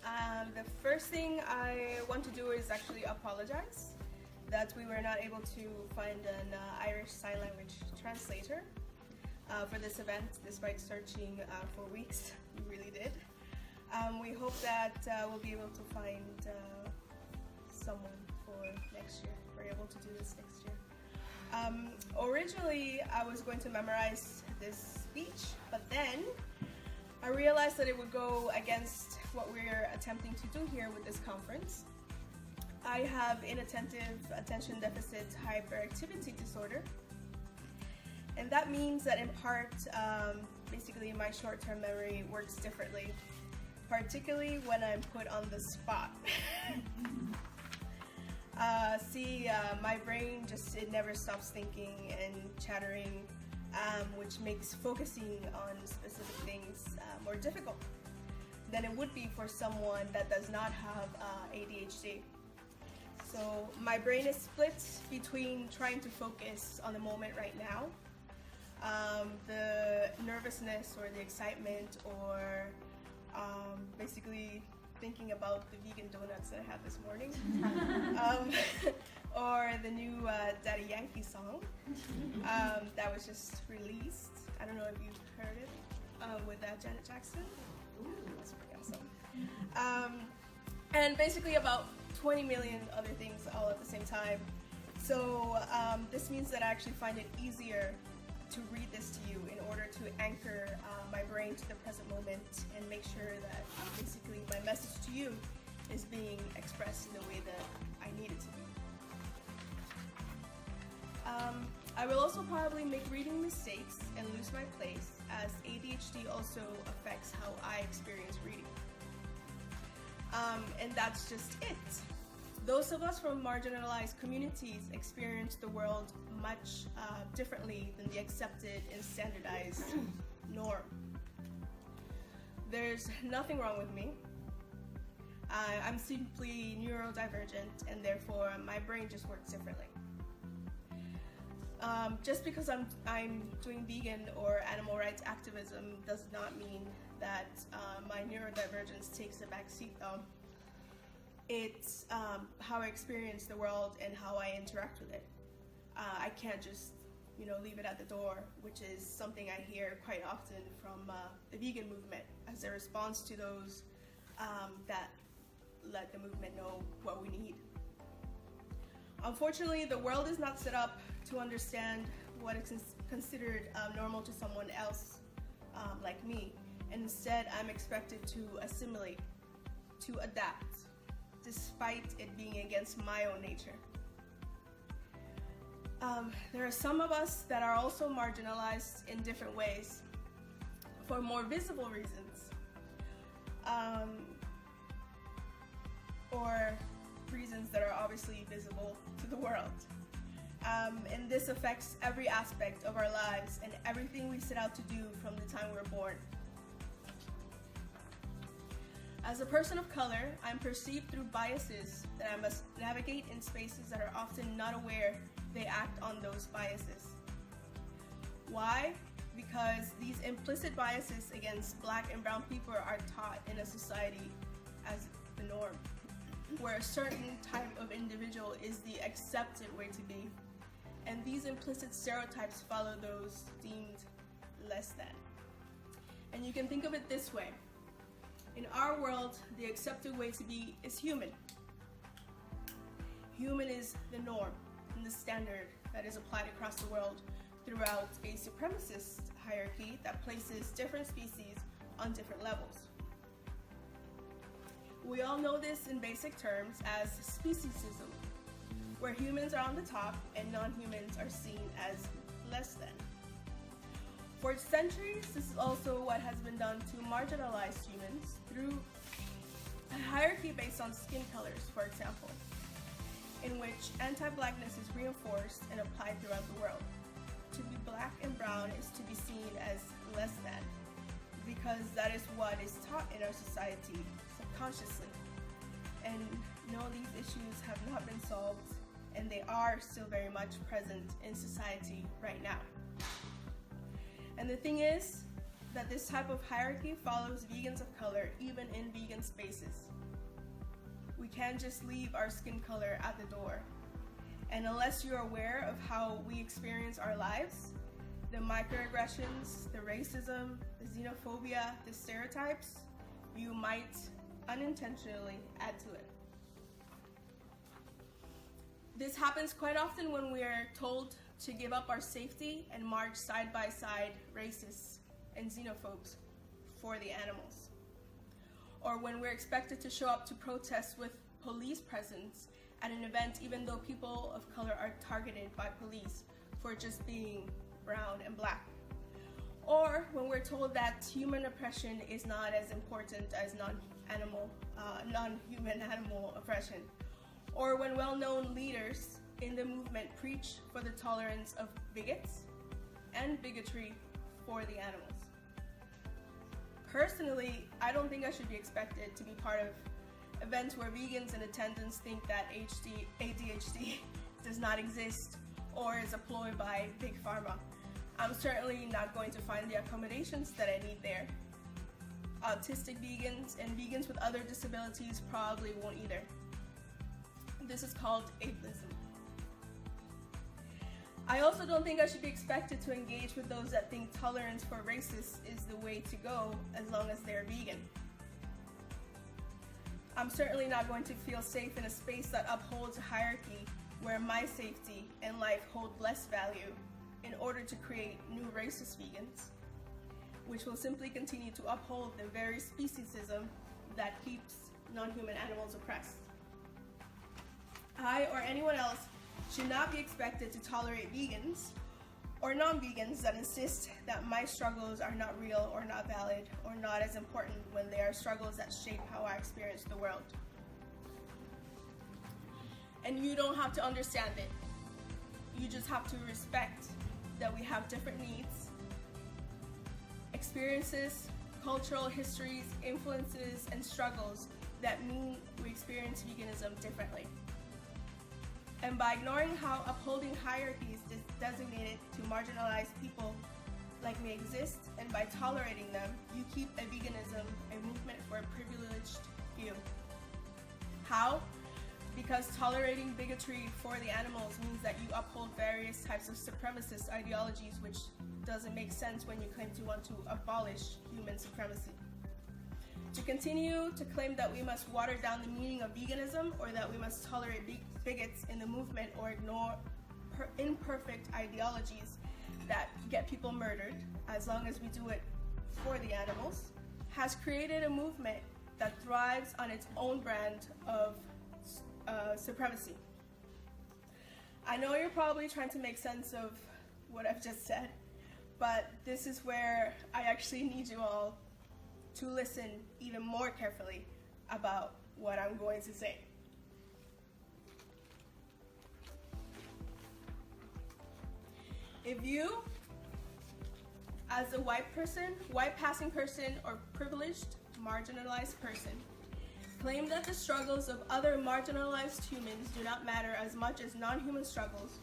The first thing I want to do is actually apologize that we were not able to find an Irish Sign Language translator for this event, despite searching for weeks. We really did. We hope that we'll be able to find someone for next year. We're able to do this next year. Originally, I was going to memorize this speech, but then I realized that it would go against what we're attempting to do here with this conference. I have inattentive attention deficit hyperactivity disorder, and that means that in part, basically my short-term memory works differently, particularly when I'm put on the spot. My brain it never stops thinking and chattering, which makes focusing on specific things more difficult than it would be for someone that does not have ADHD. So my brain is split between trying to focus on the moment right now, the nervousness or the excitement, or basically thinking about the vegan donuts that I had this morning, or the new Daddy Yankee song that was just released. I don't know if you've heard it, with Janet Jackson. That's pretty awesome. And basically about 20 million other things all at the same time. So this means that I actually find it easier to read this to you in order to anchor my brain to the present moment and make sure that basically my message to you is being expressed in the way that I need it to be. I will also probably make reading mistakes and lose my place, as ADHD also affects how I experience reading. And that's just it. Those of us from marginalized communities experience the world much differently than the accepted and standardized norm. There's nothing wrong with me. I'm simply neurodivergent, and therefore my brain just works differently. Just because I'm doing vegan or animal rights activism does not mean that my neurodivergence takes a back seat, though. It's how I experience the world and how I interact with it. I can't just, leave it at the door, which is something I hear quite often from the vegan movement as a response to those that let the movement know what we need. Unfortunately, the world is not set up to understand what is considered normal to someone else like me, and instead I'm expected to assimilate, to adapt, despite it being against my own nature. There are some of us that are also marginalized in different ways for more visible reasons, or reasons that are obviously visible to the world. And this affects every aspect of our lives and everything we set out to do from the time we were born. As a person of color, I'm perceived through biases that I must navigate in spaces that are often not aware they act on those biases. Why? Because these implicit biases against Black and brown people are taught in a society as the norm, where a certain type of individual is the accepted way to be, and these implicit stereotypes follow those deemed less than. And you can think of it this way. In our world, the accepted way to be is human. Human is the norm and the standard that is applied across the world throughout a supremacist hierarchy that places different species on different levels. We all know this in basic terms as speciesism, where humans are on the top and non-humans are seen as less than. For centuries, this is also what has been done to marginalized humans through a hierarchy based on skin colors, for example, in which anti-Blackness is reinforced and applied throughout the world. To be Black and brown is to be seen as less than, because that is what is taught in our society subconsciously. And these issues have not been solved, and they are still very much present in society right now. And the thing is that this type of hierarchy follows vegans of color even in vegan spaces. can't just leave our skin color at the door. And unless you're aware of how we experience our lives, the microaggressions, the racism, the xenophobia, the stereotypes, you might unintentionally add to it. This happens quite often when we are told to give up our safety and march side by side racists and xenophobes for the animals. Or when we're expected to show up to protest with police presence at an event even though people of color are targeted by police for just being brown and black. Or when we're told that human oppression is not as important as non-human animal oppression. Or when well-known leaders in the movement preach for the tolerance of bigots and bigotry for the animals. Personally, I don't think I should be expected to be part of events where vegans in attendance think that ADHD does not exist or is a ploy by Big Pharma. I'm certainly not going to find the accommodations that I need there. Autistic vegans and vegans with other disabilities probably won't either. This is called ableism. I also don't think I should be expected to engage with those that think tolerance for racists is the way to go as long as they're vegan. I'm certainly not going to feel safe in a space that upholds a hierarchy where my safety and life hold less value in order to create new racist vegans, which will simply continue to uphold the very speciesism that keeps non-human animals oppressed. I or anyone else should not be expected to tolerate vegans or non-vegans that insist that my struggles are not real or not valid or not as important when they are struggles that shape how I experience the world. And you don't have to understand it. You just have to respect that we have different needs, experiences, cultural histories, influences, and struggles that mean we experience veganism differently. And by ignoring how upholding hierarchies designated to marginalized people like me exist, and by tolerating them, you keep a veganism a movement for a privileged few. How? Because tolerating bigotry for the animals means that you uphold various types of supremacist ideologies, which doesn't make sense when you claim to want to abolish human supremacy. To continue to claim that we must water down the meaning of veganism, or that we must tolerate bigots in the movement or ignore imperfect ideologies that get people murdered, as long as we do it for the animals, has created a movement that thrives on its own brand of supremacy. I know you're probably trying to make sense of what I've just said, but this is where I actually need you all to listen even more carefully about what I'm going to say. If you, as a white person, white passing person, or privileged, marginalized person, claim that the struggles of other marginalized humans do not matter as much as non-human struggles,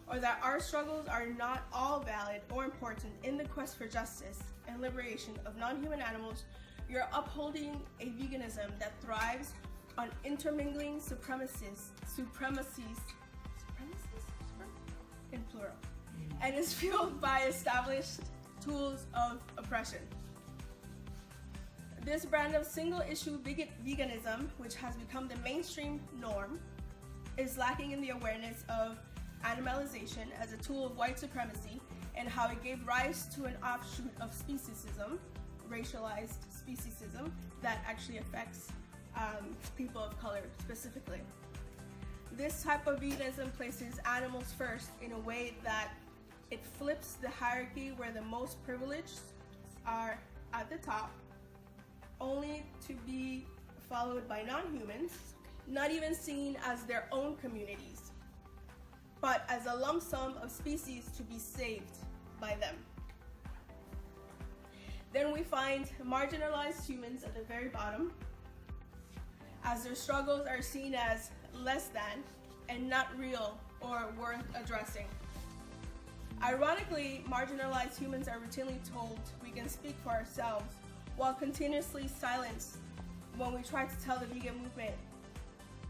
or that our struggles are not all valid or important in the quest for justice and liberation of non-human animals, you're upholding a veganism that thrives on intermingling supremacies in plural, and is fueled by established tools of oppression. This brand of single-issue veganism, which has become the mainstream norm, is lacking in the awareness of animalization as a tool of white supremacy and how it gave rise to an offshoot of speciesism, racialized speciesism, that actually affects people of color specifically. This type of veganism places animals first in a way that it flips the hierarchy where the most privileged are at the top, only to be followed by non-humans, not even seen as their own communities, but as a lump sum of species to be saved by them. Then we find marginalized humans at the very bottom, as their struggles are seen as less than and not real or worth addressing. Ironically, marginalized humans are routinely told we can speak for ourselves, while continuously silenced when we try to tell the vegan movement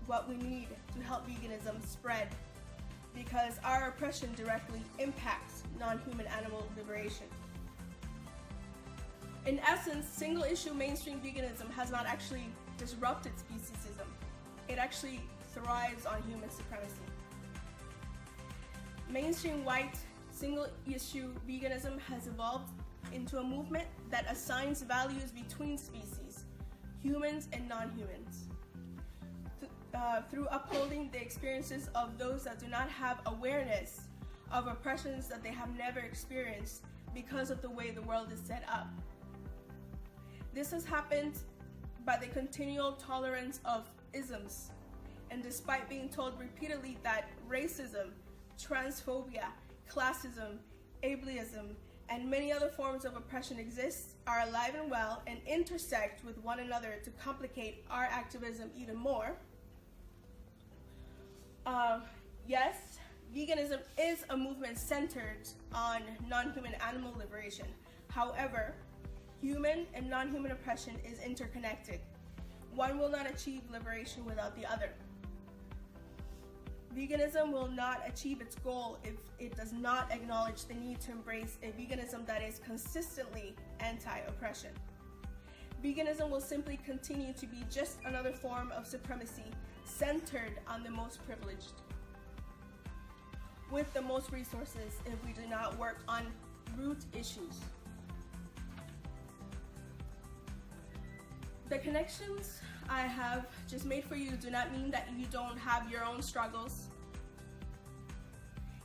what we need to help veganism spread, because our oppression directly impacts non-human animal liberation. In essence, single-issue mainstream veganism has not actually disrupted speciesism. It actually thrives on human supremacy. Mainstream white single-issue veganism has evolved into a movement that assigns values between species, humans and non-humans, through upholding the experiences of those that do not have awareness of oppressions that they have never experienced because of the way the world is set up. This has happened by the continual tolerance of isms, and despite being told repeatedly that racism, transphobia, classism, ableism, and many other forms of oppression exist, are alive and well, and intersect with one another to complicate our activism even more. Yes, veganism is a movement centered on non-human animal liberation. However, human and non-human oppression is interconnected. One will not achieve liberation without the other. Veganism will not achieve its goal if it does not acknowledge the need to embrace a veganism that is consistently anti-oppression. Veganism will simply continue to be just another form of supremacy centered on the most privileged, with the most resources, if we do not work on root issues. The connections I have just made for you do not mean that you don't have your own struggles.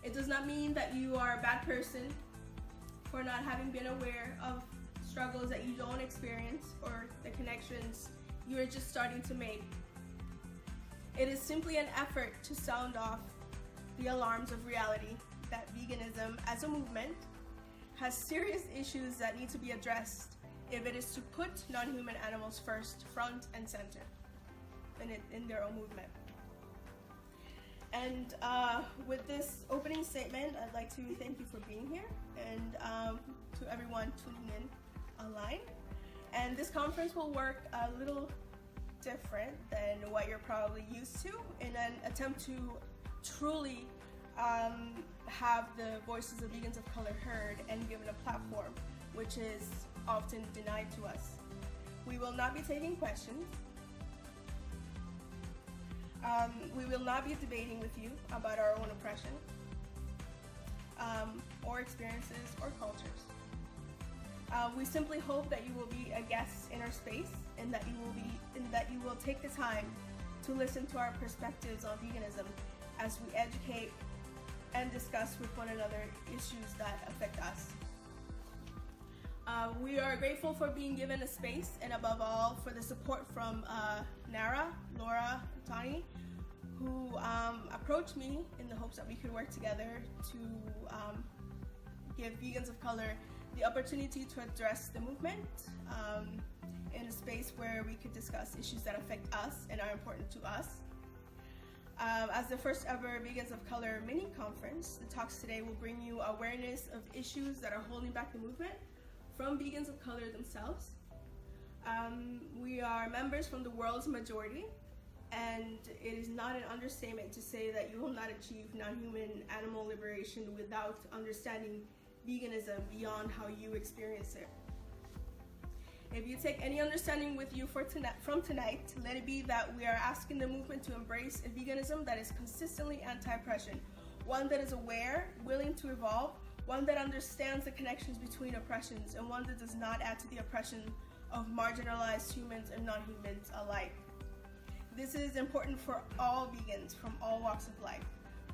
It does not mean that you are a bad person for not having been aware of struggles that you don't experience or the connections you are just starting to make. It is simply an effort to sound off the alarms of reality that veganism as a movement has serious issues that need to be addressed if it is to put non-human animals first, front and center in their own movement. And with this opening statement, I'd like to thank you for being here, and to everyone tuning in online. And this conference will work a little different than what you're probably used to, in an attempt to truly have the voices of vegans of color heard and given a platform, which is often denied to us. We will not be taking questions. We will not be debating with you about our own oppression, or experiences or cultures. We simply hope that you will be a guest in our space, and that you will take the time to listen to our perspectives on veganism as we educate and discuss with one another issues that affect us. We are grateful for being given a space, and above all for the support from Nara, Laura, Dani, who approached me in the hopes that we could work together to give vegans of color the opportunity to address the movement in a space where we could discuss issues that affect us and are important to us. As the first ever Vegans of Color Mini Conference, the talks today will bring you awareness of issues that are holding back the movement from vegans of color themselves. We are members from the world's majority, and it is not an understatement to say that you will not achieve non-human animal liberation without understanding veganism beyond how you experience it. If you take any understanding with you from tonight, let it be that we are asking the movement to embrace a veganism that is consistently anti-oppression, one that is aware, willing to evolve, one that understands the connections between oppressions, and one that does not add to the oppression of marginalized humans and non-humans alike. This is important for all vegans from all walks of life.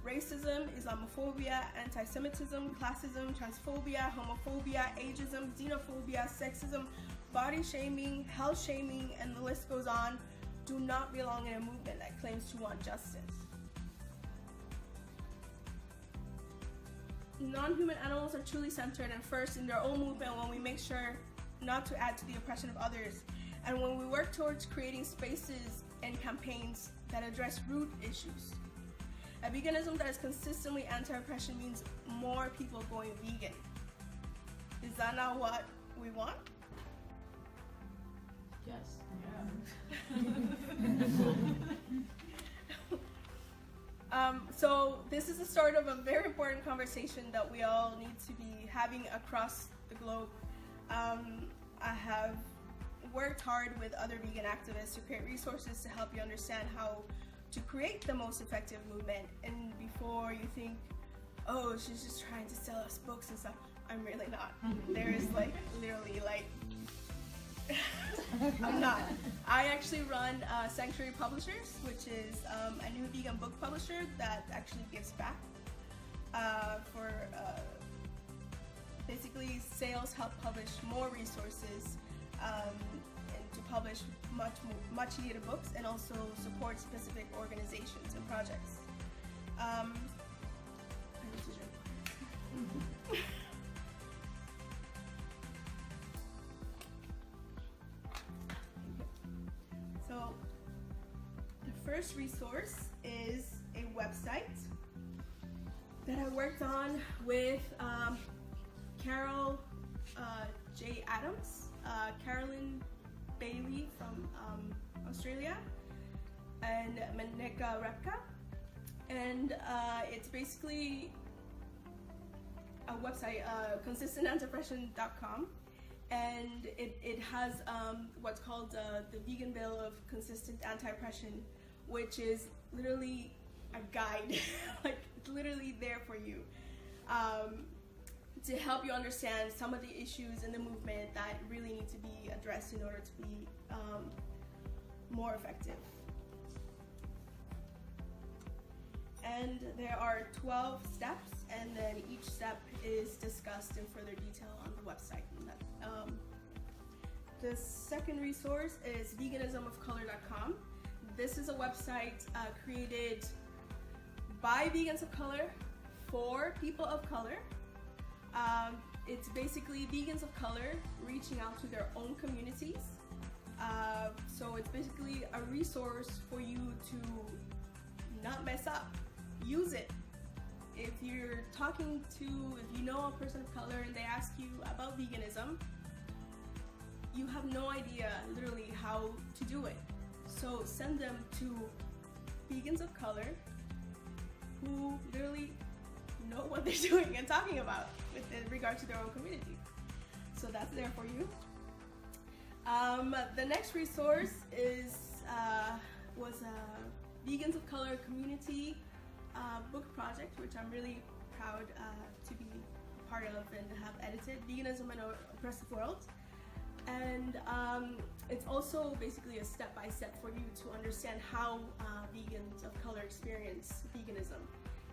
Racism, Islamophobia, anti-Semitism, classism, transphobia, homophobia, ageism, xenophobia, sexism, body shaming, health shaming, and the list goes on, do not belong in a movement that claims to want justice. Non-human animals are truly centered and first in their own movement when we make sure not to add to the oppression of others, and when we work towards creating spaces and campaigns that address root issues. A veganism that is consistently anti-oppression means more people going vegan. Is that not what we want? Yes. So this is the start of a very important conversation that we all need to be having across the globe. I have worked hard with other vegan activists to create resources to help you understand how to create the most effective movement. And before you think, oh, she's just trying to sell us books and stuff, I'm really not. There is like literally like I'm not. I actually run Sanctuary Publishers, which is a new vegan book publisher that actually gives back for basically sales, help publish more resources and to publish much needed books, and also support specific organizations and projects. I need to drink. So the first resource is a website that I worked on with Carol J. Adams, Carolyn Bailey from Australia, and Meneka Repka. And it's basically a website, consistentantioppression.com. And it has what's called the Vegan Bill of Consistent Anti-Oppression, which is literally a guide, like it's literally there for you to help you understand some of the issues in the movement that really need to be addressed in order to be more effective. And there are 12 steps, and then each step is discussed in further detail on the website. The second resource is veganismofcolor.com. This is a website created by vegans of color for people of color. It's basically vegans of color reaching out to their own communities. So it's basically a resource for you to not mess up. Use it. If you're talking to, if you know a person of color and they ask you about veganism, you have no idea literally how to do it. So send them to vegans of color who literally know what they're doing and talking about with regard to their own community. So that's there for you. The next resource is was a Vegans of Color community book project, which I'm really proud to be a part of and have edited, Veganism in an Oppressive World. And it's also basically a step-by-step for you to understand how vegans of color experience veganism.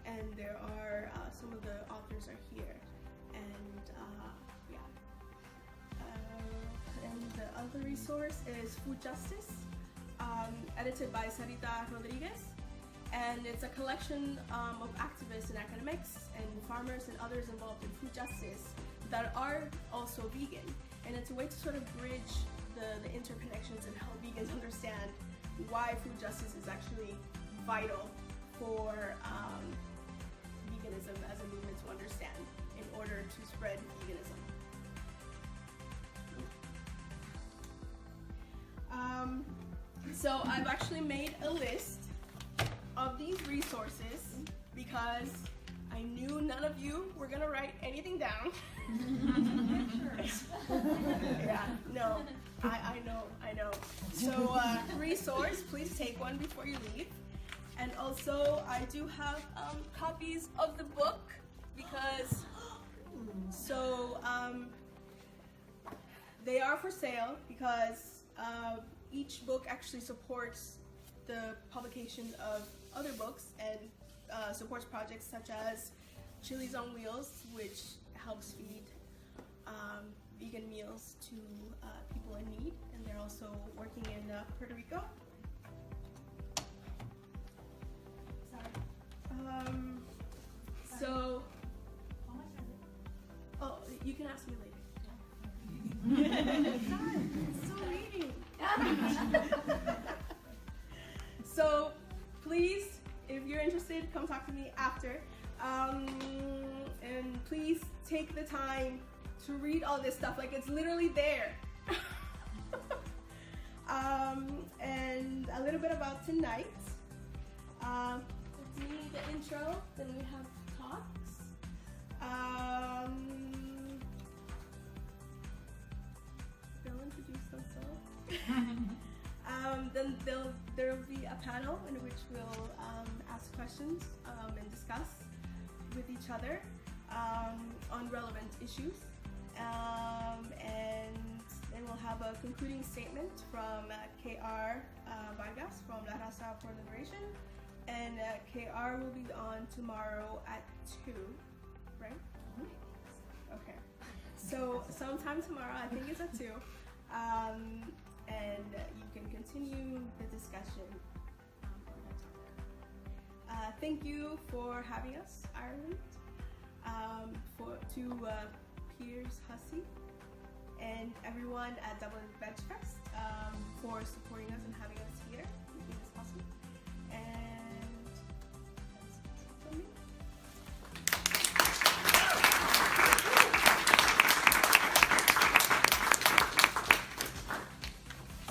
And there are, some of the authors are here. And yeah. And the other resource is Food Justice, edited by Sarita Rodriguez. And it's a collection of activists and academics and farmers and others involved in food justice that are also vegan. And it's a way to sort of bridge the interconnections and help vegans understand why food justice is actually vital for veganism as a movement to understand in order to spread veganism. So I've actually made a list of these resources because I knew none of you were gonna write anything down. Yeah, no, I know. So resource, please take one before you leave. And also I do have copies of the book because, so they are for sale because each book actually supports the publication of other books and supports projects such as Chilies on Wheels, which helps feed vegan meals to people in need, and they're also working in Puerto Rico. Sorry. So, oh, you can ask me later. It's so reading. So, please, if you're interested, come talk to me after. And please take the time to read all this stuff, like it's literally there. And a little bit about tonight. me the intro, then we have talks. They'll introduce themselves. Then there will be a panel in which we'll ask questions and discuss with each other on relevant issues. And then we'll have a concluding statement from KR Vargas from La Raza for Liberation. And KR will be on tomorrow at 2, right? Okay. So sometime tomorrow, I think it's at 2. And you can continue the discussion on that topic. Thank you for having us, Ireland. To Piers Hussey and everyone at Dublin VegFest for supporting us and having us here, making this possible. And that's it from me.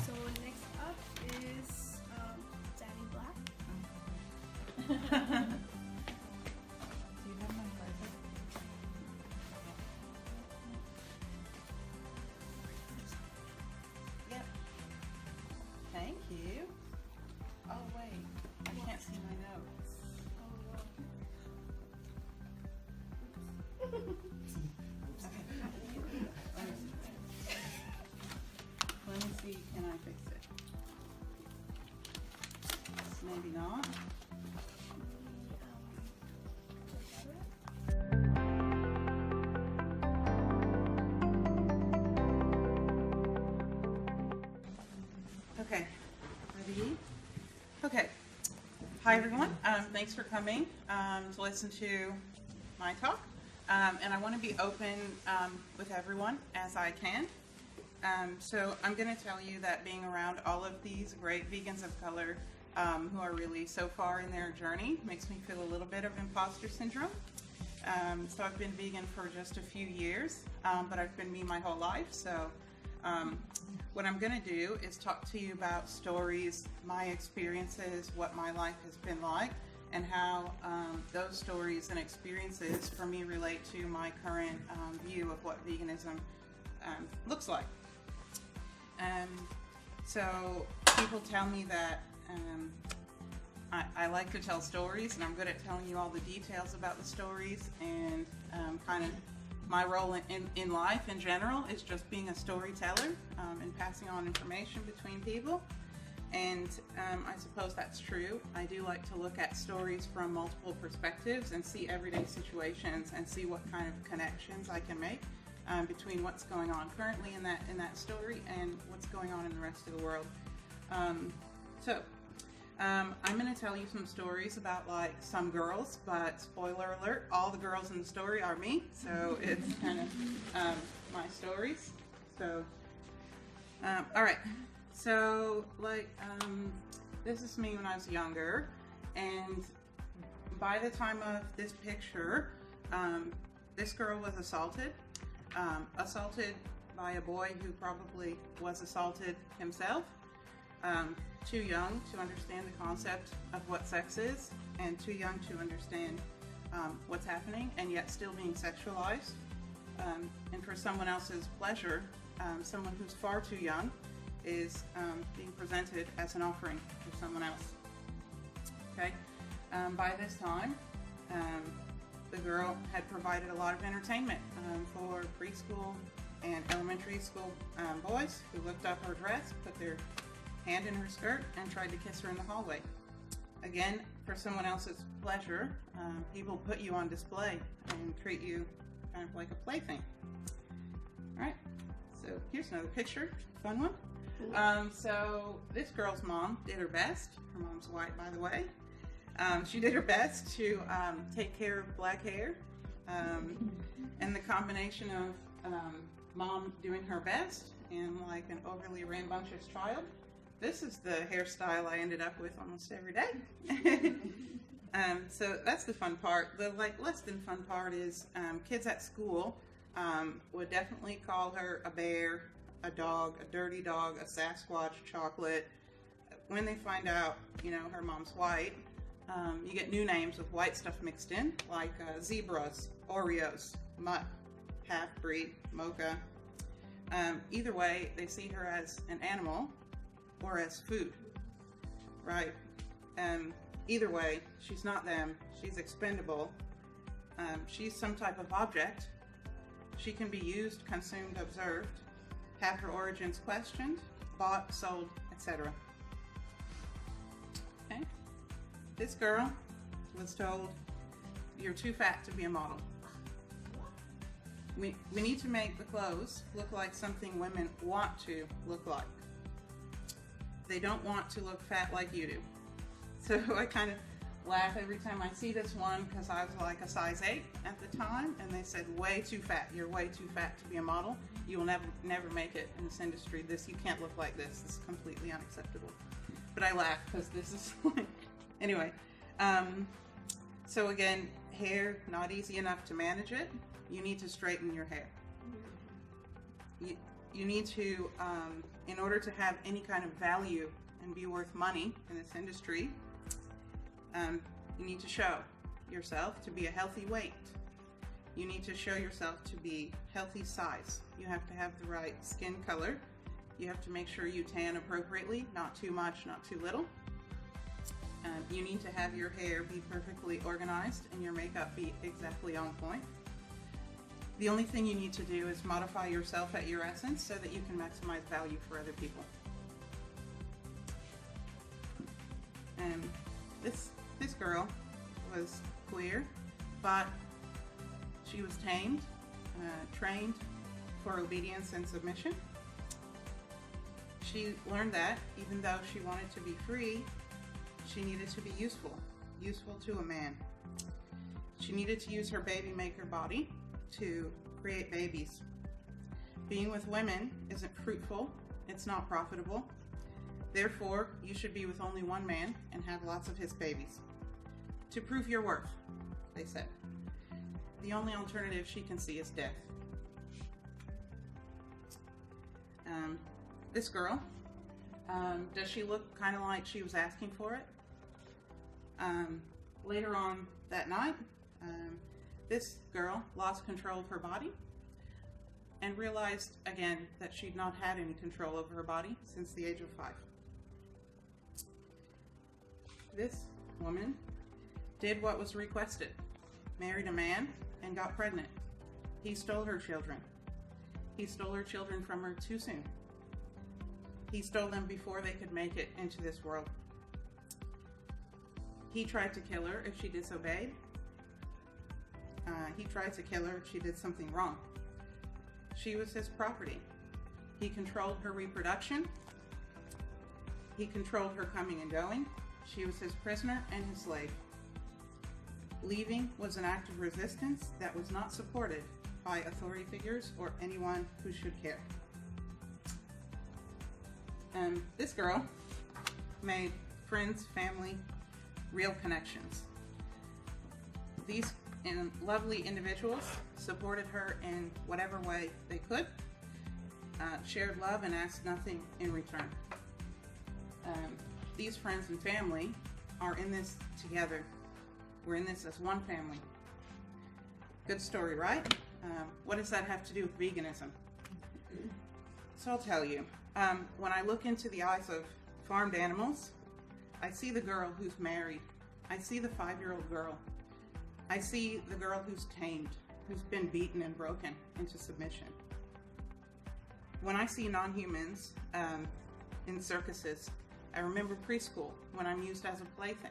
So next up is Dani Black. Thank you. Oh wait, I can't see my notes. Let me see, can I fix it? Maybe not. Okay, ready? Okay. Hi everyone. Thanks for coming to listen to my talk. And I want to be open with everyone as I can. So I'm going to tell you that being around all of these great vegans of color who are really so far in their journey makes me feel a little bit of imposter syndrome. So I've been vegan for just a few years, but I've been me my whole life. So what I'm going to do is talk to you about stories, my experiences, what my life has been like, and how those stories and experiences for me relate to my current view of what veganism looks like. So people tell me that I like to tell stories, and I'm good at telling you all the details about the stories, and kind of my role in life in general is just being a storyteller and passing on information between people. And I suppose that's true. I do like to look at stories from multiple perspectives and see everyday situations and see what kind of connections I can make between what's going on currently in that story and what's going on in the rest of the world. I'm going to tell you some stories about like some girls, but spoiler alert, all the girls in the story are me, so it's kind of my stories. So, all right. So, like, this is me when I was younger, and by the time of this picture, this girl was assaulted by a boy who probably was assaulted himself. Too young to understand the concept of what sex is, and too young to understand what's happening, and yet still being sexualized. And for someone else's pleasure, someone who's far too young is being presented as an offering for someone else. Okay. By this time, the girl had provided a lot of entertainment for preschool and elementary school boys who looked up her dress, put their hand in her skirt, and tried to kiss her in the hallway. Again, for someone else's pleasure, people put you on display and treat you kind of like a plaything. All right, so here's another picture, fun one. So this girl's mom did her best. Her mom's white, by the way. She did her best to take care of black hair, and the combination of mom doing her best and like an overly rambunctious child. This is the hairstyle I ended up with almost every day. So that's the fun part. The like less than fun part is kids at school would definitely call her a bear, a dog, a dirty dog, a Sasquatch, chocolate. When they find out, you know, her mom's white, You get new names with white stuff mixed in, like zebras, Oreos, mutt, half-breed, mocha. Either way, they see her as an animal or as food, right? Either way, she's not them. She's expendable. She's some type of object. She can be used, consumed, observed, have her origins questioned, bought, sold, etc. Okay? This girl was told, "You're too fat to be a model." We need to make the clothes look like something women want to look like. They don't want to look fat like you do. So I kind of laugh every time I see this one, because I was like a size 8 at the time, and they said, "Way too fat. You're way too fat to be a model. You will never make it in this industry. You can't look like this. This is completely unacceptable." But I laugh because this is like, anyway. So again, hair, not easy enough to manage it. You need to straighten your hair. You need to, in order to have any kind of value and be worth money in this industry, you need to show yourself to be a healthy weight. You need to show yourself to be healthy size. You have to have the right skin color. You have to make sure you tan appropriately, not too much, not too little. You need to have your hair be perfectly organized and your makeup be exactly on point. The only thing you need to do is modify yourself at your essence so that you can maximize value for other people. And this girl was queer, but she was tamed, trained for obedience and submission. She learned that even though she wanted to be free, she needed to be useful to a man. She needed to use her baby maker body to create babies. Being with women isn't fruitful, it's not profitable. Therefore, you should be with only one man and have lots of his babies. To prove your worth, they said. The only alternative she can see is death. This girl, does she look kind of like she was asking for it? Later on that night, this girl lost control of her body and realized again that she'd not had any control over her body since the age of 5. This woman did what was requested, married a man and got pregnant. He stole her children. He stole her children from her too soon. He stole them before they could make it into this world. He tried to kill her if she disobeyed. He tried to kill her if she did something wrong. She was his property. He controlled her reproduction. He controlled her coming and going. She was his prisoner and his slave. Leaving was an act of resistance that was not supported by authority figures or anyone who should care. This girl made friends, family, real connections. These lovely individuals supported her in whatever way they could, shared love and asked nothing in return. These friends and family are in this together. We're in this as one family. Good story, right? What does that have to do with veganism? So I'll tell you. When I look into the eyes of farmed animals, I see the girl who's married. I see the 5-year-old girl. I see the girl who's tamed, who's been beaten and broken into submission. When I see non-humans in circuses, I remember preschool when I'm used as a plaything.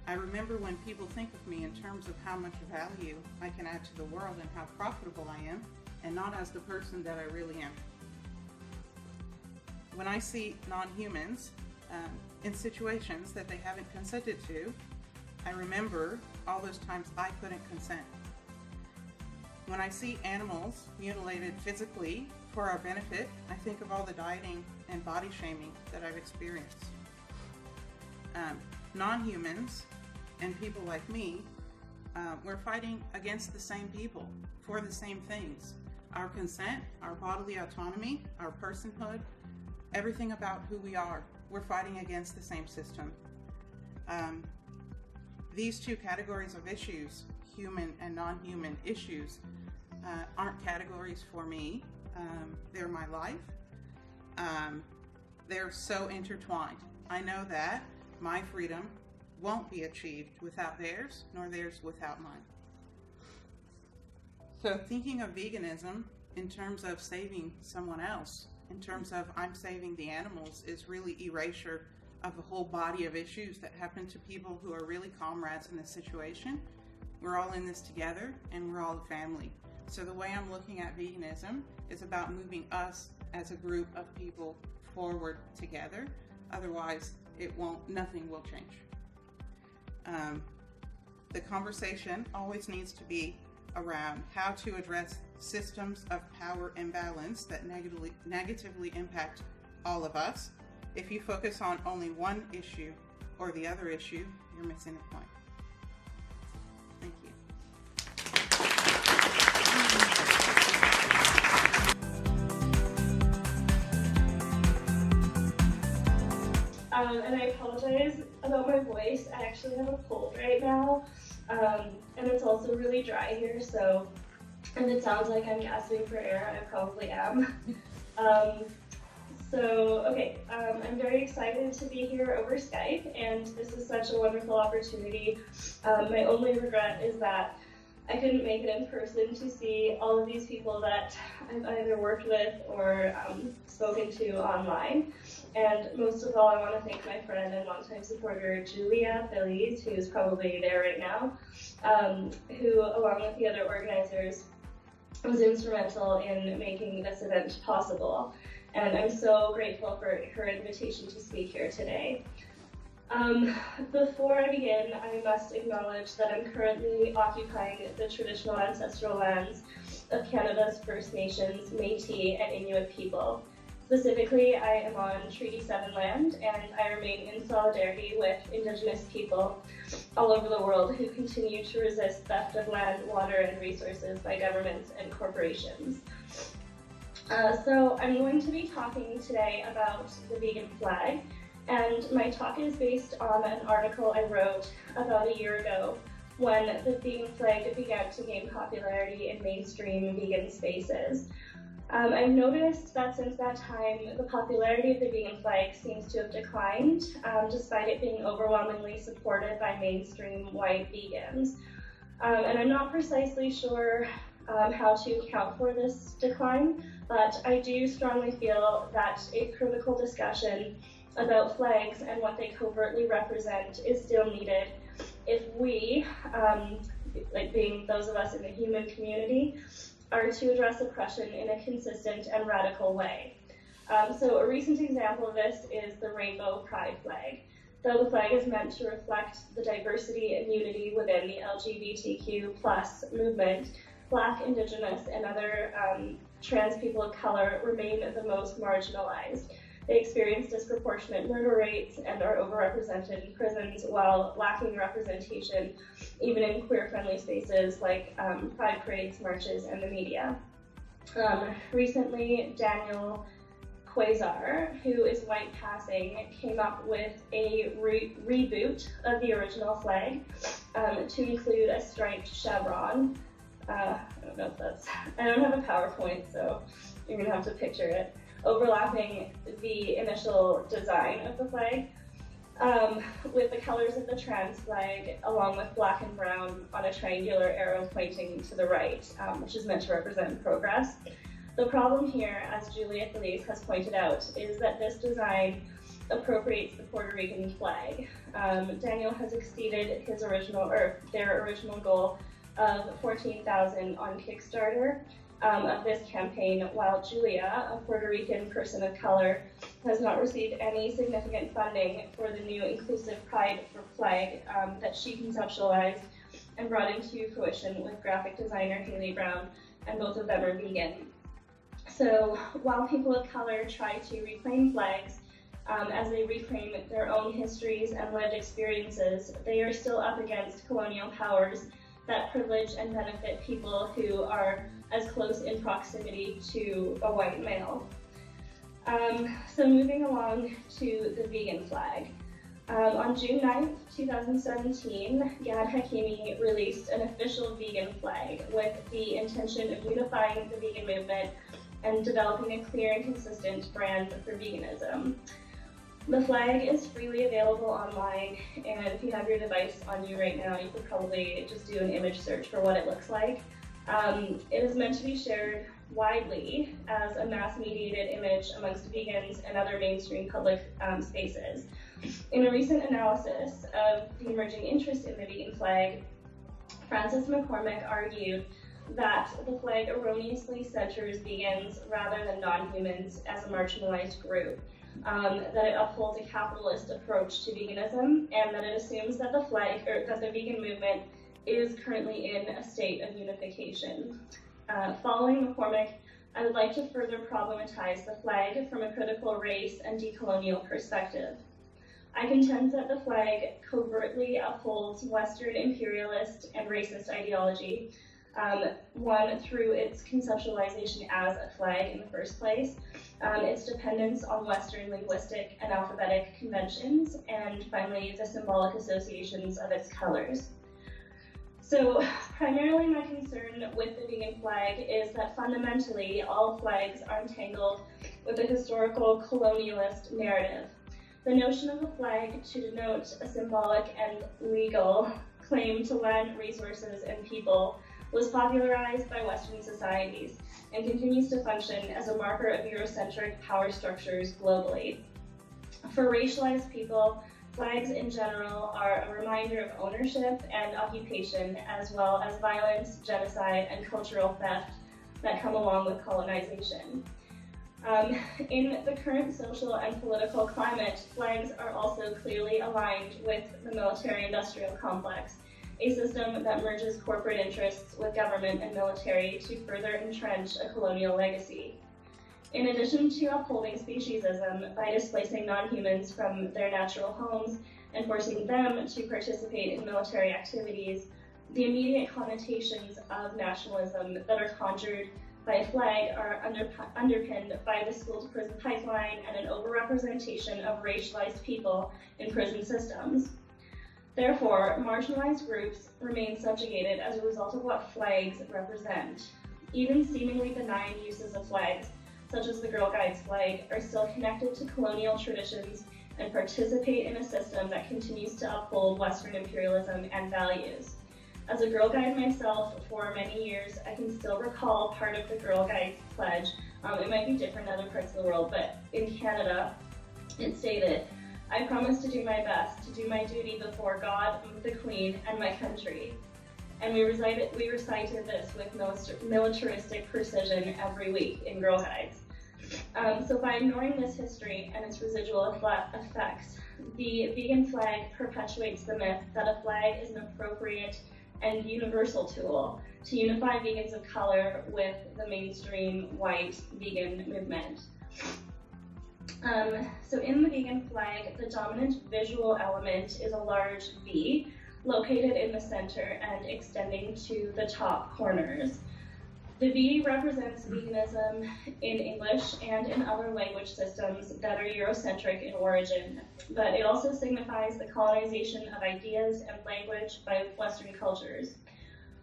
I remember when people think of me in terms of how much value I can add to the world and how profitable I am, and not as the person that I really am. When I see non-humans in situations that they haven't consented to, I remember all those times I couldn't consent. When I see animals mutilated physically for our benefit, I think of all the dieting and body shaming that I've experienced. Non-humans and people like me, we're fighting against the same people for the same things. Our consent, our bodily autonomy, our personhood, everything about who we are, we're fighting against the same system. these two categories of issues, human and non-human issues, aren't categories for me. They're my life. They're so intertwined. I know that my freedom won't be achieved without theirs, nor theirs without mine. So thinking of veganism in terms of saving someone else, in terms of I'm saving the animals, is really erasure of a whole body of issues that happen to people who are really comrades in this situation. We're all in this together, and we're all a family. So the way I'm looking at veganism is about moving us as a group of people forward together. Otherwise, nothing will change. The conversation always needs to be around how to address systems of power imbalance that negatively impact all of us. If you focus on only one issue or the other issue, you're missing the point. Thank you. And I apologize about my voice. I actually have a cold right now, and it's also really dry here, so if it sounds like I'm gasping for air, I probably am. I'm very excited to be here over Skype, and this is such a wonderful opportunity. My only regret is that I couldn't make it in person to see all of these people that I've either worked with or spoken to online. And most of all, I want to thank my friend and longtime supporter, Julia Feliz, who's probably there right now, who, along with the other organizers, was instrumental in making this event possible. And I'm so grateful for her invitation to speak here today. Before I begin, I must acknowledge that I'm currently occupying the traditional ancestral lands of Canada's First Nations, Métis, and Inuit people. Specifically, I am on Treaty 7 land, and I remain in solidarity with Indigenous people all over the world who continue to resist theft of land, water, and resources by governments and corporations. So I'm going to be talking today about the vegan flag, and my talk is based on an article I wrote about a year ago when the vegan flag began to gain popularity in mainstream vegan spaces. I've noticed that since that time, the popularity of the vegan flag seems to have declined, despite it being overwhelmingly supported by mainstream white vegans. And I'm not precisely sure how to account for this decline, but I do strongly feel that a critical discussion about flags and what they covertly represent is still needed if we, like being those of us in the human community, are to address oppression in a consistent and radical way. So a recent example of this is the rainbow pride flag. Though the flag is meant to reflect the diversity and unity within the LGBTQ+ movement, Black, Indigenous, and other trans people of color remain the most marginalized. They experience disproportionate murder rates and are overrepresented in prisons while lacking representation even in queer-friendly spaces like pride parades, marches, and the media. Recently, Daniel Caemawr, who is white passing, came up with a reboot of the original flag to include a striped chevron. I don't have a PowerPoint, so you're gonna have to picture it, overlapping the initial design of the flag with the colors of the trans flag, along with black and brown on a triangular arrow pointing to the right, which is meant to represent progress. The problem here, as Julia Feliz has pointed out, is that this design appropriates the Puerto Rican flag. Daniel has exceeded his their original goal of 14,000 on Kickstarter of this campaign, while Julia, a Puerto Rican person of color, has not received any significant funding for the new inclusive pride flag that she conceptualized and brought into fruition with graphic designer Haley Brown, and both of them are vegan. So while people of color try to reclaim flags as they reclaim their own histories and lived experiences, they are still up against colonial powers that privilege and benefit people who are as close in proximity to a white male. So moving along to the vegan flag. On June 9th, 2017, Gad Hakimi released an official vegan flag with the intention of unifying the vegan movement and developing a clear and consistent brand for veganism. The flag is freely available online, and if you have your device on you right now, you could probably just do an image search for what it looks like. It is meant to be shared widely as a mass-mediated image amongst vegans and other mainstream public spaces. In a recent analysis of the emerging interest in the vegan flag, Frances McCormick argued that the flag erroneously centers vegans rather than non-humans as a marginalized group, that it upholds a capitalist approach to veganism, and that it assumes that that the vegan movement is currently in a state of unification. Following McCormick, I would like to further problematize the flag from a critical race and decolonial perspective. I contend that the flag covertly upholds Western imperialist and racist ideology, one, through its conceptualization as a flag in the first place, its dependence on Western linguistic and alphabetic conventions, and finally, the symbolic associations of its colors. So, primarily my concern with the vegan flag is that fundamentally all flags are entangled with a historical colonialist narrative. The notion of a flag to denote a symbolic and legal claim to land, resources, and people was popularized by Western societies and continues to function as a marker of Eurocentric power structures globally. For racialized people, flags in general are a reminder of ownership and occupation, as well as violence, genocide, and cultural theft that come along with colonization. In the current social and political climate, flags are also clearly aligned with the military-industrial complex, a system that merges corporate interests with government and military to further entrench a colonial legacy. In addition to upholding speciesism by displacing non-humans from their natural homes and forcing them to participate in military activities, the immediate connotations of nationalism that are conjured by a flag are underpinned by the school-to-prison pipeline and an overrepresentation of racialized people in prison systems. Therefore, marginalized groups remain subjugated as a result of what flags represent. Even seemingly benign uses of flags, such as the Girl Guides flag, are still connected to colonial traditions and participate in a system that continues to uphold Western imperialism and values. As a Girl Guide myself for many years, I can still recall part of the Girl Guides pledge. It might be different in other parts of the world, but in Canada, it stated, "I promise to do my best, to do my duty before God, the Queen, and my country." And we recited this with militaristic precision every week in Girl Guides. So by ignoring this history and its residual effects, the vegan flag perpetuates the myth that a flag is an appropriate and universal tool to unify vegans of color with the mainstream white vegan movement. So in the vegan flag, the dominant visual element is a large V located in the center and extending to the top corners. The V represents veganism in English and in other language systems that are Eurocentric in origin, but it also signifies the colonization of ideas and language by Western cultures.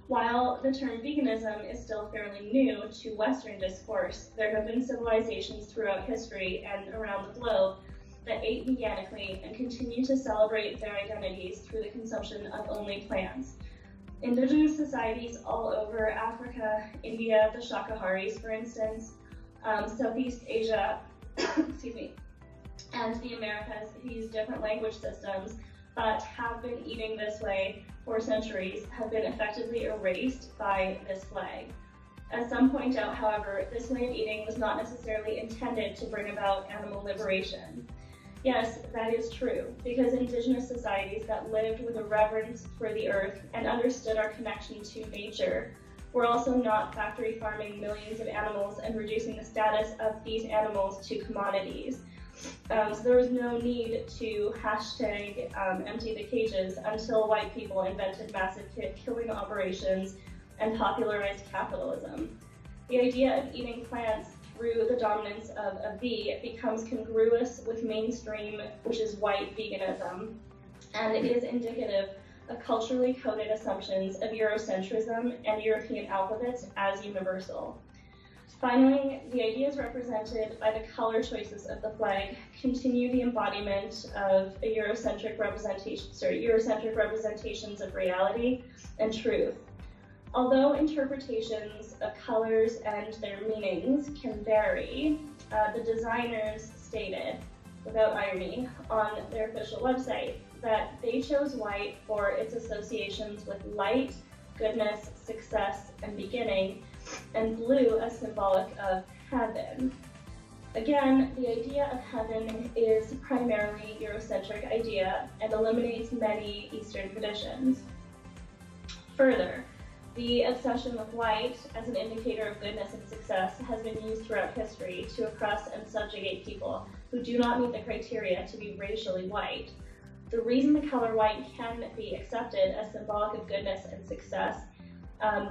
While the term veganism is still fairly new to Western discourse, there have been civilizations throughout history and around the globe that ate veganically and continue to celebrate their identities through the consumption of only plants. Indigenous societies all over Africa, India, the Shakaharis, for instance, Southeast Asia, excuse me, and the Americas who use different language systems but have been eating this way for centuries have been effectively erased by this flag. As some point out, however, this way of eating was not necessarily intended to bring about animal liberation. Yes, that is true, because indigenous societies that lived with a reverence for the earth and understood our connection to nature were also not factory farming millions of animals and reducing the status of these animals to commodities. So there was no need to hashtag empty the cages until white people invented massive killing operations and popularized capitalism. The idea of eating plants through the dominance of a V becomes congruous with mainstream, which is white veganism, and it is indicative of culturally coded assumptions of Eurocentrism and European alphabets as universal. Finally, the ideas represented by the color choices of the flag continue the embodiment of a Eurocentric representations of reality and truth. Although interpretations of colors and their meanings can vary, the designers stated, without irony, on their official website that they chose white for its associations with light, goodness, success, and beginning, and blue as symbolic of heaven. Again, the idea of heaven is primarily Eurocentric idea and eliminates many Eastern traditions. Further, the obsession with white as an indicator of goodness and success has been used throughout history to oppress and subjugate people who do not meet the criteria to be racially white. The reason the color white can be accepted as symbolic of goodness and success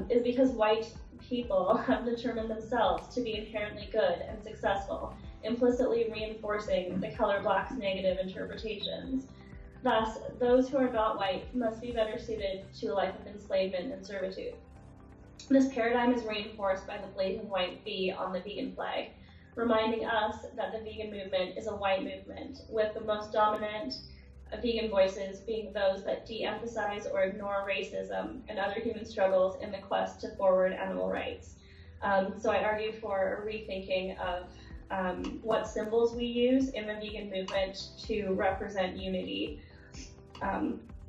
is because white people have determined themselves to be inherently good and successful, implicitly reinforcing the color black's negative interpretations. Thus, those who are not white must be better suited to a life of enslavement and servitude. This paradigm is reinforced by the blazing white V on the vegan flag, reminding us that the vegan movement is a white movement, with the most dominant vegan voices being those that de-emphasize or ignore racism and other human struggles in the quest to forward animal rights. So I argue for a rethinking of what symbols we use in the vegan movement to represent unity.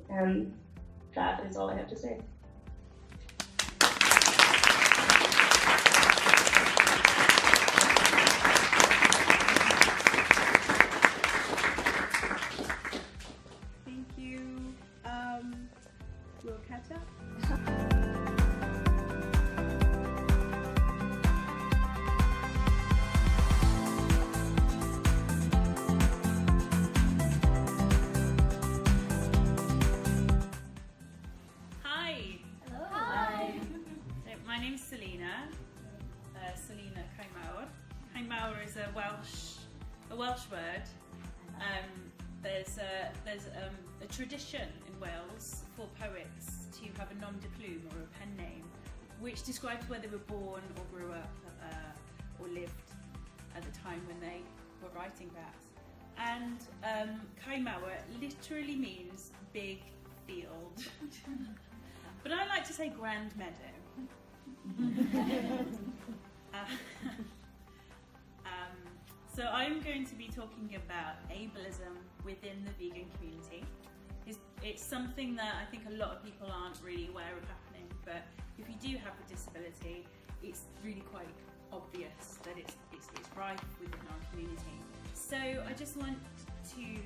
And that is all I have to say. We'll catch up. Hi. Hello. Hi. So my name's Selena. Selena Caemawr. Caemawr is a Welsh word. There's a tradition in Wales for poets to have a nom de plume or a pen name, which describes where they were born or grew up or lived at the time when they were writing that. And Caemawr literally means big field, but I like to say grand meadow. So I'm going to be talking about ableism within the vegan community. It's something that I think a lot of people aren't really aware of happening, but if you do have a disability, it's really quite obvious that it's rife within our community. So I just want to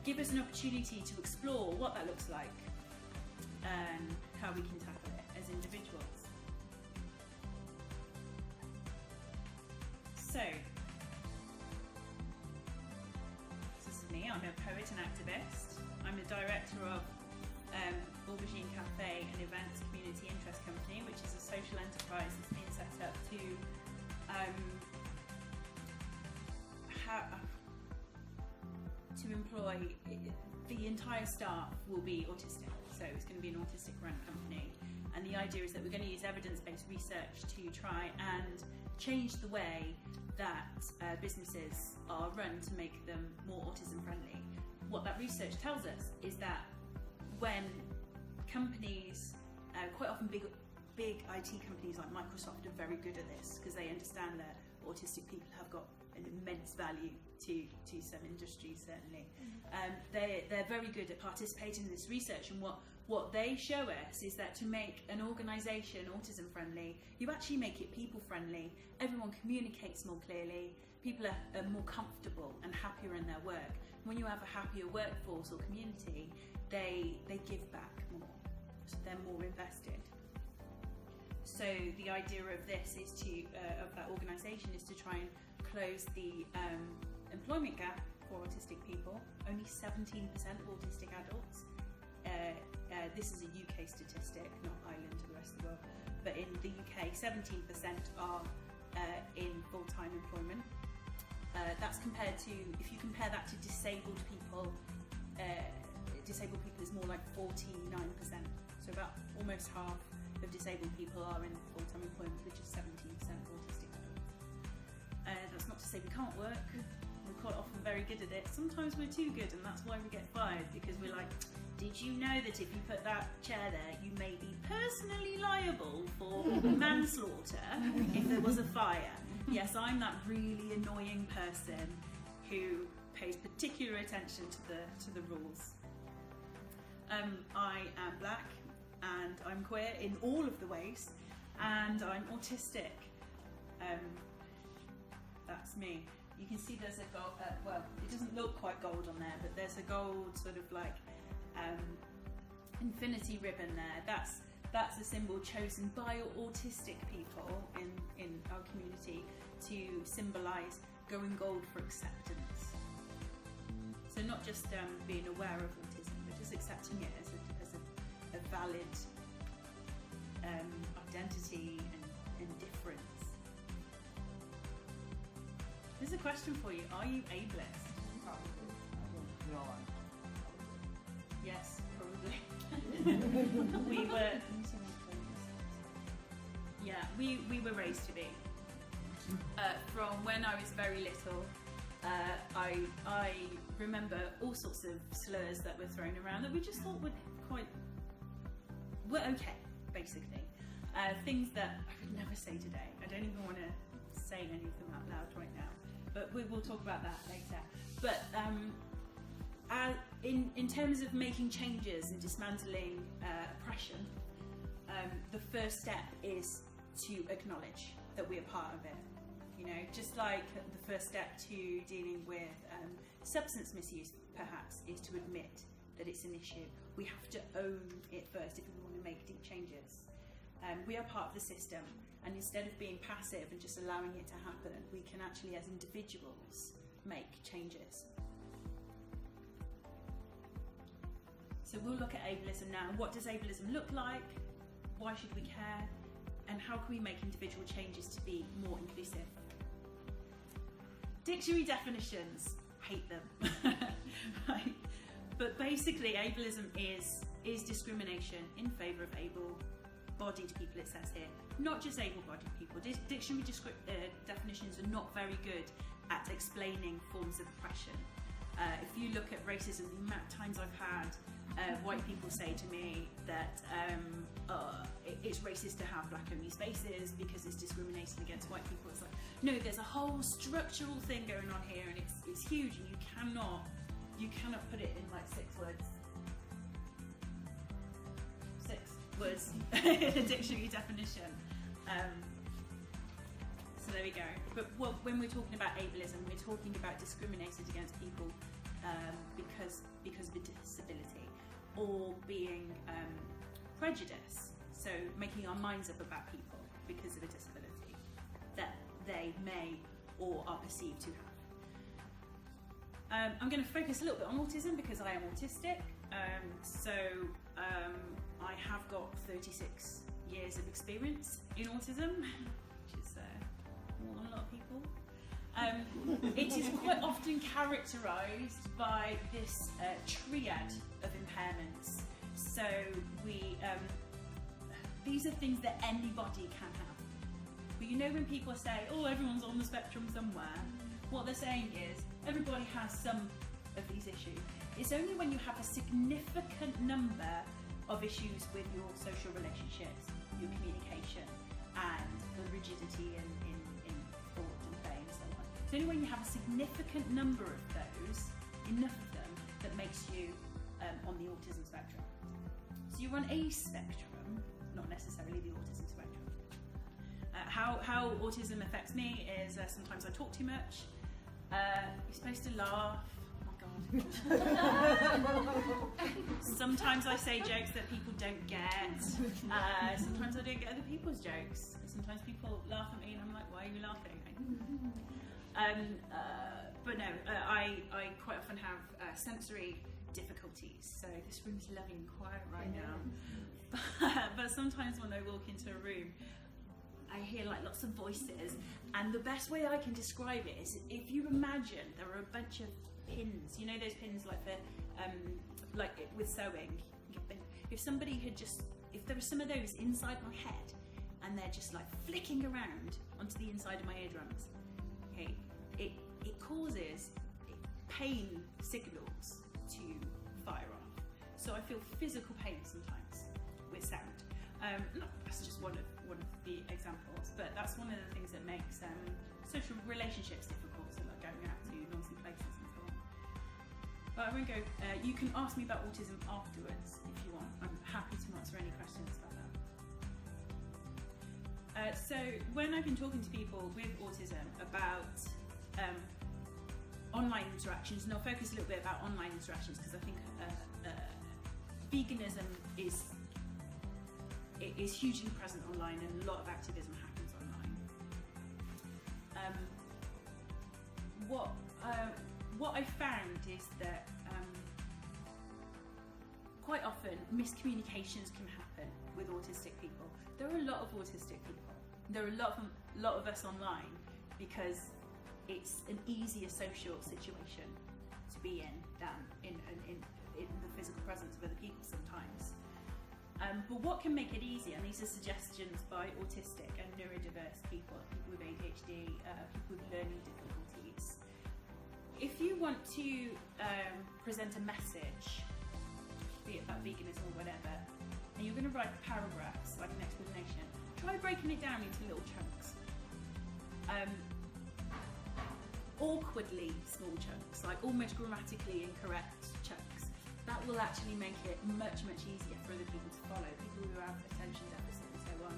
give us an opportunity to explore what that looks like and how we can tackle it as individuals. So, this is me. I'm a poet and activist. I'm the director of Aubergine Cafe, an events community interest company, which is a social enterprise that's been set up to employ, the entire staff will be autistic, so it's going to be an autistic run company, and the idea is that we're going to use evidence-based research to try and change the way that businesses are run to make them more autism friendly. What that research tells us is that when companies, quite often big IT companies like Microsoft are very good at this because they understand that autistic people have got an immense value to some industries, certainly. They're very good at participating in this research, and what they show us is that to make an organisation autism friendly, you actually make it people friendly. Everyone communicates more clearly, people are more comfortable and happier in their work. When you have a happier workforce or community, they give back more, so they're more invested. So the idea of this is of that organisation is to try and close the employment gap for autistic people. Only 17% of autistic adults. This is a UK statistic, not Ireland or the rest of the world. But in the UK, 17% are in full-time employment. That's compared to, if you compare that to disabled people is more like 49%. So about almost half of disabled people are in full-time employment, which is 17% autistic people. That's not to say we can't work. We're quite often very good at it. Sometimes we're too good, and that's why we get fired, because we're like, did you know that if you put that chair there, you may be personally liable for manslaughter if there was a fire? Yes, I'm that really annoying person who pays particular attention to the rules. I am black and I'm queer in all of the ways, and I'm autistic. That's me. You can see there's a gold, well, it doesn't look quite gold on there, but there's a gold sort of like infinity ribbon there. That's a symbol chosen by autistic people in our community to symbolise going gold for acceptance. So not just being aware of autism, but just accepting it as a valid identity and difference. Here's a question for you. Are you ableist? No, Yes, probably. we were raised to be. From when I was very little, I remember all sorts of slurs that were thrown around that we just thought were okay, basically. Things that I would never say today. I don't even want to say any of them out loud right now, but we will talk about that later. But in terms of making changes and dismantling oppression, the first step is to acknowledge that we are part of it. You know, just like the first step to dealing with substance misuse, perhaps, is to admit that it's an issue. We have to own it first if we want to make deep changes. We are part of the system, and instead of being passive and just allowing it to happen, we can actually, as individuals, make changes. So we'll look at ableism now. What does ableism look like? Why should we care? And how can we make individual changes to be more inclusive? Dictionary definitions, hate them. Right? But basically, ableism is discrimination in favour of able-bodied people, it says here. Not just able-bodied people. Dictionary definitions are not very good at explaining forms of oppression. If you look at racism, the amount of times I've had white people say to me that it's racist to have black-only spaces because it's discriminating against white people. It's like, no, there's a whole structural thing going on here, and it's huge, and you cannot put it in like 6 words. 6 words in a dictionary definition. So there we go. But when we're talking about ableism, we're talking about discriminated against people because of a disability, or being prejudiced, so making our minds up about people because of a disability that they may or are perceived to have. I'm going to focus a little bit on autism because I am autistic. I have got 36 years of experience in autism, which is more than a lot of people. It is quite often characterised by this triad of impairments. So these are things that anybody can have. But you know, when people say, oh, everyone's on the spectrum somewhere, what they're saying is everybody has some of these issues. It's only when you have a significant number of issues with your social relationships, your communication, and the rigidity in thought and play and so on. It's only when you have a significant number of those, enough of them, that makes you on the autism spectrum. So you're on a spectrum, not necessarily the autism spectrum. How autism affects me is sometimes I talk too much. You're supposed to laugh. Oh my god. Sometimes I say jokes that people don't get. Sometimes I don't get other people's jokes. Sometimes people laugh at me and I'm like, why are you laughing? But no, I quite often have sensory difficulties. So this room's lovely and quiet right now. But sometimes when I walk into a room, I hear like lots of voices, and the best way I can describe it is if you imagine there are a bunch of pins, you know those pins like for like with sewing. If somebody had just, if there were some of those inside my head and they're just like flicking around onto the inside of my eardrums, okay, it causes pain signals to fire off. So I feel physical pain sometimes with sound. That's just one of the examples, but that's one of the things that makes social relationships difficult, so like going out to noisy places and so on. But I won't go, you can ask me about autism afterwards if you want. I'm happy to answer any questions about that. So when I've been talking to people with autism about online interactions, and I'll focus a little bit about online interactions because I think veganism is hugely present online, and a lot of activism happens online. What I found is that quite often miscommunications can happen with autistic people. There are a lot of autistic people. There are a lot of us online because it's an easier social situation to be in than in the physical presence of other people sometimes. But what can make it easier, and these are suggestions by autistic and neurodiverse people, people with ADHD, people with learning difficulties. If you want to present a message, be it about veganism or whatever, and you're going to write paragraphs, like an explanation, try breaking it down into little chunks. Awkwardly small chunks, like almost grammatically incorrect chunks. That will actually make it much, much easier for other people to follow. People who have attention deficit and so on,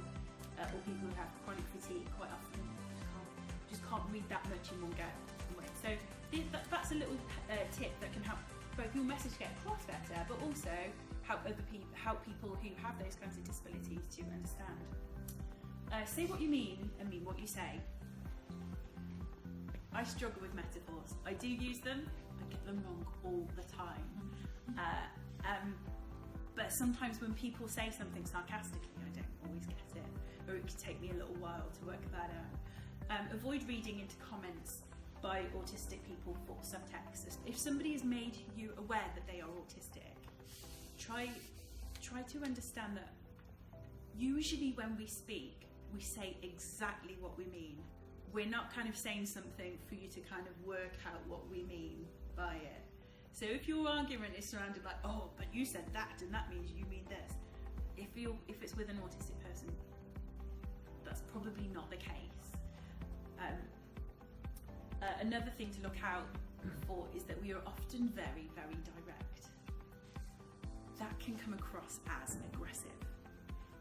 or people who have chronic fatigue quite often just can't read that much in one go. So that's a little tip that can help both your message get across better, but also help people who have those kinds of disabilities to understand. Say what you mean and mean what you say. I struggle with metaphors. I do use them. I get them wrong all the time. But sometimes when people say something sarcastically, I don't always get it, or it could take me a little while to work that out. Avoid reading into comments by autistic people for subtext. If somebody has made you aware that they are autistic, try to understand that usually when we speak, we say exactly what we mean. We're not kind of saying something for you to kind of work out what we mean by it. So if your argument is surrounded like, oh, but you said that and that means you mean this, if it's with an autistic person, that's probably not the case. Another thing to look out for is that we are often very, very direct. That can come across as aggressive.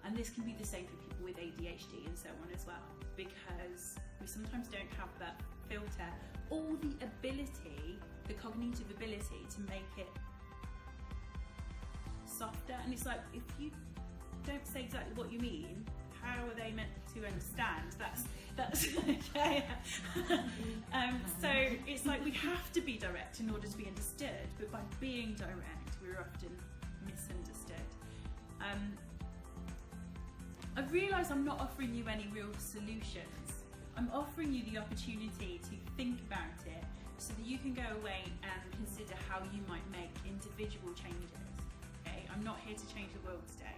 And this can be the same for people with ADHD and so on as well, because we sometimes don't have that filter or the ability, the cognitive ability to make it softer. And it's like, if you don't say exactly what you mean, how are they meant to understand? That's okay. So it's like we have to be direct in order to be understood, but by being direct, we're often misunderstood. I've realised I'm not offering you any real solutions. I'm offering you the opportunity to think about it so that you can go away and consider how you might make individual changes. Okay? I'm not here to change the world today.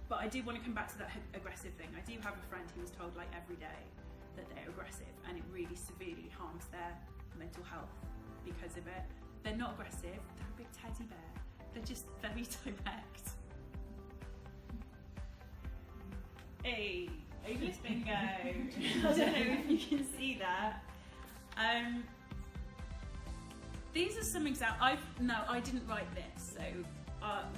But I do want to come back to that aggressive thing. I do have a friend who was told like every day that they're aggressive, and it really severely harms their mental health because of it. They're not aggressive, they're a big teddy bear. They're just very direct. Hey, ableist bingo. I don't know if you can see that. These are some examples. No, I didn't write this. So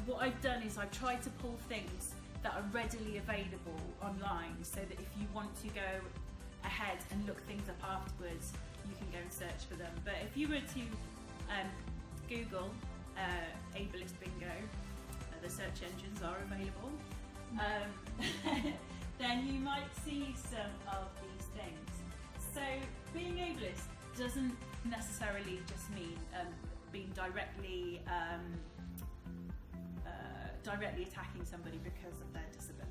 what I've done is I've tried to pull things that are readily available online so that if you want to go ahead and look things up afterwards, you can go and search for them. But if you were to Google ableist bingo, the search engines are available, then you might see some of these things. So being ableist doesn't necessarily just mean being directly directly attacking somebody because of their disability.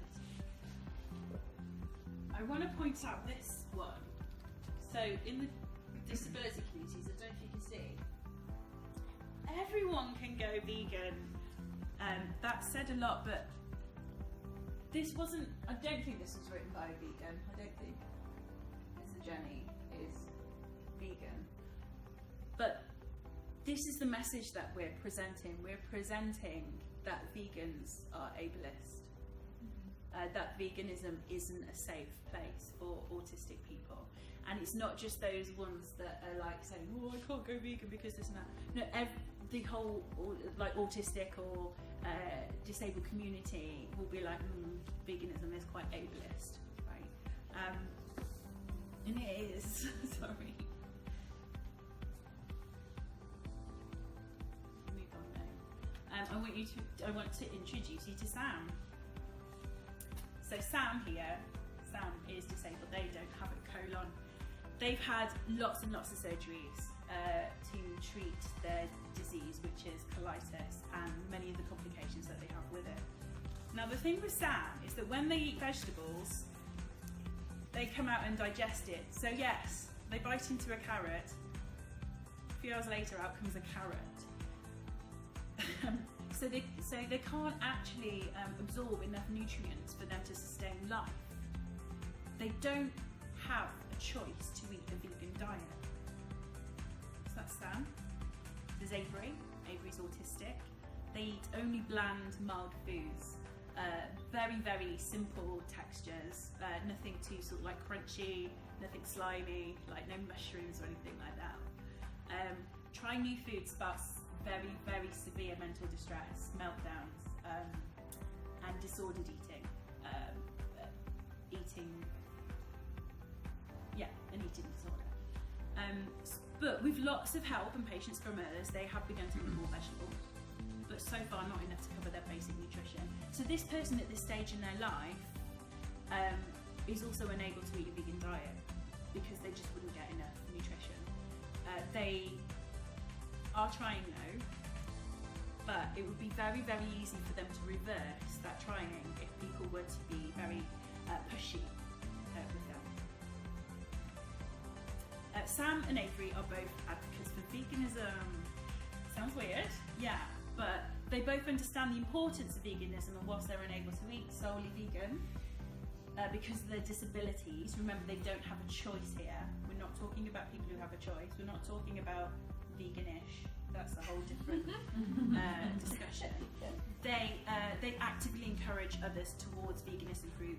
I want to point out this one. So in the disability communities, I don't know if you can see, everyone can go vegan. That said a lot, but this wasn't, I don't think this was written by a vegan. I don't think Mr. Jenny is vegan. But this is the message that we're presenting. We're presenting that vegans are ableist. That veganism isn't a safe place for autistic people. And it's not just those ones that are like saying, oh, I can't go vegan because this and that. No, the whole like autistic or disabled community will be like, veganism is quite ableist, right? And it is, sorry. Move on now. I want to introduce you to Sam. So Sam here, Sam is disabled, they don't have a colon. They've had lots and lots of surgeries to treat their disease, which is colitis, and many of the complications that they have with it. Now the thing with Sam is that when they eat vegetables, they come out and digest it. So yes, they bite into a carrot, a few hours later out comes a carrot. So they can't actually absorb enough nutrients for them to sustain life. They don't have a choice to eat a vegan diet. So that's Sam. There's Avery. Avery's autistic. They eat only bland, mild foods. Very, very simple textures. Nothing too sort of like crunchy, nothing slimy, like no mushrooms or anything like that. Trying new foods spells very, very severe mental distress, meltdowns, and disordered eating. An eating disorder. But with lots of help and patience from others, they have begun to eat more vegetables, but so far not enough to cover their basic nutrition. So this person at this stage in their life is also unable to eat a vegan diet because they just wouldn't get enough nutrition. They are trying though, but it would be very, very easy for them to reverse that trying if people were to be very pushy with them. Sam and Avery are both advocates for veganism. Sounds weird, yeah, but they both understand the importance of veganism, and whilst they're unable to eat solely vegan because of their disabilities, remember they don't have a choice here. We're not talking about people who have a choice. We're not talking about veganish. That's a whole different discussion. They actively encourage others towards veganism through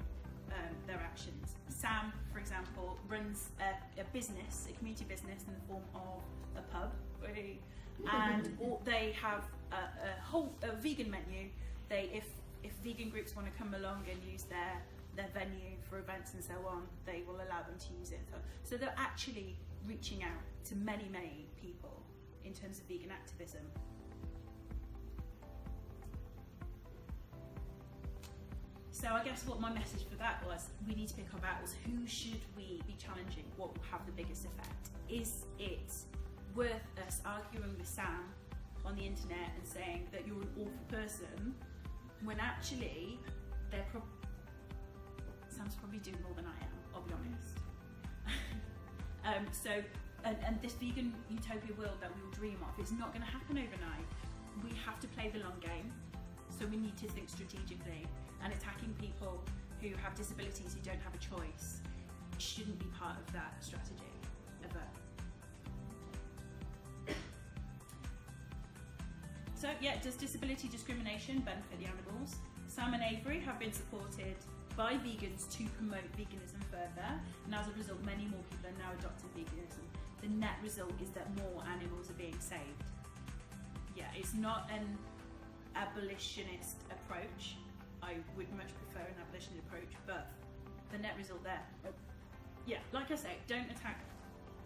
their actions. Sam, for example, runs a business, a community business in the form of a pub, and they have a whole vegan menu. If vegan groups want to come along and use their venue for events and so on, they will allow them to use it. So they're actually reaching out to many, many people in terms of vegan activism. So I guess what my message for that was, we need to pick our battles. Who should we be challenging? What will have the biggest effect? Is it worth us arguing with Sam on the internet and saying that you're an awful person, when actually Sam's probably doing more than I am, I'll be honest. And this vegan utopia world that we all dream of is not going to happen overnight. We have to play the long game, so we need to think strategically, and attacking people who have disabilities who don't have a choice shouldn't be part of that strategy, ever. So yeah, does disability discrimination benefit the animals? Sam and Avery have been supported by vegans to promote veganism further, and as a result many more people are now adopting veganism. The net result is that more animals are being saved. Yeah, it's not an abolitionist approach. I would much prefer an abolitionist approach, but the net result there. Yeah, like I say,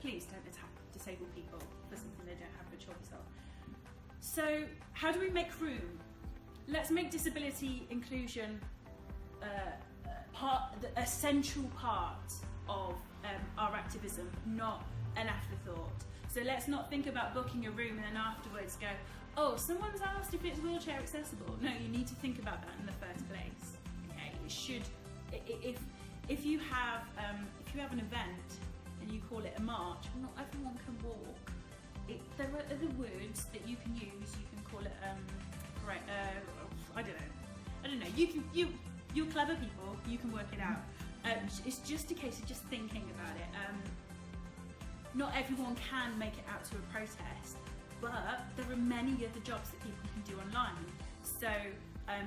please don't attack disabled people for something they don't have a choice of. So how do we make room? Let's make disability inclusion a central part of our activism, not an afterthought. So let's not think about booking a room and then afterwards go, oh, someone's asked if it's wheelchair accessible. No, you need to think about that in the first place. Okay, it should. If you have an event and you call it a march, well, not everyone can walk. There are other words that you can use. You can call it I don't know. You're clever people. You can work it out. It's just a case of just thinking about it. Not everyone can make it out to a protest, but there are many other jobs that people can do online. So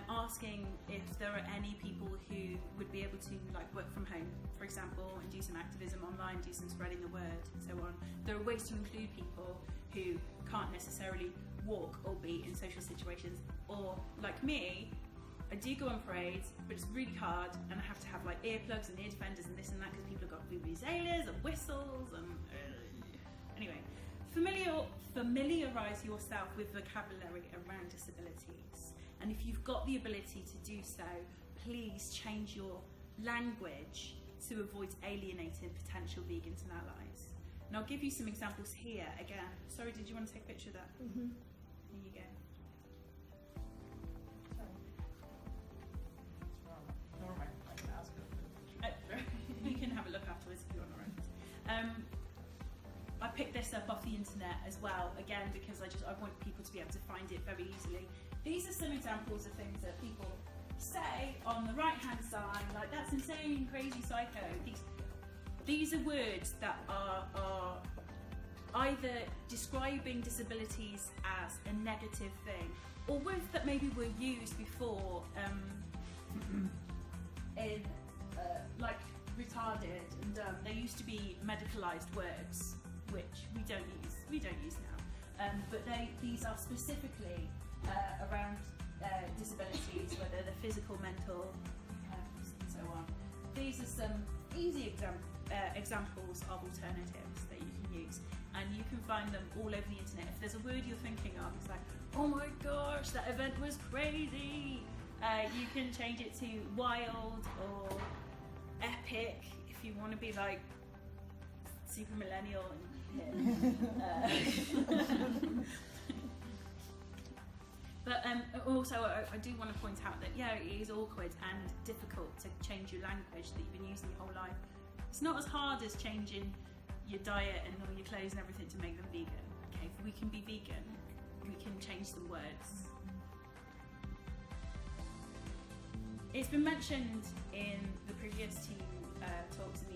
asking if there are any people who would be able to work from home, for example, and do some activism online, do some spreading the word, and so on. There are ways to include people who can't necessarily walk or be in social situations, or like me, I do go on parades, but it's really hard, and I have to have earplugs and ear defenders and this and that because people have got vuvuzelas and whistles and anyway. Familiarise yourself with vocabulary around disabilities, and if you've got the ability to do so, please change your language to avoid alienating potential vegans and allies. And I'll give you some examples here again. Sorry, did you want to take a picture of that? Mm-hmm. Here you go. You can have a look afterwards if you want to run. I picked this up off the internet as well, again because I want people to be able to find it very easily. These are some examples of things that people say on the right hand side, like that's insane, crazy, psycho. These are words that are either describing disabilities as a negative thing, or words that maybe were used before in like retarded and dumb. They used to be medicalised words, which we don't use now. But these are specifically around disabilities, whether they're physical, mental, and so on. These are some easy examples of alternatives that you can use, and you can find them all over the internet. If there's a word you're thinking of, it's like, oh my gosh, that event was crazy, you can change it to wild or epic if you want to be like super millennial but also I do want to point out that it is awkward and difficult to change your language that you've been using your whole life. It's not as hard as changing your diet and all your clothes and everything to make them vegan. Okay, if we can be vegan, we can change some words. It's been mentioned in the previous two talks in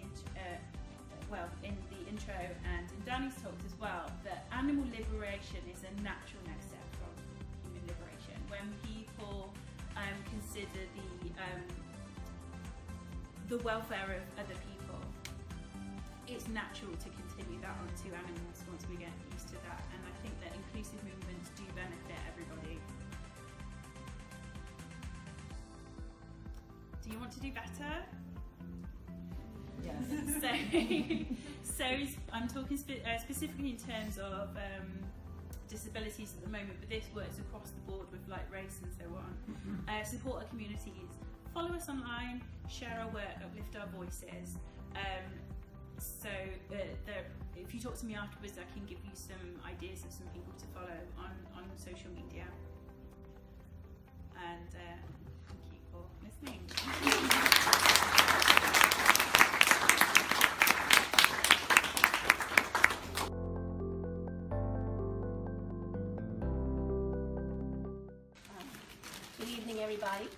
the intro and in Dani's talks as well, that animal liberation is a natural next step from human liberation. When people consider the welfare of other people, it's natural to continue that onto animals once we get used to that, and I think that inclusive movements do benefit everybody. Do you want to do better? Yes. So I'm talking specifically in terms of disabilities at the moment, but this works across the board with race and so on. Support our communities, follow us online, share our work, uplift our voices. If you talk to me afterwards, I can give you some ideas of some people to follow on social media. And thank you for listening. Good evening, everybody.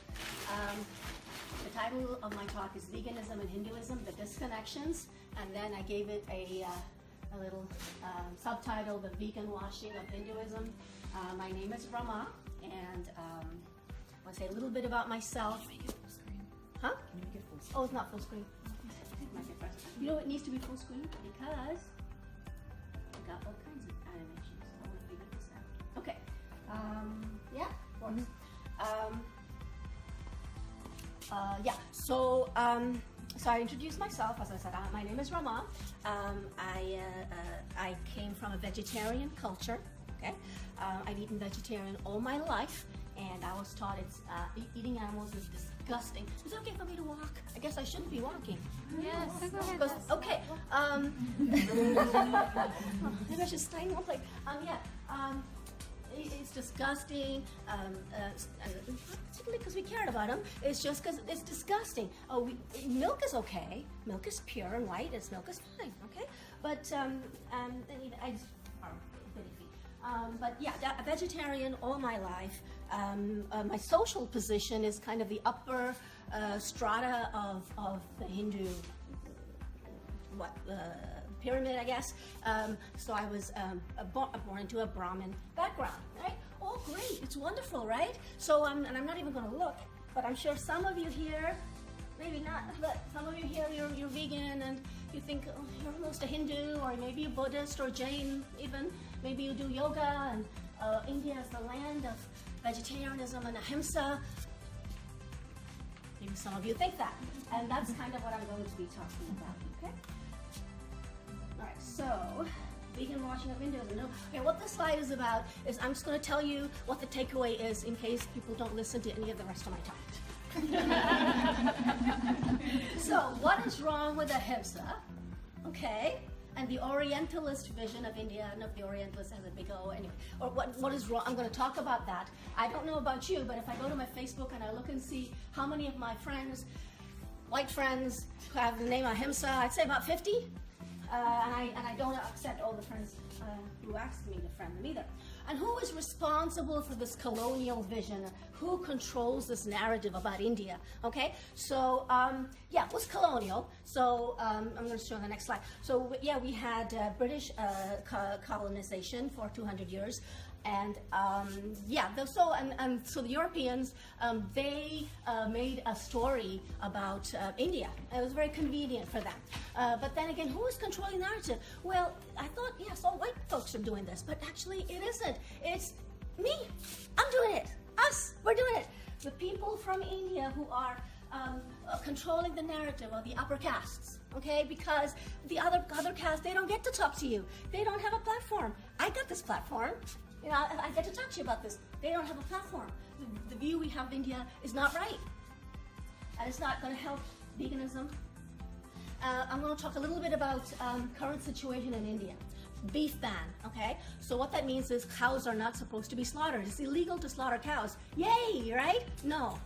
The title of my talk is Veganism and Hinduism, the Disconnections, and then I gave it a little subtitle, The Vegan Washing of Hinduism. My name is Rama, and I want to say a little bit about myself. Can you make it full screen? Huh? Can you make it full screen? Oh, it's not full screen. You know it needs to be full screen? Because I got all kinds of animations. I want to figure this out. Okay. Yeah, works. So I introduced myself. As I said, my name is Rama. I came from a vegetarian culture. Okay, I've eaten vegetarian all my life, and I was taught eating animals is disgusting. Is it okay for me to walk? I guess I shouldn't be walking. Yes. Okay. Maybe I should stay in one place. it's disgusting, particularly because we cared about them. It's just because it's disgusting. Oh, milk is okay. Milk is pure and white. Milk is fine, okay? But then I just, but yeah, a vegetarian all my life. My social position is kind of the upper strata of the Hindu pyramid, I guess. So I was born into a Brahmin background, right? Oh, great, it's wonderful, right? So, and I'm not even going to look, but I'm sure some of you here, maybe not, but some of you here, you're vegan and you think you're almost a Hindu, or maybe a Buddhist or Jain even. Maybe you do yoga, and India is the land of vegetarianism and ahimsa. Maybe some of you think that, and that's kind of what I'm going to be talking about, okay? All right, so vegan washing of Hinduism. Okay, what this slide is about is I'm just going to tell you what the takeaway is in case people don't listen to any of the rest of my talk. So, what is wrong with ahimsa? Okay, and the Orientalist vision of India, and if the Orientalist has a big O, anyway, or what is wrong? I'm going to talk about that. I don't know about you, but if I go to my Facebook and I look and see how many of my friends, white friends, who have the name ahimsa, I'd say about 50. And I don't accept all the friends who ask me to friend them either. And who is responsible for this colonial vision? Who controls this narrative about India? Okay, so yeah, it was colonial. So I'm going to show on the next slide. So yeah, we had British colonization for 200 years. And yeah, so the Europeans, they made a story about India. It was very convenient for them. But then again, who is controlling the narrative? Well, I thought, yes, all white folks are doing this, but actually it isn't. It's me. I'm doing it. Us. We're doing it. The people from India who are controlling the narrative of the upper castes, okay? Because the other castes, they don't get to talk to you. They don't have a platform. I got this platform. You know, I get to talk to you about this. They don't have a platform. The view we have of India is not right. And it's not going to help veganism. I'm going to talk a little bit about current situation in India. Beef ban, okay? So what that means is cows are not supposed to be slaughtered. It's illegal to slaughter cows. Yay, right? No,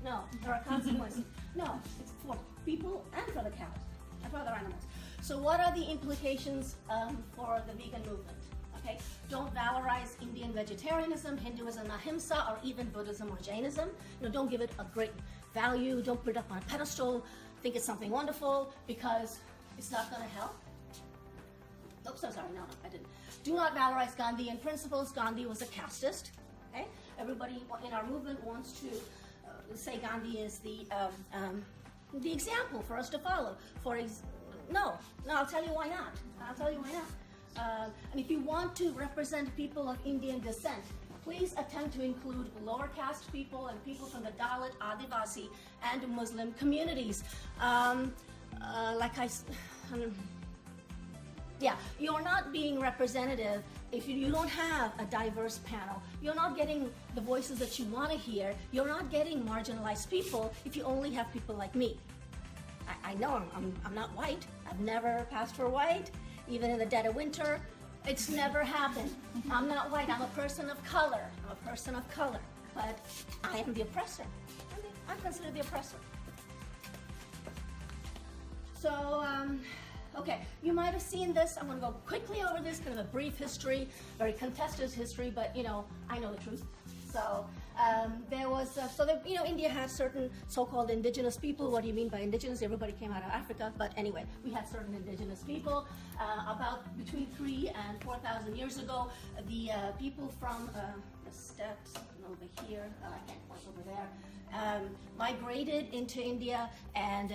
there are consequences. No, it's for people and for the cows and for other animals. So what are the implications for the vegan movement? Okay, don't valorize Indian vegetarianism, Hinduism, ahimsa, or even Buddhism or Jainism. You know, don't give it a great value. Don't put it up on a pedestal. Think it's something wonderful because it's not going to help. Oops, I'm sorry. No, I didn't. Do not valorize Gandhian principles. Gandhi was a casteist. Okay, everybody in our movement wants to say Gandhi is the example for us to follow. No, I'll tell you why not. I'll tell you why not. And if you want to represent people of Indian descent, please attempt to include lower caste people and people from the Dalit, Adivasi, and Muslim communities. Yeah, you're not being representative if you don't have a diverse panel. You're not getting the voices that you want to hear. You're not getting marginalized people if you only have people like me. I know I'm not white. I've never passed for white. Even in the dead of winter, it's never happened. I'm not white, I'm a person of color. But I am the oppressor. I'm considered the oppressor. So, okay, you might have seen this. I'm gonna go quickly over this, kind of a brief history, very contested history, but you know, I know the truth. So, India had certain so-called indigenous people. What do you mean by indigenous? Everybody came out of Africa, but anyway, we had certain indigenous people. About between 3,000 and 4,000 years ago, the people from the steppes over here, I can't point over there, migrated into India, and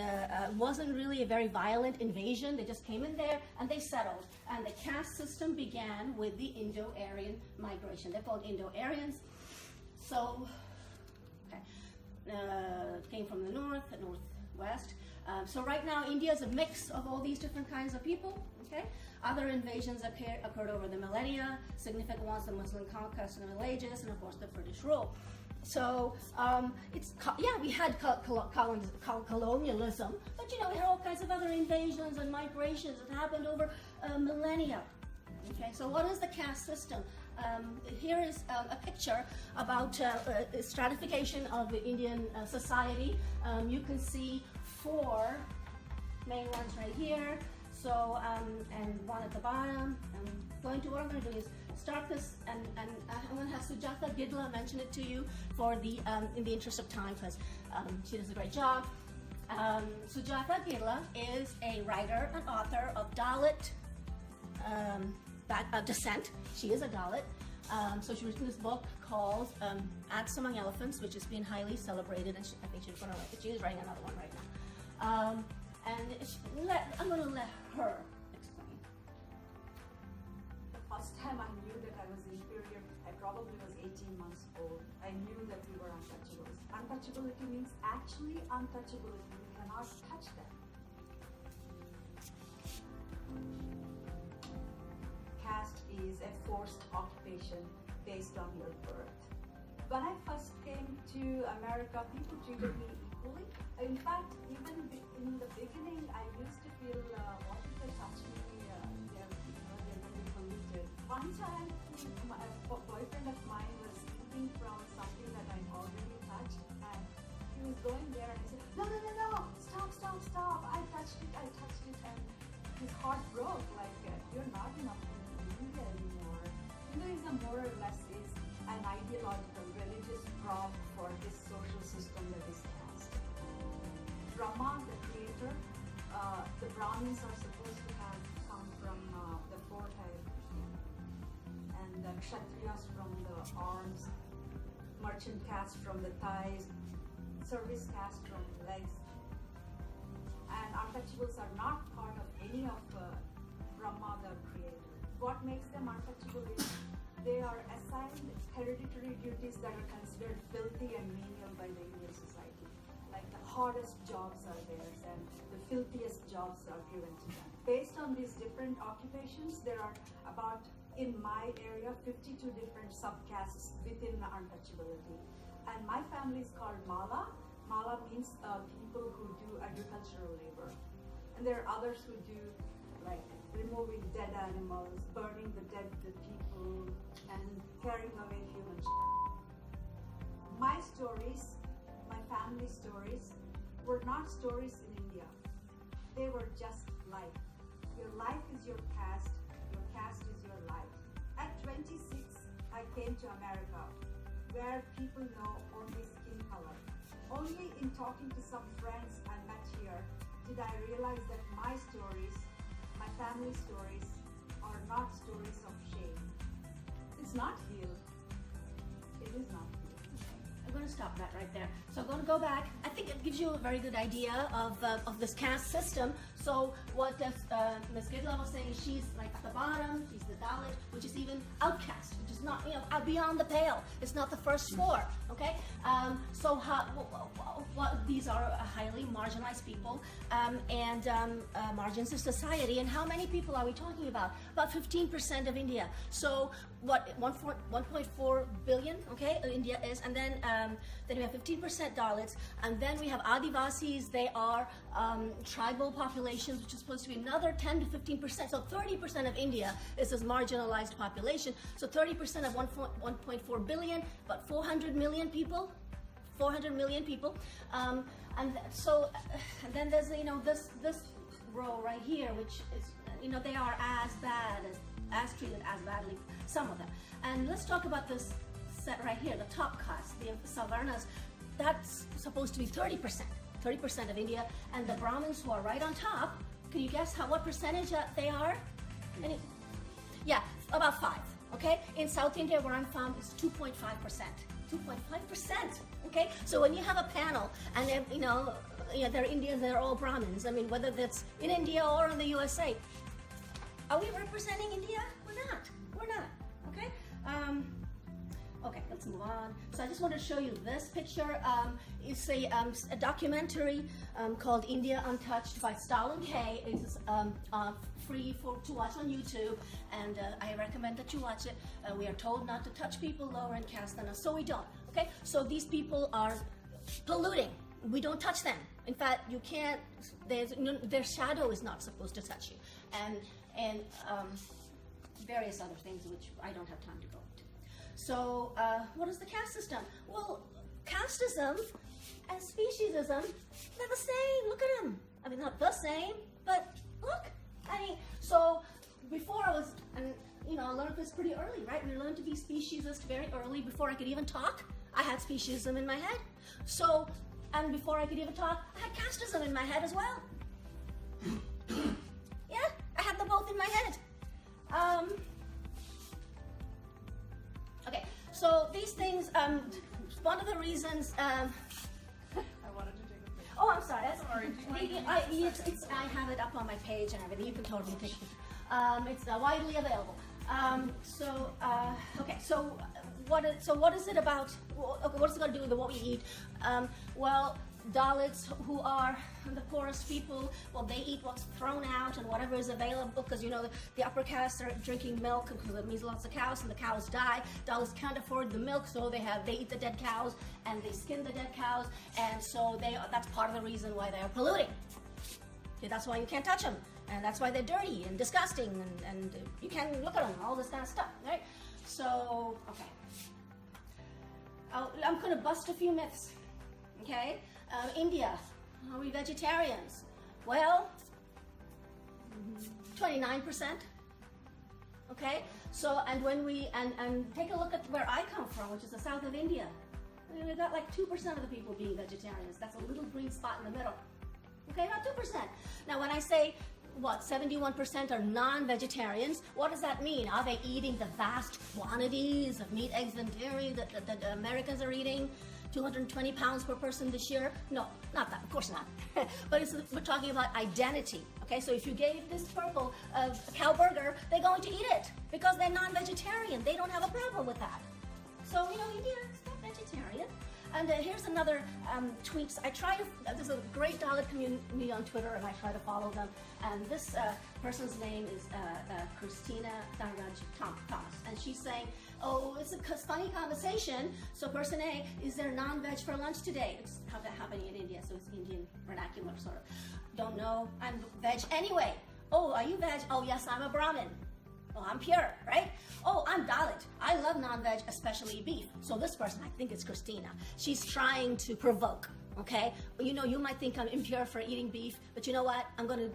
wasn't really a very violent invasion. They just came in there and they settled. And the caste system began with the Indo-Aryan migration. They're called Indo-Aryans. So, okay, came from the north, the northwest. So right now, India is a mix of all these different kinds of people. Okay, other invasions occurred over the millennia. Significant ones: the Muslim conquest in the Middle Ages, and of course the British rule. So we had colonialism, but you know we had all kinds of other invasions and migrations that happened over millennia. Okay, so what is the caste system? Here is a picture about stratification of the Indian society. You can see 4 main ones right here. So, and one at the bottom. What I'm going to do is start this, and I'm going to have Sujata Gidla mention it to you for the in the interest of time, because she does a great job. Sujata Gidla is a writer and author of Dalit descent. She is a Dalit. So she's written this book called Ants Among Elephants, which has been highly celebrated, and I think she's going to write it. She is writing another one right now. I'm going to let her explain. The first time I knew that I was inferior, I probably was 18 months old. I knew that we were untouchables. Untouchability means actually untouchability. We cannot touch them. Caste is a forced occupation based on your birth. When I first came to America, people treated me equally. In fact, even in the beginning, I used to feel, what if they touch me? They're going to be polluted. One time, a boyfriend of mine was eating from something that I already touched, and he was going there, and I said, no, stop, I touched it, and his heart broke, like, you're not enough in India anymore. Hinduism more or less is an ideological, religious prop for this social system that is caste. Brahma, the creator, the Brahmins are supposed to have come from the forehead, and the Kshatriyas from the arms, merchant caste from the thighs, service caste from the legs. And untouchables are not part of any of Brahma, the creator. What makes them untouchable is they are assigned hereditary duties that are considered filthy and menial by the Indian society. Like the hardest jobs are theirs and the filthiest jobs are given to them. Based on these different occupations, there are about, in my area, 52 different subcastes within the untouchability. And my family is called Mala. Mala means people who do agricultural labor. And there are others who do like removing dead animals, burning the dead people, and carrying away human shit. My stories, my family stories, were not stories in India. They were just life. Your life is your caste is your life. At 26, I came to America, where people know only skin color. Only in talking to some friends I met here did I realize that my stories, my family stories, are not stories of shame. It's not healed. It is not healed. I'm going to stop that right there. So I'm going to go back. I think it gives you a very good idea of this caste system. So what Ms. Gidla was saying, she's like at the bottom, she's the Dalit, which is even outcast, which is not, out beyond the pale. It's not the first 4, okay? So these are highly marginalized people and margins of society. And how many people are we talking about? About 15% of India. So what, 1.4 billion, okay, India is, and then we have 15% Dalits, and then we have Adivasis. They are tribal populations, which is supposed to be another 10 to 15%. So 30% of India is this marginalized population. So 30% of 1.4 billion, but 400 million people. 400 million people, and then there's this row right here, which is they are as bad as treated as badly, some of them. And let's talk about this set right here, the top caste, the Savarnas. That's supposed to be 30% of India, and the Brahmins, who are right on top. Can you guess what percentage they are? Yeah, about 5. Okay, in South India, where I'm from, it's 2.5%. 2.5%. Okay, so when you have a panel and they're Indians, they're all Brahmins. I mean, whether that's in India or in the USA, are we representing India? We're not. Okay. Okay, let's move on. So I just want to show you this picture. It's a documentary called India Untouched by Stalin K. It's free to watch on YouTube, and I recommend that you watch it. We are told not to touch people lower in caste than us, so we don't. Okay, so these people are polluting. We don't touch them. In fact, you can't. Their shadow is not supposed to touch you, and various other things which I don't have time to go into. So what is the caste system? Well, casteism and speciesism, they're the same. Look at them. I mean, not the same, but look. I mean, so before I was, and you know, I learned this pretty early, right? We learned to be speciesist very early. Before I could even talk, I had speciesism in my head. So, and before I could even talk, I had casteism in my head as well. Yeah, I had them both in my head. Okay, so these things, one of the reasons, I wanted to take a picture. oh, I'm sorry. That's, Sorry, do you mind doing I have it up on my page and everything. You can totally take it. It's widely available. Okay. So what is it about? Okay, what's it going to do with what we eat? Well, Dalits, who are the poorest people, well, they eat what's thrown out and whatever is available, because you know the upper castes are drinking milk because it means lots of cows, and the cows die. Dalits can't afford the milk, so they eat the dead cows and they skin the dead cows, and so that's part of the reason why they are polluting. Okay, that's why you can't touch them, and that's why they're dirty and disgusting, and you can't look at them, all this kind of stuff, right? So, okay. I'm going to bust a few myths, okay? India, are we vegetarians? Well, 29%, okay? So, and when we, and take a look at where I come from, which is the south of India, we've got like 2% of the people being vegetarians. That's a little green spot in the middle. Okay, about 2%. Now, when I say, 71% are non-vegetarians, what does that mean? Are they eating the vast quantities of meat, eggs, and dairy that the Americans are eating? 220 pounds per person this year? No, not that, of course not. But we're talking about identity. Okay, so if you gave this purple a cow burger, they're going to eat it because they're non-vegetarian. They don't have a problem with that. So, you know, India is not vegetarian. And here's another tweet. There's a great Dalit community on Twitter, and I try to follow them. And this person's name is Christina Thomas. And she's saying, oh, it's a funny conversation. So person A, is there non-veg for lunch today? It's happening in India, so it's Indian vernacular, sort of. Don't know, I'm veg anyway. Oh, are you veg? Oh, yes, I'm a Brahmin. Well, I'm pure, right? Oh, I'm Dalit. I love non-veg, especially beef. So this person, I think it's Christina, she's trying to provoke, okay? You know, you might think I'm impure for eating beef, but you know what? I'm gonna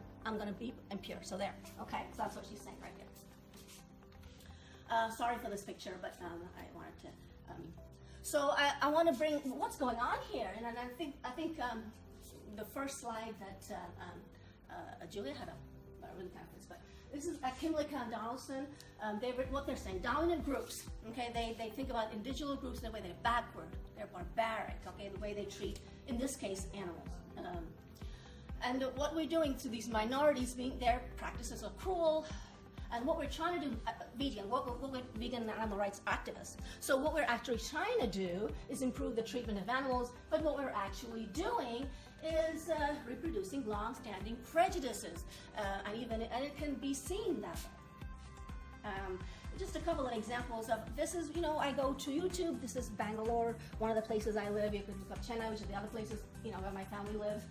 be impure, so there, okay? So that's what she's saying right there. Sorry for this picture, but I wanted to, so I want to bring what's going on here, and I think the first slide that Julia had a really kind of this, but this is Kimlicka and Donaldson. What they're saying, dominant groups, okay, they think about individual groups in the way they're backward, they're barbaric, okay, the way they treat, in this case, animals. And what we're doing to these minorities, their practices are cruel, and what we're trying to do, we're vegan and animal rights activists. So what we're actually trying to do is improve the treatment of animals, but what we're actually doing is reproducing long-standing prejudices, and it can be seen that way. Just a couple of examples of this is, you know, I go to YouTube. This is Bangalore, one of the places I live. You could look up Chennai, which is the other places, you know, where my family lives.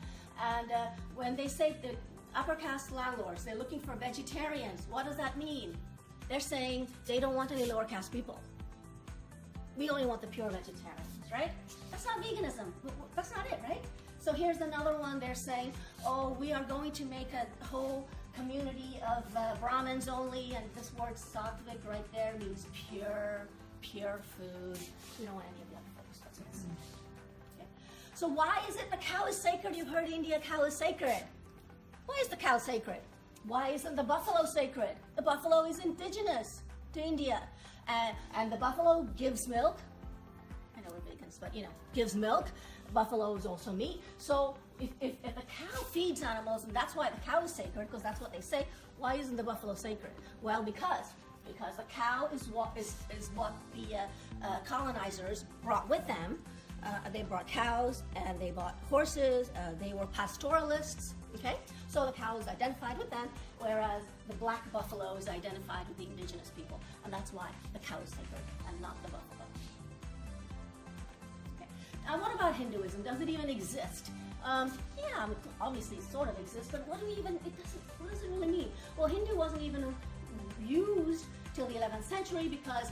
And when they say the upper caste landlords, they're looking for vegetarians. What does that mean? They're saying they don't want any lower caste people. We only want the pure vegetarians, right? That's not veganism. That's not it, right? So here's another one. They're saying, oh, we are going to make a whole community of Brahmins only, and this word sattvic right there means pure food. We don't want any of the other folks. That's what it's saying. Okay. So why is it the cow is sacred? You've heard India, cow is sacred. Why is the cow sacred? Why isn't the buffalo sacred? The buffalo is indigenous to India, and the buffalo gives milk. I know we're vegans, but you know, gives milk. Buffalo is also meat. So if a cow feeds animals, and that's why the cow is sacred, because that's what they say, why isn't the buffalo sacred? Well, because the cow is what the colonizers brought with them. They brought cows and they brought horses. They were pastoralists. Okay, so the cow is identified with them, whereas the black buffalo is identified with the indigenous people, and that's why the cow is sacred and not the buffalo. Now, what about Hinduism? Does it even exist? Yeah, obviously it sort of exists, but what does it really mean? Well, Hindu wasn't even used till the 11th century, because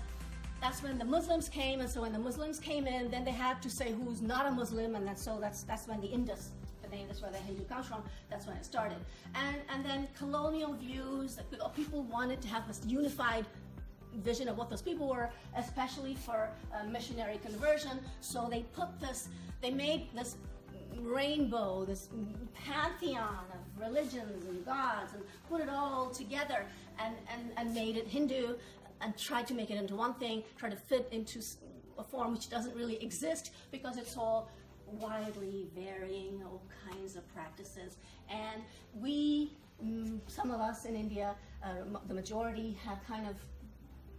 that's when the Muslims came, and so when the Muslims came in, then they had to say who's not a Muslim, and that's when the Indus, the name is where the Hindu comes from, that's when it started. And then colonial views, that people wanted to have this unified vision of what those people were, especially for missionary conversion, so they made this rainbow, this pantheon of religions and gods, and put it all together and made it Hindu, and tried to make it into one thing, try to fit into a form which doesn't really exist, because it's all widely varying, all kinds of practices. And we, some of us in India, the majority, have kind of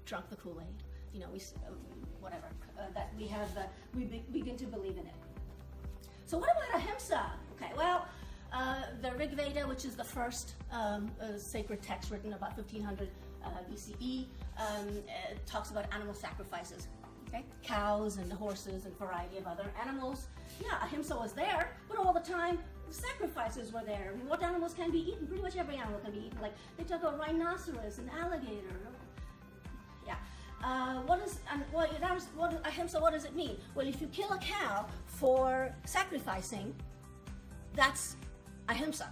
drunk the Kool-Aid. You know, that we begin to believe in it. So what about ahimsa? Okay, well, the Rig Veda, which is the first sacred text written about 1500 BCE, talks about animal sacrifices. Okay, cows and horses and a variety of other animals. Yeah, ahimsa was there, but all the time sacrifices were there. I mean, what animals can be eaten? Pretty much every animal can be eaten. Like they talk about rhinoceros and alligator. Yeah. Ahimsa, what does it mean? Well, if you kill a cow for sacrificing, that's ahimsa,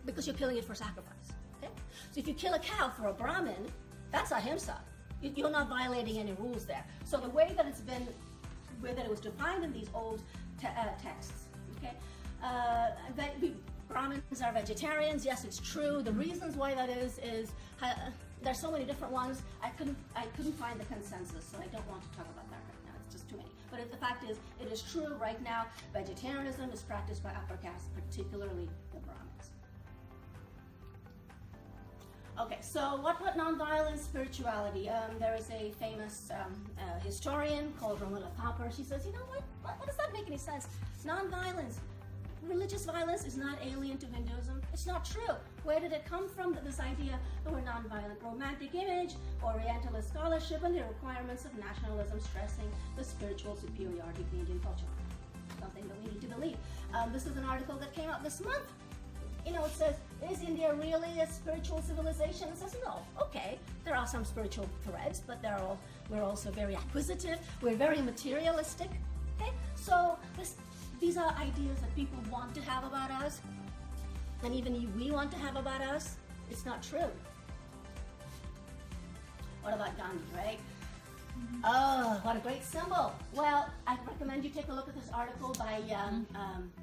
because you're killing it for sacrifice. Okay? So if you kill a cow for a Brahmin, that's ahimsa. You're not violating any rules there. So the way that it was defined in these old texts, okay, Brahmins are vegetarians. Yes, it's true. The reasons why that is there's so many different ones. I couldn't find the consensus, so I don't want to talk about that right now. It's just too many. But the fact is, it is true right now. Vegetarianism is practiced by upper castes, particularly the Brahmins. Okay, so what about nonviolent spirituality? There is a famous historian called Romila Thapar. She says, you know what does that make any sense? Nonviolence. Religious violence is not alien to Hinduism. It's not true. Where did it come from, this idea that we're nonviolent? Romantic image, Orientalist scholarship, and the requirements of nationalism stressing the spiritual superiority of Indian culture. Something that we need to believe. This is an article that came out this month. You know, it says, is India really a spiritual civilization? It says, no. Okay, there are some spiritual threads, but we're also very acquisitive. We're very materialistic. Okay, so these are ideas that people want to have about us, and even we want to have about us. It's not true. What about Gandhi, right? Oh, what a great symbol. Well, I recommend you take a look at this article by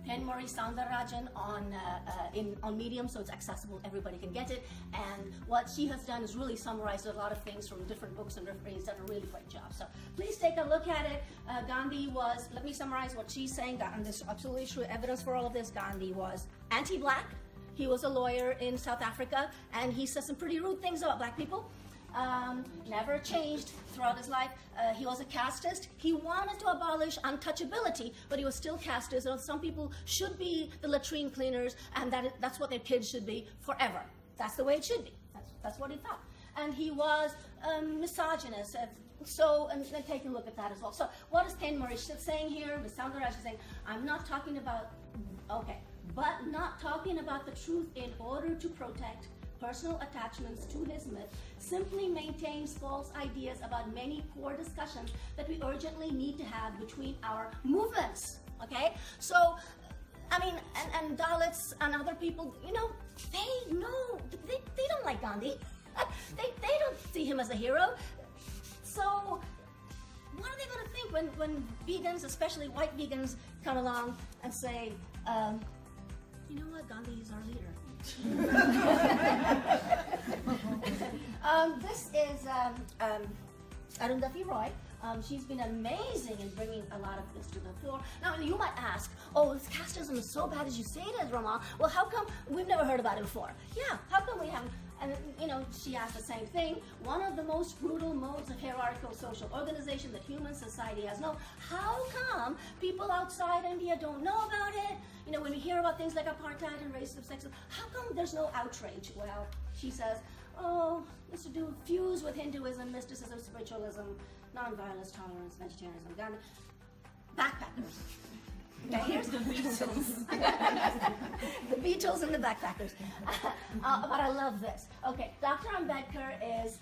Caemawr Soundarajan on Medium, so it's accessible, everybody can get it. And what she has done is really summarized a lot of things from different books and referees, done a really great job. So please take a look at it. Gandhi was, let me summarize what she's saying, and there's absolutely true evidence for all of this. Gandhi was anti-black. He was a lawyer in South Africa, and he said some pretty rude things about black people. Never changed throughout his life. He was a casteist. He wanted to abolish untouchability, but he was still casteist. So some people should be the latrine cleaners, and that's what their kids should be forever. That's the way it should be. That's what he thought. And he was misogynist. And take a look at that as well. So what is Caemawr saying here? Ms. Soundaraj is saying, I'm not talking about, but not talking about the truth in order to protect personal attachments to his myth, simply maintains false ideas about many core discussions that we urgently need to have between our movements. Okay? So, I mean, and Dalits and other people, you know, they don't like Gandhi. they don't see him as a hero. So, what are they going to think when vegans, especially white vegans, come along and say, you know what, Gandhi is our leader? This is Arundhati Roy. She's been amazing in bringing a lot of this to the fore. Now, you might ask, oh, this casteism is so bad as you say it is, Rama. Well, how come we've never heard about it before? Yeah, how come we haven't? And, you know, she asked the same thing. One of the most brutal modes of hierarchical social organization that human society has known. How come people outside India don't know about it? You know, when we hear about things like apartheid and racism, sexism, how come there's no outrage? Well, she says, oh, it's to do fuse with Hinduism, mysticism, spiritualism, nonviolence, tolerance, vegetarianism, Gandhi. Backpackers. Okay, here's the Beatles. The Beatles and the backpackers. But I love this. Okay, Dr. Ambedkar is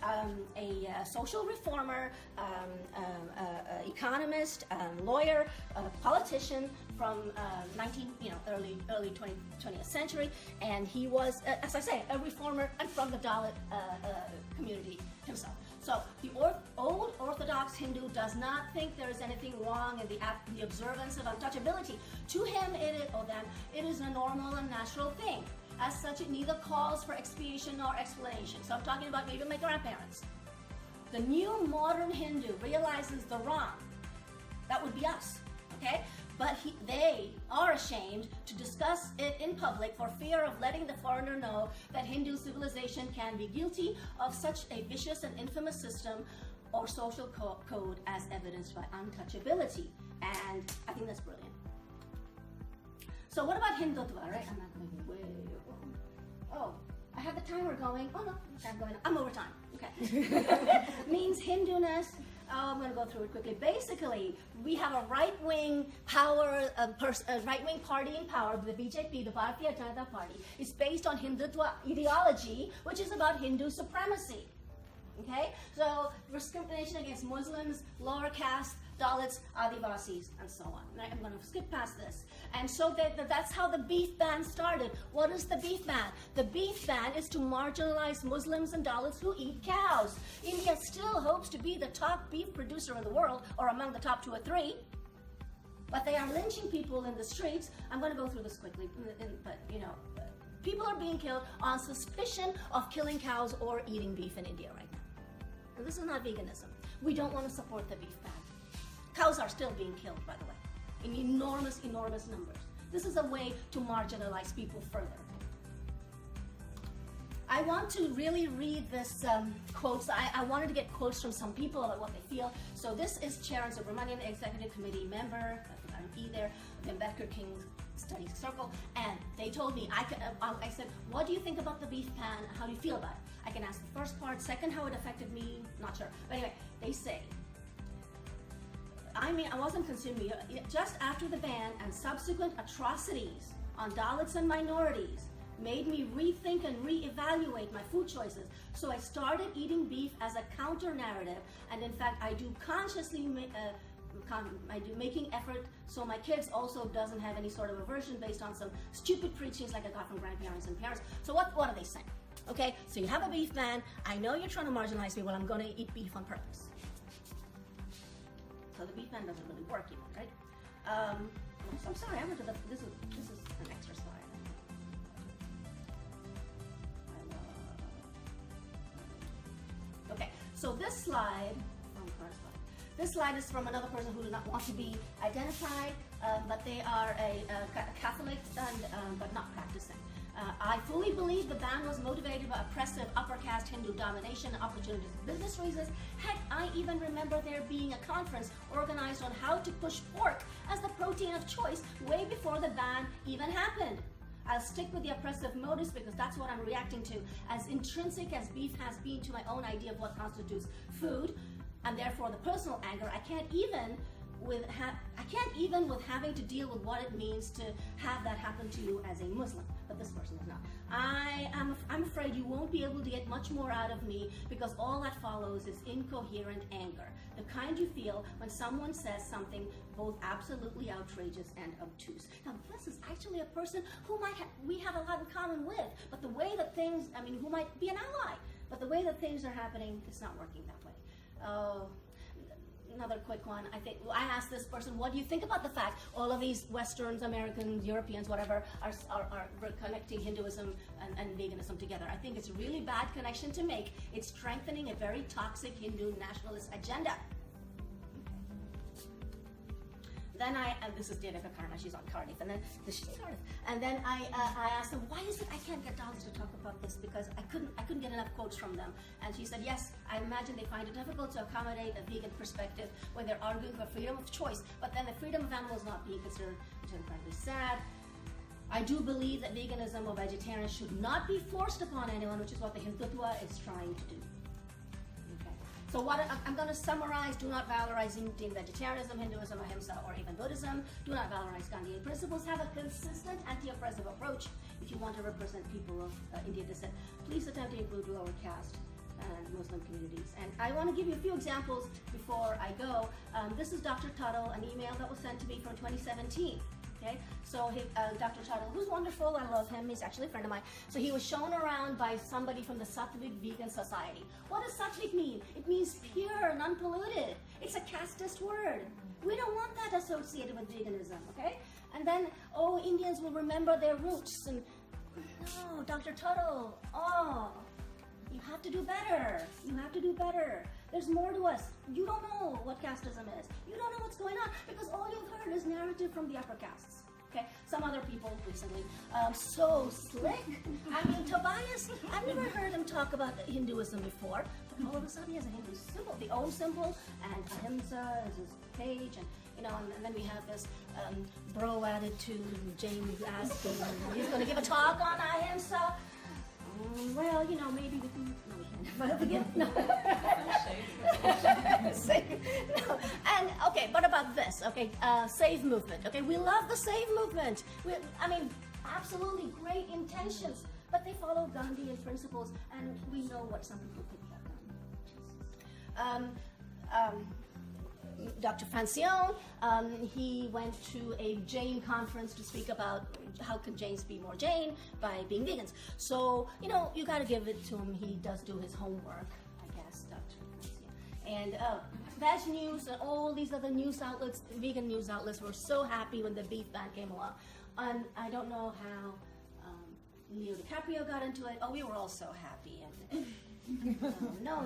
a social reformer, economist, lawyer, politician from early 20th century, and he was, as I say, a reformer and from the Dalit community himself. So the old Orthodox Hindu does not think there is anything wrong in the observance of untouchability. To him, it is a normal and natural thing. As such, it neither calls for expiation nor explanation. So I'm talking about maybe my grandparents. The new modern Hindu realizes the wrong. That would be us, okay? But they are ashamed to discuss it in public for fear of letting the foreigner know that Hindu civilization can be guilty of such a vicious and infamous system or social code as evidenced by untouchability. And I think that's brilliant. So what about Hindutva, right? I'm not going to be way over. Oh, I have the timer going. Oh no, I'm over time. Okay. Means Hinduness. I'm going to go through it quickly. Basically, we have a right-wing power, a right-wing party in power, the BJP, the Bharatiya Janata Party. It's based on Hindutva ideology, which is about Hindu supremacy. Okay? So, discrimination against Muslims, lower caste, Dalits, Adivasis, and so on. Right? I'm going to skip past this. And so that's how the beef ban started. What is the beef ban? The beef ban is to marginalize Muslims and Dalits who eat cows. India still hopes to be the top beef producer in the world, or among the top 2 or 3. But they are lynching people in the streets. I'm going to go through this quickly, but people are being killed on suspicion of killing cows or eating beef in India right now. And this is not veganism. We don't want to support the beef ban. Cows are still being killed, by the way, in enormous, enormous numbers. This is a way to marginalize people further. I want to really read this quotes. I wanted to get quotes from some people about what they feel. So this is Charan Subramanian, Executive Committee member, MP there, the Ambedkar King Studies Circle, and they told me, I said, what do you think about the beef ban? How do you feel about it? I can ask the first part. Second, how it affected me, not sure. But anyway, they say, I wasn't consuming it. Just after the ban and subsequent atrocities on Dalits and minorities made me rethink and reevaluate my food choices. So I started eating beef as a counter narrative, and in fact, I do consciously making effort so my kids also doesn't have any sort of aversion based on some stupid preachings like I got from grandparents and parents. So what are they saying? Okay, so you have a beef ban. I know you're trying to marginalize me. Well, I'm going to eat beef on purpose. So the beef ban doesn't really work even, right? So I'm sorry, I went to this is an extra slide. Okay, so this slide is from another person who does not want to be identified, but they are a Catholic but not practicing. I fully believe the ban was motivated by oppressive upper caste Hindu domination and opportunities for business reasons. Heck, I even remember there being a conference organized on how to push pork as the protein of choice way before the ban even happened. I'll stick with the oppressive motives because that's what I'm reacting to. As intrinsic as beef has been to my own idea of what constitutes food, and therefore the personal anger, I can't even with having to deal with what it means to have that happen to you as a Muslim. But this person is not. I'm afraid you won't be able to get much more out of me because all that follows is incoherent anger, the kind you feel when someone says something both absolutely outrageous and obtuse. Now this is actually a person who we have a lot in common with, but the way that things, who might be an ally, but the way that things are happening, it's not working that way. Another quick one. I asked this person, what do you think about the fact all of these Westerns, Americans, Europeans, whatever, are connecting Hinduism and veganism together? I think it's a really bad connection to make. It's strengthening a very toxic Hindu nationalist agenda. Then this is Devika Karma, she's on Cardiff, and then I asked them, why is it I can't get dollars to talk about this, because I couldn't get enough quotes from them. And she said, yes, I imagine they find it difficult to accommodate a vegan perspective when they're arguing for freedom of choice, but then the freedom of animals not being considered, which is incredibly sad. I do believe that veganism or vegetarianism should not be forced upon anyone, which is what the Hindutva is trying to do. Okay. So what I'm going to summarize: do not valorize Indian vegetarianism, Hinduism, Ahimsa, or even Buddhism. Do not valorize Gandhian principles. Have a consistent anti-oppressive approach if you want to represent people of Indian descent. Please attempt to include lower caste and Muslim communities. And I want to give you a few examples before I go. This is Dr. Tuttle, an email that was sent to me from 2017. Okay, so Dr. Tuttle, who's wonderful, I love him, he's actually a friend of mine. So he was shown around by somebody from the Sattvic Vegan Society. What does Sattvic mean? It means pure and unpolluted. It's a casteist word. We don't want that associated with veganism, okay? And then, oh, Indians will remember their roots. And no, Dr. Tuttle, oh, you have to do better. You have to do better. There's more to us. You don't know what casteism is. You don't know what's going on because all you've heard is narrative from the upper castes. Okay, some other people recently, so slick. I mean, Tobias, I've never heard him talk about Hinduism before, but all of a sudden he has a Hindu symbol, the Om symbol, and Ahimsa is his page, and you know, and then we have this bro attitude. James asking, he's going to give a talk on Ahimsa. Well, you know, maybe we can. No, we can't. No. No. And okay, what about this? Okay, save movement. Okay, we love the save movement. I mean, absolutely great intentions, but they follow Gandhian principles, and we know what some people think about them. Dr. Francione, he went to a Jain conference to speak about how can Jains be more Jain by being vegans. So, you know, you got to give it to him. He does do his homework, I guess, Dr. Francione. And Veg News and all these other news outlets, vegan news outlets, were so happy when the beef ban came along. And I don't know how Leo DiCaprio got into it. Oh, we were all so happy. And no.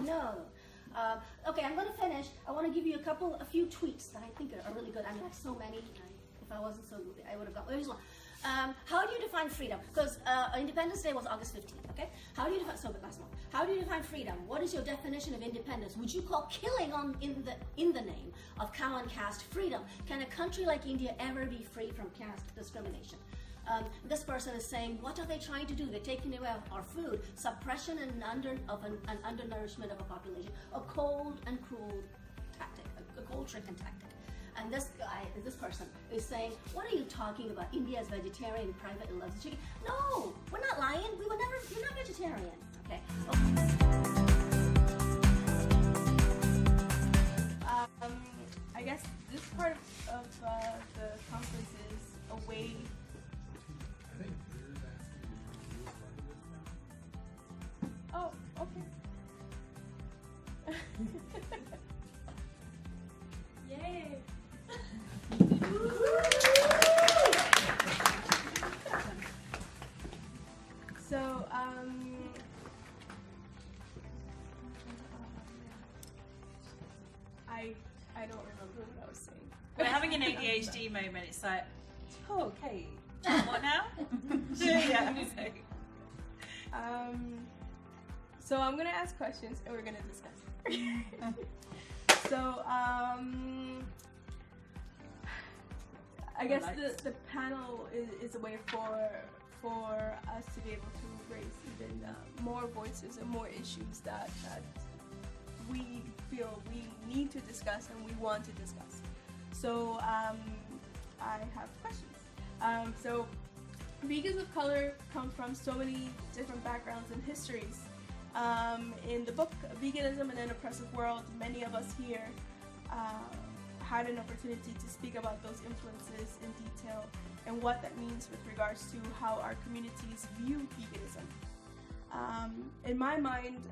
Okay, I'm going to finish. I want to give you a few tweets that I think are really good. I mean, I have so many. If I wasn't so good, I would have got. Here's one. How do you define freedom? Because Independence Day was August 15th. Okay. How do you define? So last month. How do you define freedom? What is your definition of independence? Would you call killing in the name of cow and caste freedom? Can a country like India ever be free from caste discrimination? This person is saying, what are they trying to do? They're taking away our food, suppression and undernourishment of a population, a cold and cruel tactic, a cold trick and tactic. And this person is saying, what are you talking about? India is vegetarian and privately loves the chicken. No, we're not lying. We're not vegetarian. Okay. I guess this part of the conference is a way. Oh, okay. Yay! So, I don't remember what I was saying. We're having an ADHD moment. It's like, oh, okay. What now? Yeah. So I'm gonna ask questions and we're gonna discuss. So I guess the panel is a way for us to be able to raise even more voices and more issues that we feel we need to discuss and we want to discuss. So I have questions. So vegans of color come from so many different backgrounds and histories. In the book Veganism in an Oppressive World, many of us here had an opportunity to speak about those influences in detail and what that means with regards to how our communities view veganism. In my mind,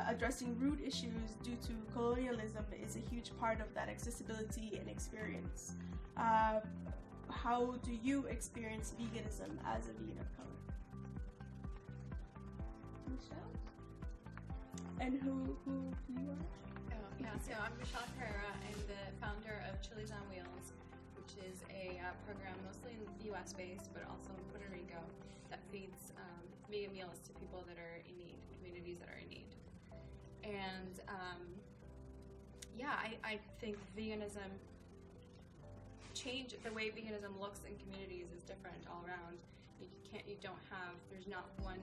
addressing root issues due to colonialism is a huge part of that accessibility and experience. How do you experience veganism as a vegan of color? Michelle? And who you are? Oh, yeah, so I'm Michelle Carrera. I'm the founder of Chili's on Wheels, which is a program mostly US based, but also in Puerto Rico, that feeds vegan meals to people that are in need, communities that are in need. And I think veganism, the way veganism looks in communities is different all around. There's not one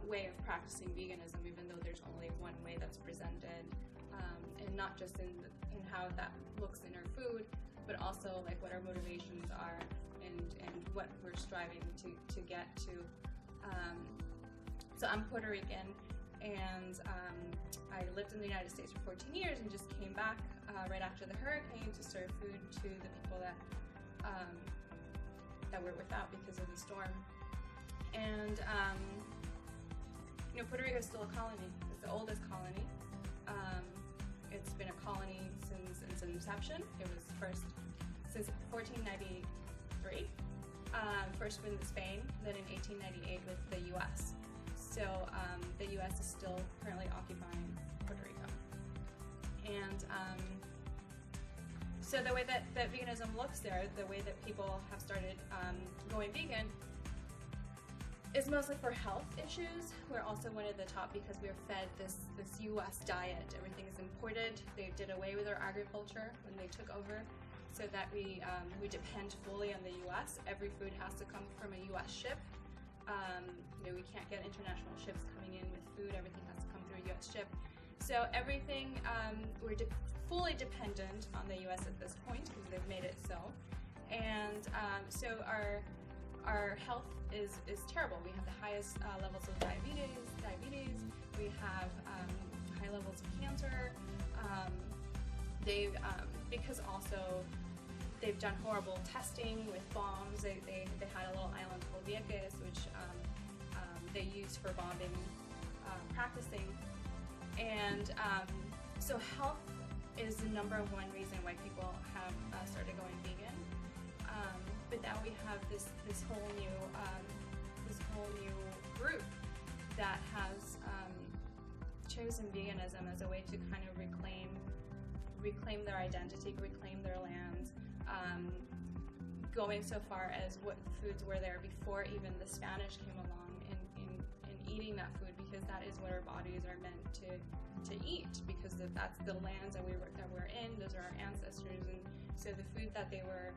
way of practicing veganism, even though there's only one way that's presented and not just in how that looks in our food, but also like what our motivations are and what we're striving to get to. So I'm Puerto Rican, and I lived in the United States for 14 years and just came back right after the hurricane to serve food to the people that were without because of the storm. And Puerto Rico is still a colony. It's the oldest colony. It's been a colony since its inception. It was first since 1493. First with Spain, then in 1898 with the U.S. So the U.S. is still currently occupying Puerto Rico. And so the way that veganism looks there, the way that people have started going vegan, is mostly for health issues. We're also one of the top because we're fed this U.S. diet. Everything is imported. They did away with our agriculture when they took over, so that we depend fully on the U.S. Every food has to come from a U.S. ship. We can't get international ships coming in with food. Everything has to come through a U.S. ship. So everything, we're fully dependent on the U.S. at this point because they've made it so. And so our health is terrible. We have the highest levels of diabetes. We have high levels of cancer. Because also they've done horrible testing with bombs. They had a little island called VoC, which they used for bombing practicing. And so health is the number one reason why people have started going vegan. But now we have this whole new group that has chosen veganism as a way to kind of reclaim their identity, reclaim their lands, going so far as what foods were there before even the Spanish came along and eating that food, because that is what our bodies are meant to eat, because that's the lands that we're in, those are our ancestors, and so the food that they were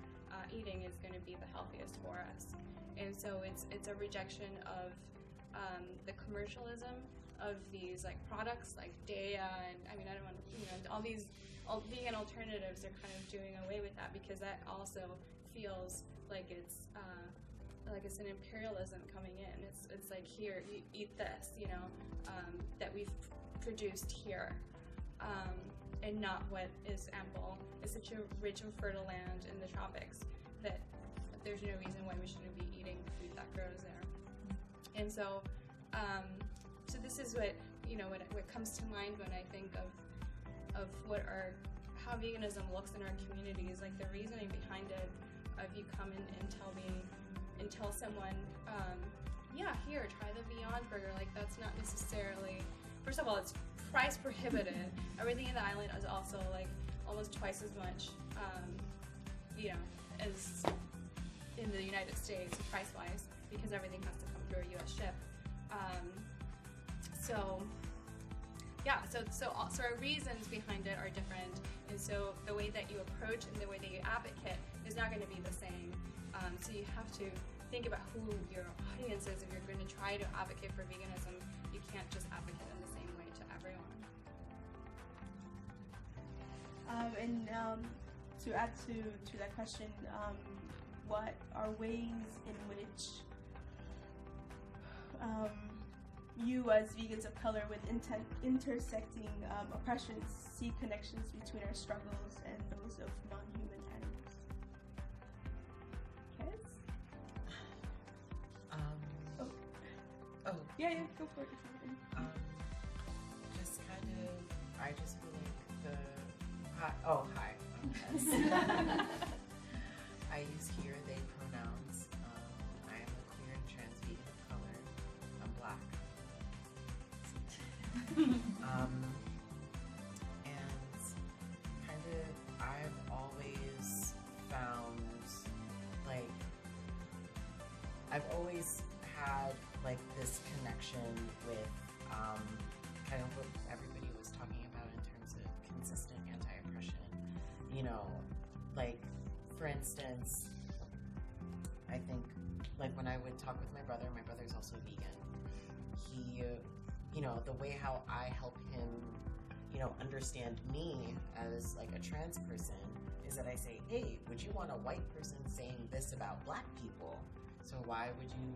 eating is going to be the healthiest for us. And so it's a rejection of the commercialism of these like products like Daya, and I don't want to, all vegan alternatives are kind of doing away with that, because that also feels like it's an imperialism coming in. It's like, here, you eat this, that we've produced here, and not what is ample. It's such a rich and fertile land in the tropics that there's no reason why we shouldn't be eating the food that grows there. And so, so this is what comes to mind when I think of how veganism looks in our communities, like the reasoning behind it. If you come in and tell someone, here, try the Beyond Burger, like that's not necessarily, first of all, it's price prohibitive. Everything in the island is also like almost twice as much, as in the United States, price-wise, because everything has to come through a U.S. ship. So our reasons behind it are different, and so the way that you approach and the way that you advocate is not going to be the same. So you have to think about who your audience is. If you're going to try to advocate for veganism, you can't just advocate in the same way to everyone. To add to that question, what are ways in which you as vegans of color with intersecting oppressions see connections between our struggles and those of non-human animals? Yes? Yeah, go for it. Just kind of, I just feel like hi, I'm Tess. I use he or they pronouns. I am a queer and trans vegan of color. I'm black. And kind of, I've always found, like, I've always had, like, this connection with, kind of what everybody was talking about in terms of consistent anti-oppression. Like, for instance, I think, like, when I would talk with my brother's also vegan. He, the way how I help him, understand me as like a trans person is that I say, hey, would you want a white person saying this about black people? So why would you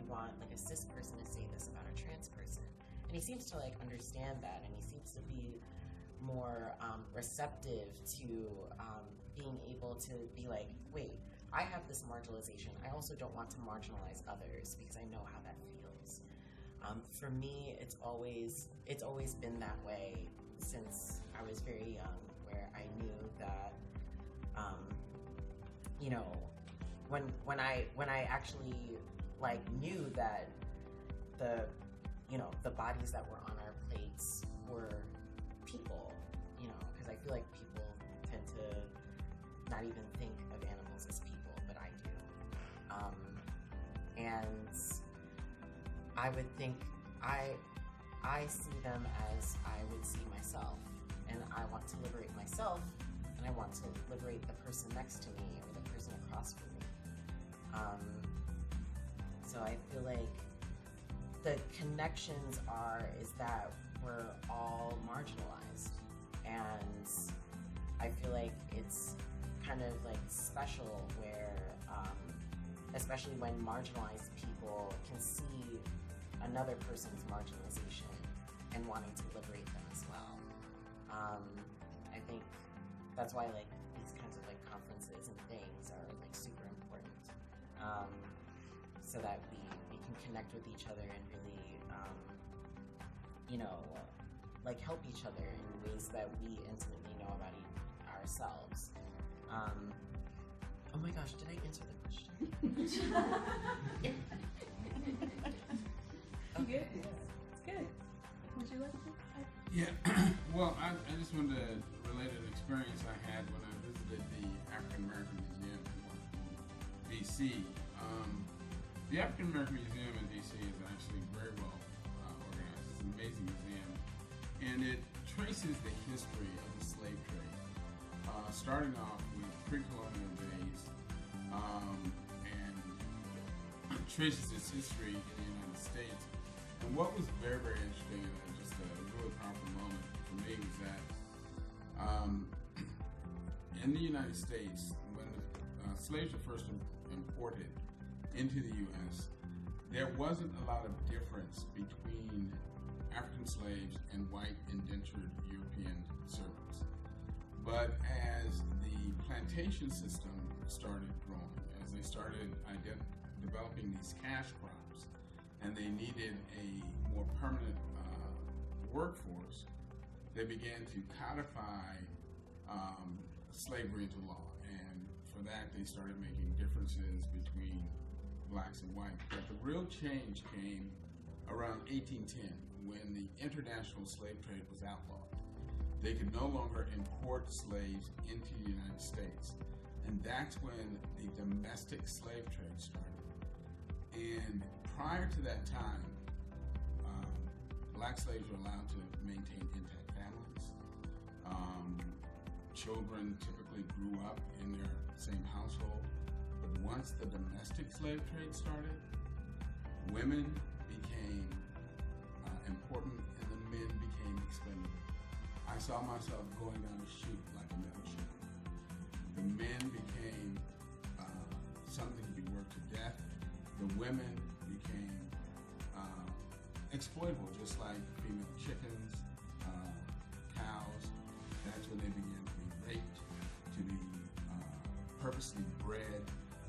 want like a cis person to say this about a trans person? And he seems to like understand that, and he seems to be more receptive to being able to be like, wait, I have this marginalization. I also don't want to marginalize others because I know how that feels. For me, it's always been that way since I was very young, where I knew that, when I actually like knew that the bodies that were on our plates were people, because I feel like people tend to not even think of animals as people, but I do. And I would think I see them as I would see myself, and I want to liberate myself, and I want to liberate the person next to me or the person across from me. So I feel like the connections is that we're all marginalized, and I feel like it's kind of like special where, especially when marginalized people can see another person's marginalization and wanting to liberate them as well. I think that's why like these kinds of like conferences and things are like super important, so that we can connect with each other and really, like help each other in ways that we intimately know about ourselves. Oh my gosh, did I answer the question? Okay. It's good. Would you like to? Yeah, well, I just wanted to relate an experience I had when I visited the African American Museum in Washington, D.C. The African American Museum in D.C. is actually very well organized. It's an amazing museum, and it traces the history of the slave trade, starting off with pre-colonial days, and traces its history in the United States. And what was very, very interesting, and just a really powerful moment for me, was that in the United States, when slaves were first imported into the U.S., there wasn't a lot of difference between African slaves and white indentured European servants. But as the plantation system started growing, as they started developing these cash crops, and they needed a more permanent workforce, they began to codify slavery into law. And for that, they started making differences between blacks and whites. But the real change came around 1810, when the international slave trade was outlawed. They could no longer import slaves into the United States. And that's when the domestic slave trade started. And prior to that time, black slaves were allowed to maintain intact families. Children typically grew up in their same household. But once the domestic slave trade started, women became important and the men became expendable. I saw myself going down a chute like a metal chute. The men became something to be worked to death. The women became exploitable, just like female chickens, cows. That's when they began to be raped, to be purposely bred,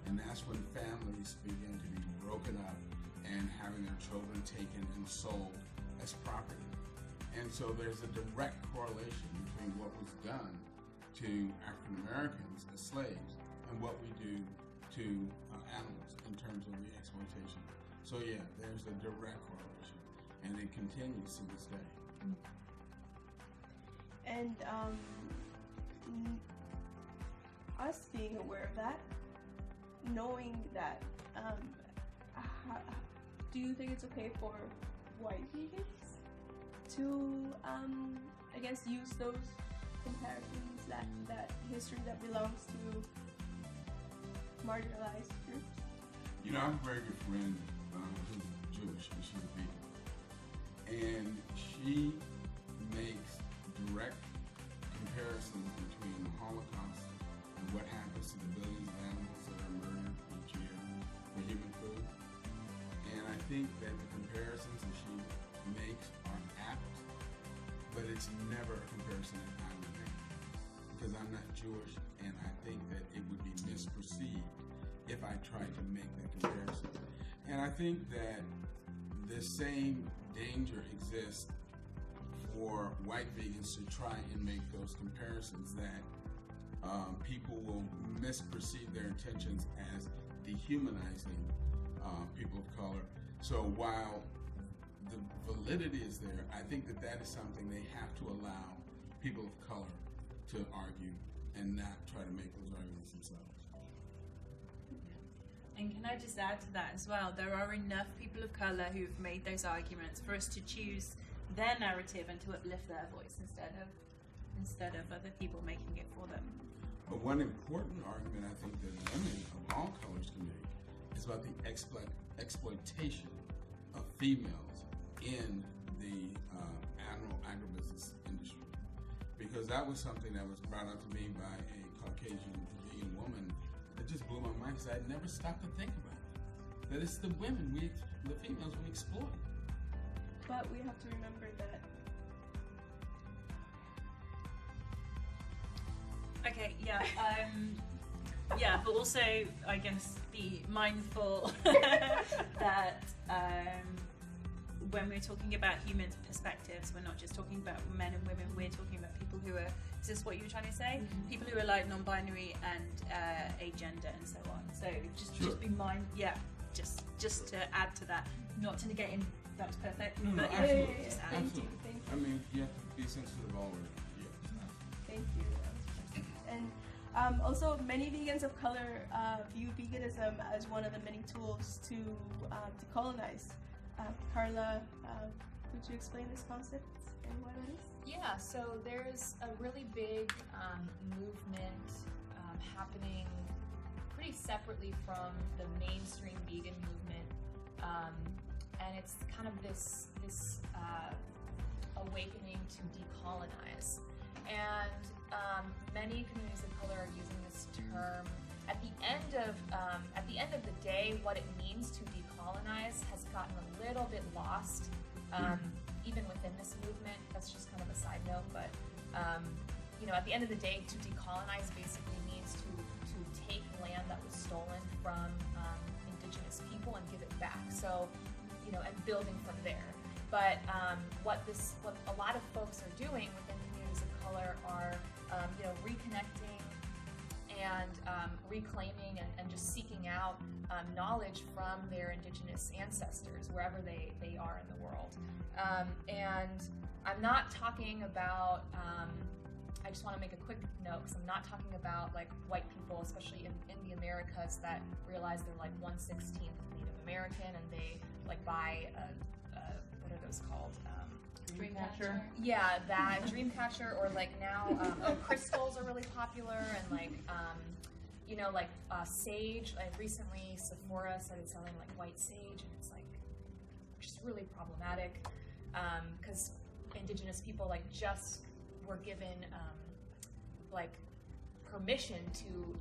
and that's when families began to be broken up and having their children taken and sold as property. And so there's a direct correlation between what was done to African Americans as slaves and what we do to animals in terms of the exploitation. So yeah, there's a direct correlation, and it continues to this day. And us being aware of that, knowing that, do you think it's okay for white vegans to, I guess, use those comparisons, that history that belongs to marginalized groups? You know, I have a very good friend who's Jewish, and she's a vegan. And she makes direct comparisons between the Holocaust and what happens to the billions of animals that are murdered each year for human food. And I think that the comparisons that she makes are apt, but it's never a comparison that I would make, because I'm not Jewish, and I think that it would be misperceived if I tried to make that comparison. And I think that the same danger exists for white vegans to try and make those comparisons, that people will misperceive their intentions as dehumanizing people of color. So while the validity is there, I think that that is something they have to allow people of color to argue and not try to make those arguments themselves. And can I just add to that as well, there are enough people of colour who've made those arguments for us to choose their narrative and to uplift their voice instead of other people making it for them. But one important argument I think that women of all colors can make is about the exploitation of females in the animal agribusiness industry. Because that was something that was brought up to me by a Caucasian vegan woman that just blew my mind, because I'd never stopped to think about it. That it's the women, the females we exploit. But we have to remember that. Okay, yeah, but also I guess be mindful that when we're talking about human perspectives, we're not just talking about men and women, we're talking about people who are, is this what you were trying to say? Mm-hmm. People who are like non-binary and agender and so on. So just be just to add to that, not to negate that's perfect. No, but absolutely. Just add. Thank you. I mean, you have to be sensitive already. Yeah. Thank you. And also, many vegans of color view veganism as one of the many tools to decolonize. Carla, could you explain this concept and what it is? Yeah, so there's a really big movement happening pretty separately from the mainstream vegan movement, and it's kind of this awakening to decolonize. And many communities of color are using this term. At the end of the day, what it means to decolonize has gotten a little bit lost, even within this movement. That's just kind of a side note, but at the end of the day, to decolonize basically means to take land that was stolen from indigenous people and give it back. So, and building from there. But what a lot of folks are doing within communities of color are, reconnecting and reclaiming and just seeking out knowledge from their indigenous ancestors, wherever they are in the world. And I'm not talking about, I just want to make a quick note, because I'm not talking about like white people, especially in the Americas, that realize they're like 1/16 Native American and they like buy what are those called? Dreamcatcher. Yeah, that Dreamcatcher, or like now crystals are really popular, and like sage. Like recently, Sephora started selling like white sage, and it's like just really problematic because indigenous people like just were given like permission to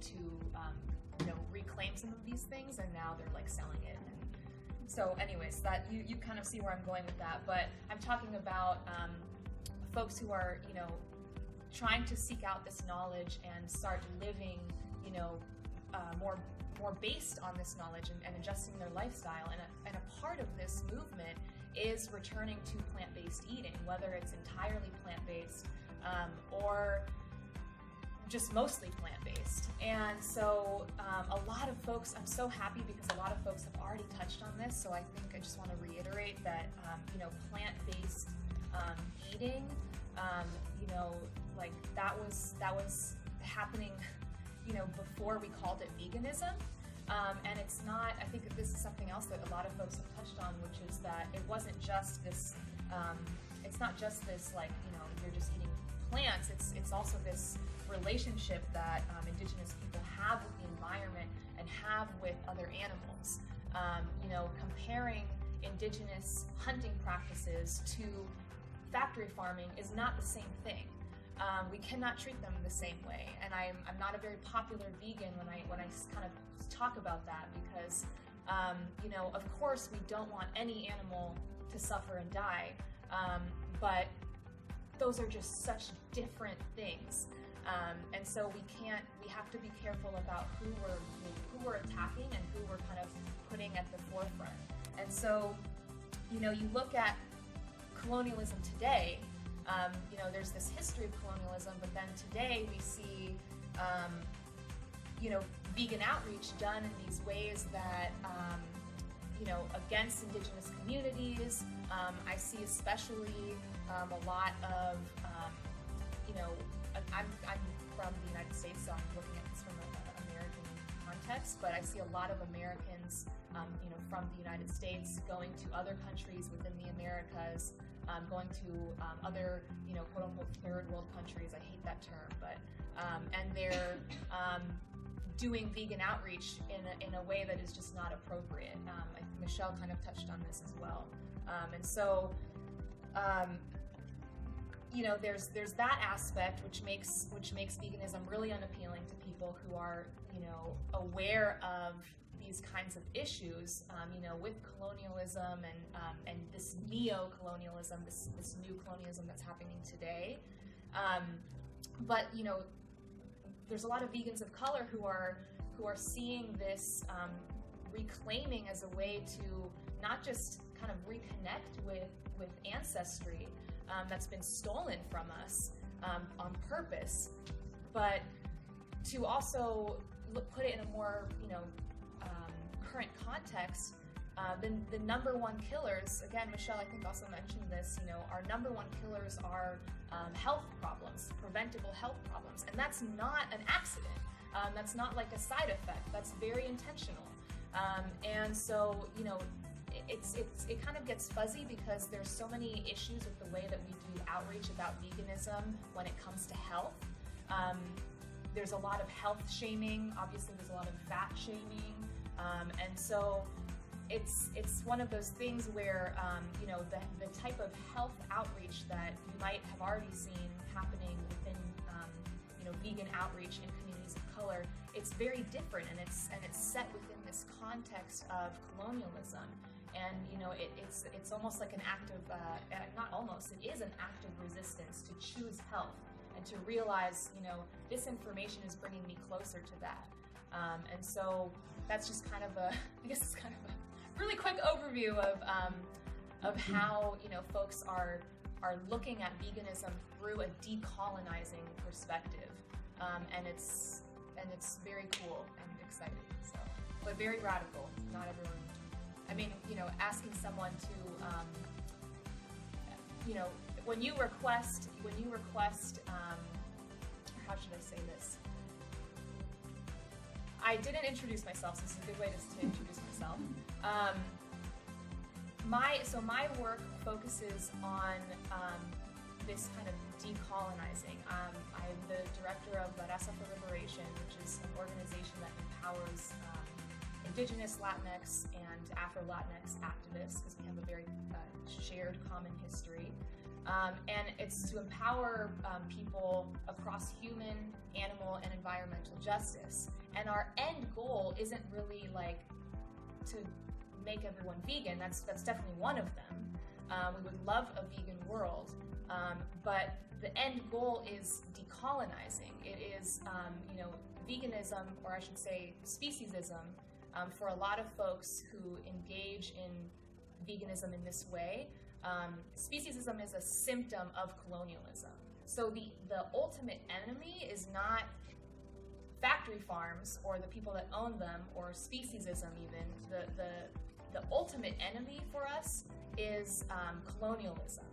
reclaim some of these things, and now they're like selling it. So anyways, that you kind of see where I'm going with that, but I'm talking about folks who are, trying to seek out this knowledge and start living, more based on this knowledge and adjusting their lifestyle. And a part of this movement is returning to plant-based eating, whether it's entirely plant-based or just mostly plant-based. And so a lot of folks, I'm so happy because a lot of folks have already touched on this, so I think I just want to reiterate that plant-based eating, like that was happening before we called it veganism. And it's not, I think that this is something else that a lot of folks have touched on, which is that it wasn't just this, it's not just this like, you're just eating plants, it's also this relationship that indigenous people have with the environment and have with other animals. Comparing indigenous hunting practices to factory farming is not the same thing. We cannot treat them the same way, and I'm not a very popular vegan when I kind of talk about that, because you know, of course we don't want any animal to suffer and die, but those are just such different things, and so we have to be careful about who we're attacking and who we're kind of putting at the forefront. And so, you know, you look at colonialism today. You know, there's this history of colonialism, but then today we see, you know, vegan outreach done in these ways that, you know, against indigenous communities. I see especially a lot of, you know, I'm from the United States, so I'm looking at this from an American context, but I see a lot of Americans, you know, from the United States going to other countries within the Americas, going to other, you know, quote-unquote third world countries. I hate that term, but and they're doing vegan outreach in a way that is just not appropriate. I think Michelle kind of touched on this as well, and so you know, there's that aspect which makes veganism really unappealing to people who are, you know, aware of these kinds of issues, you know, with colonialism and this neo-colonialism, this new colonialism that's happening today. But you know, there's a lot of vegans of color who are seeing this reclaiming as a way to not just kind of reconnect with ancestry that's been stolen from us on purpose, but to also put it in a more, you know, current context. The number one killers, again, Michelle I think also mentioned this, you know, our number one killers are health problems, preventable health problems, and that's not an accident. That's not like a side effect. That's very intentional. And so, you know, it kind of gets fuzzy because there's so many issues with the way that we do outreach about veganism when it comes to health. There's a lot of health shaming. Obviously, there's a lot of fat shaming. And so it's one of those things where, you know, the type of health outreach that you might have already seen happening within, you know, vegan outreach in communities of color, it's very different, and it's set within this context of colonialism. And, you know, it's almost like an act of, not almost, it is an act of resistance to choose health and to realize, you know, this information is bringing me closer to that. And so that's just kind of I guess it's kind of a really quick overview of how, you know, folks are looking at veganism through a decolonizing perspective, and it's very cool and exciting. So, but very radical. Not everyone. I mean, you know, asking someone to, you know, when you request, how should I say this? I didn't introduce myself, so this is a good way to introduce myself. My work focuses on this kind of decolonizing. I'm the director of La Raza for Liberation, which is an organization that empowers Indigenous Latinx and Afro-Latinx activists, because we have a very shared common history. And it's to empower people across human, animal, and environmental justice. And our end goal isn't really like to make everyone vegan. That's definitely one of them. We would love a vegan world, but the end goal is decolonizing. It is, you know, veganism, or I should say speciesism, for a lot of folks who engage in veganism in this way. Speciesism is a symptom of colonialism. So the ultimate enemy is not factory farms or the people that own them, or speciesism even. The ultimate enemy for us is colonialism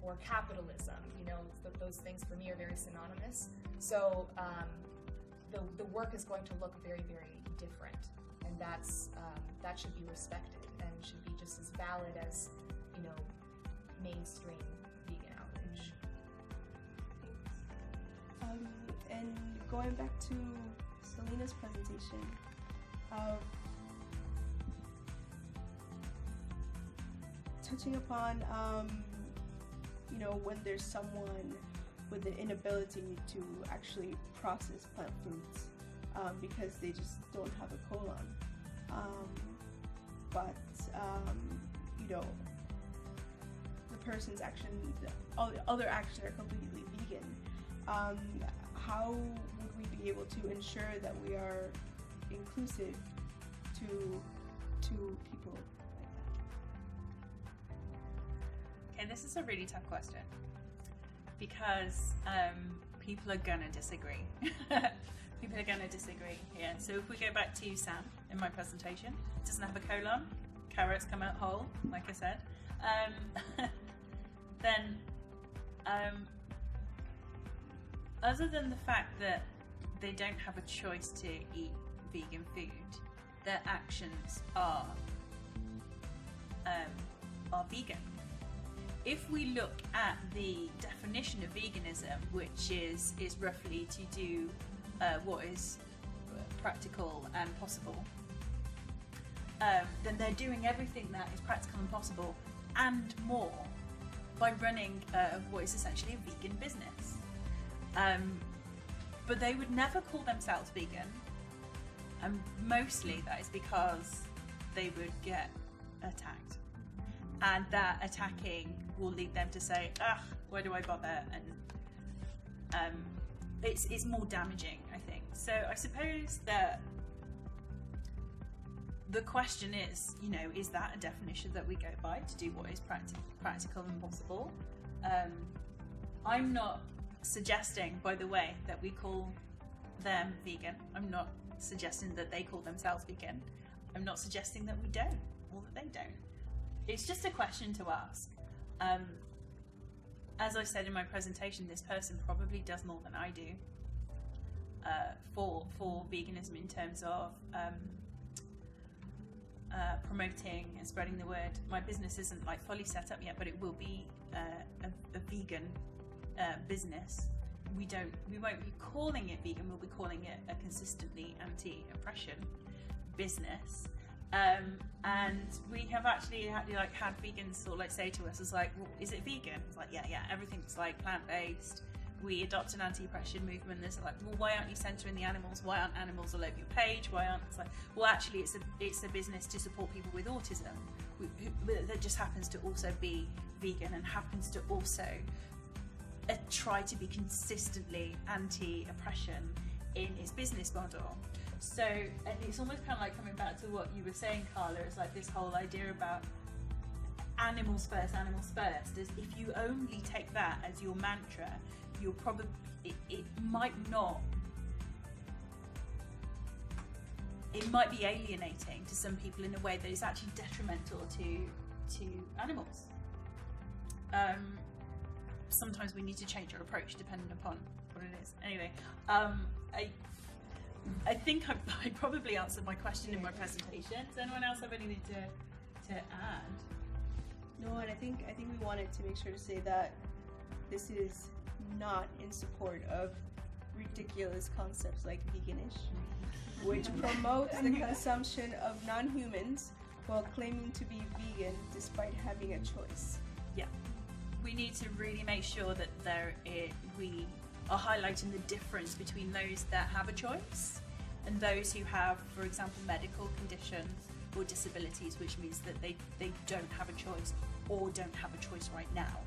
or capitalism. You know, those things for me are very synonymous. So the work is going to look very, very different, and that should be respected and should be just as valid as, you know, mainstream vegan outreach. And going back to Selena's presentation, touching upon you know, when there's someone with an inability to actually process plant foods because they just don't have a colon. But you know, the person's action, other actions are completely vegan. How would we be able to ensure that we are inclusive to people like that? Okay, this is a really tough question because people are gonna disagree. People are gonna disagree here. So if we go back to Sam in my presentation, it doesn't have a colon, carrots come out whole, like I said. Then, other than the fact that they don't have a choice to eat vegan food, their actions are vegan. If we look at the definition of veganism, which is roughly to do what is practical and possible, then they're doing everything that is practical and possible and more by running what is essentially a vegan business. But they would never call themselves vegan, and mostly that is because they would get attacked, and that attacking will lead them to say, "Ah, why do I bother?" And it's more damaging, I think. So I suppose that the question is, you know, is that a definition that we go by to do what is practical and possible? I'm not suggesting, by the way, that we call them vegan. I'm not suggesting that they call themselves vegan. I'm not suggesting that we don't, or that they don't. It's just a question to ask. As I said in my presentation, this person probably does more than I do for veganism in terms of promoting and spreading the word. My business isn't like fully set up yet, but it will be a vegan business. We won't be calling it vegan. We'll be calling it a consistently anti-oppression business. And we have actually had vegans sort of like say to us, "It's like, well, is it vegan?" It's like, yeah, everything's like plant-based. We adopt an anti-oppression movement. There's like, well, why aren't you centering the animals? Why aren't animals all over your page? Why aren't it's like, well, actually, it's a business to support people with autism that just happens to also be vegan and happens to also try to be consistently anti-oppression in its business model. So, and it's almost kind of like coming back to what you were saying, Carla. It's like this whole idea about animals first. As if you only take that as your mantra, you'll probably it might be alienating to some people in a way that is actually detrimental to animals. Sometimes we need to change our approach depending upon what it is. Anyway, I think I probably answered my question in my presentation. Does anyone else have anything to add? No, and I think we wanted to make sure to say that this is not in support of ridiculous concepts like veganish, which promotes the consumption of non-humans while claiming to be vegan despite having a choice. Yeah, we need to really make sure that we are highlighting the difference between those that have a choice and those who have, for example, medical conditions or disabilities, which means that they don't have a choice or don't have a choice right now.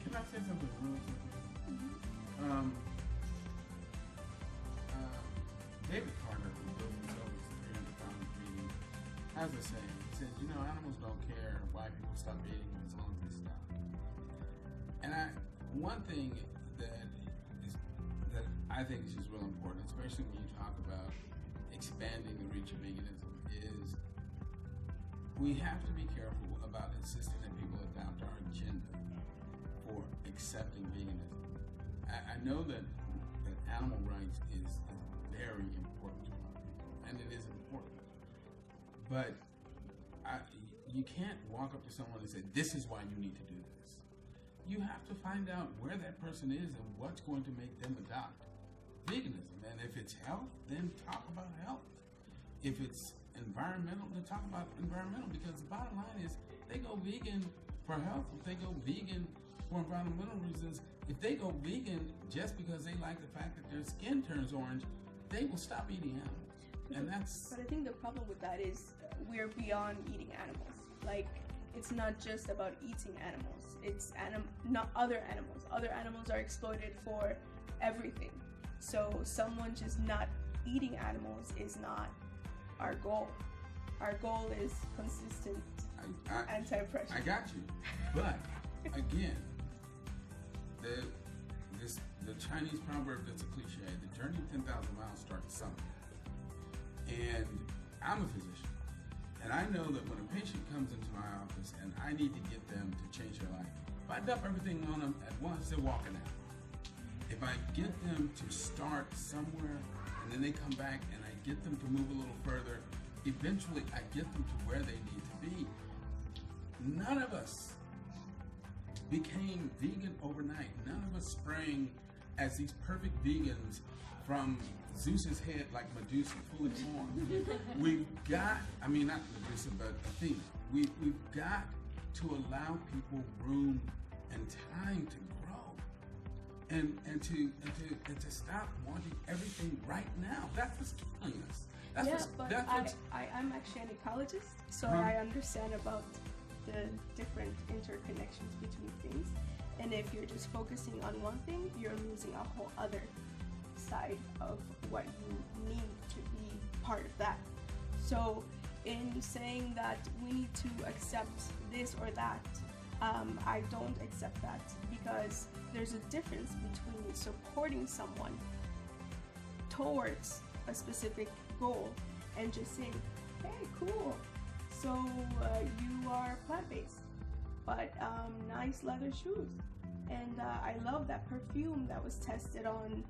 Can I say something really quickly? David Carter, who built himself as 300-pound vegan, has a saying. He says, you know, animals don't care why people stop eating them as long as they stop. And one thing that I think is just real important, especially when you talk about expanding the reach of veganism, is we have to be careful about insisting that people adopt our agenda for accepting veganism. I know that animal rights is very important to a lot of people, and it is important. But you can't walk up to someone and say, this is why you need to do this. You have to find out where that person is and what's going to make them adopt veganism. And if it's health, then talk about health. If it's environmental, then talk about environmental, because the bottom line is they go vegan for health. If they go vegan for environmental reasons, if they go vegan just because they like the fact that their skin turns orange, they will stop eating animals. And that's. But I think the problem with that is we're beyond eating animals. Like, it's not just about eating animals. It's not other animals. Other animals are exploited for everything. So someone just not eating animals is not our goal. Our goal is consistent anti-oppression. I got you. But again, the Chinese proverb that's a cliche, the journey of 10,000 miles starts somewhere. And I'm a physician. And I know that when a patient comes into my office and I need to get them to change their life, if I dump everything on them at once, they're walking out. If I get them to start somewhere and then they come back and I get them to move a little further, eventually I get them to where they need to be. None of us became vegan overnight. None of us sprang as these perfect vegans from Zeus's head like Medusa, fully formed. We've got, not Medusa, but Athena. We've got to allow people room and time to grow, and to stop wanting everything right now. That's what's killing us. I'm actually an ecologist, so I understand about the different interconnections between things. And if you're just focusing on one thing, you're losing a whole other side of what you need to be part of that. So in saying that we need to accept this or that, I don't accept that, because there's a difference between supporting someone towards a specific goal and just saying, hey, cool, so you are plant-based, but nice leather shoes, and I love that perfume that was tested on,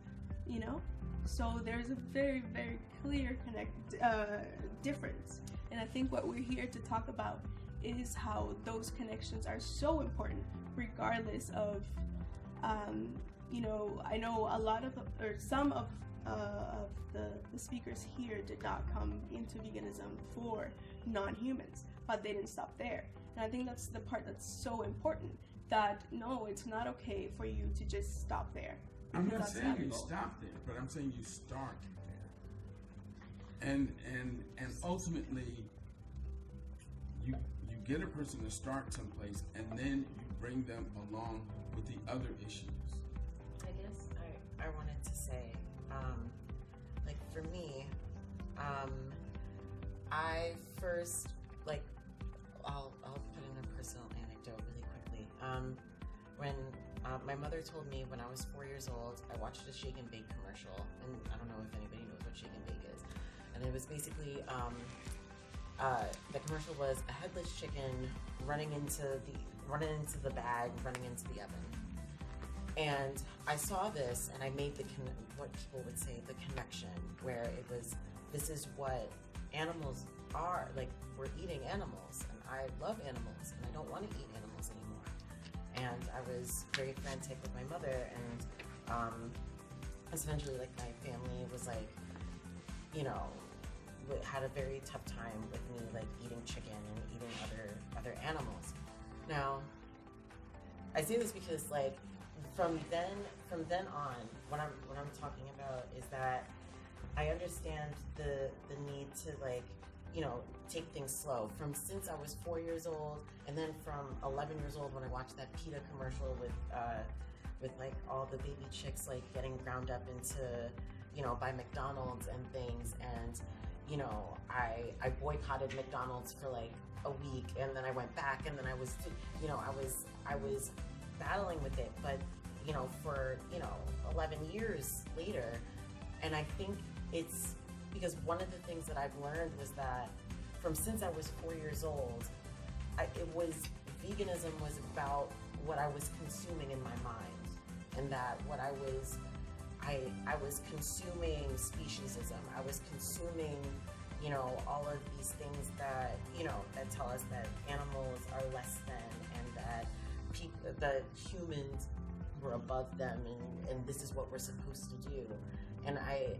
so there's a very, very clear difference. And I think what we're here to talk about is how those connections are so important, regardless of, I know a lot of, or some of the speakers here did not come into veganism for non-humans, but they didn't stop there. And I think that's the part that's so important, that no, it's not okay for you to just stop there. I'm not saying you stop there, but I'm saying you start there. And ultimately, you get a person to start someplace, and then you bring them along with the other issues. I guess I wanted to say, for me, I first, I'll put in a personal anecdote really quickly. When my mother told me when I was 4 years old, I watched a shake and bake commercial, and I don't know if anybody knows what shake and bake is. And it was basically, the commercial was a headless chicken running into the bag, running into the oven. And I saw this, and I made what people would say, the connection, where it was, this is what animals are, we're eating animals, and I love animals, and I don't want to eat animals anymore. And I was very frantic with my mother, and essentially, my family was had a very tough time with me, eating chicken and eating other animals. Now, I say this because, from then on, what I'm talking about is that I understand the need to take things slow. Since I was 4 years old, and then from 11 years old when I watched that PETA commercial with all the baby chicks getting ground up into by McDonald's and things, and I boycotted McDonald's for a week, and then I went back, and then I was I was battling with it, but for 11 years later, and I think it's because one of the things that I've learned was that since I was 4 years old, veganism was about what I was consuming in my mind, and that what I was consuming speciesism. I was consuming, all of these things that, that tell us that animals are less than, and that the humans were above them, and this is what we're supposed to do. And I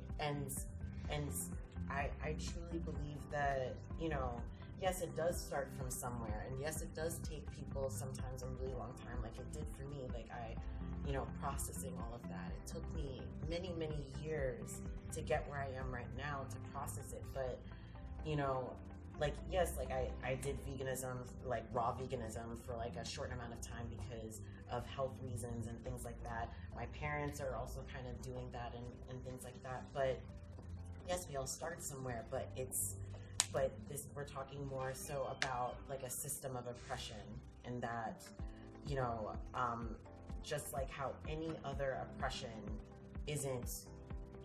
truly believe that, yes, it does start from somewhere, and yes, it does take people sometimes a really long time, like it did for me. Like processing all of that. It took me many, many years to get where I am right now to process it. But, yes, I did veganism, like raw veganism for like a short amount of time because of health reasons and things like that. My parents are also kind of doing that and things like that. But yes, we all start somewhere, but we're talking more so about like a system of oppression, and that, just like how any other oppression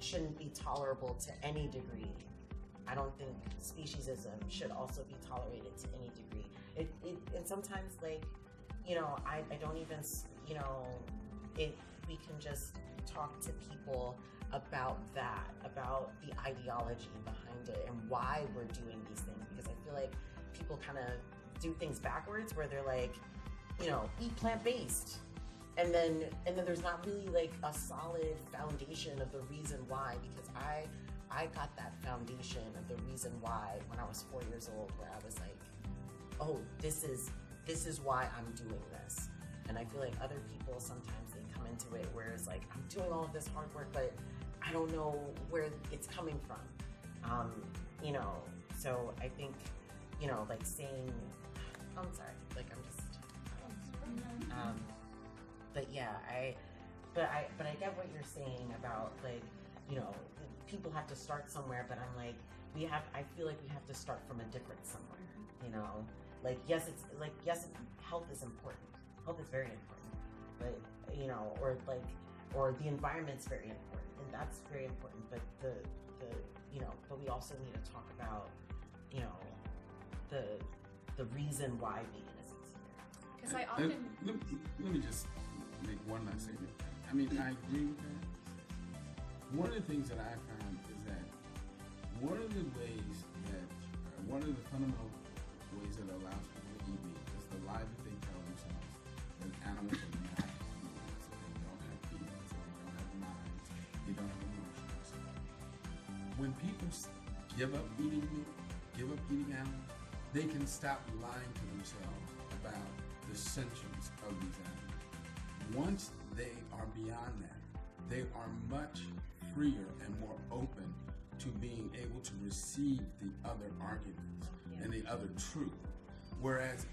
shouldn't be tolerable to any degree. I don't think speciesism should also be tolerated to any degree. And sometimes I don't even, we can just talk to people about that, about the ideology behind it and why we're doing these things, because I feel like people kind of do things backwards where they're like, eat plant-based. And then there's not really like a solid foundation of the reason why, because I got that foundation of the reason why when I was 4 years old, where I was like, oh, this is why I'm doing this. And I feel like other people sometimes they come into it where it's like, I'm doing all of this hard work, but I don't know where it's coming from. So I think, like saying, I'm sorry, like I'm just, but yeah, I get what you're saying about like, people have to start somewhere, but I'm like, I feel like we have to start from a different somewhere, like, yes, health is important. Health is very important, but, or the environment's very important, and that's very important, but but we also need to talk about, the reason why veganism is here. Because I often... Let me just make one last statement. I mean, I agree with that. One of the things that I found is that one of the fundamental ways that allows people to eat meat is the lie that they tell themselves that animals are not humans, that they don't have feelings, that they don't have minds, they don't have emotions. When people give up eating meat, give up eating animals, they can stop lying to themselves about the sentience of these animals. Once they are beyond that, they are much freer and more open to being able to receive the other arguments and the other truth. Whereas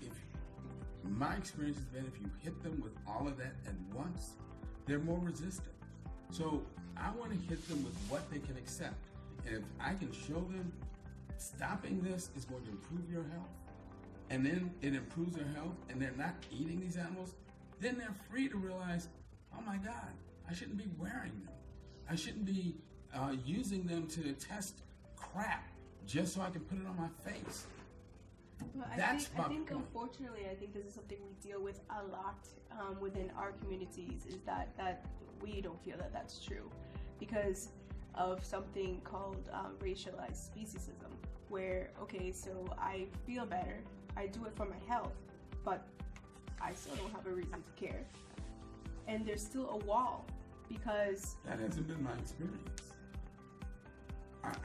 my experience has been, if you hit them with all of that at once, they're more resistant. So I want to hit them with what they can accept. And if I can show them stopping this is going to improve your health, and then it improves their health, and they're not eating these animals, then they're free to realize, oh my God, I shouldn't be wearing them. I shouldn't be using them to test crap just so I can put it on my face. Well, I think unfortunately, I think this is something we deal with a lot within our communities, is that we don't feel that that's true because of something called racialized speciesism, where, okay, so I feel better, I do it for my health, but I still don't have a reason to care. And there's still a wall because... That hasn't been my experience.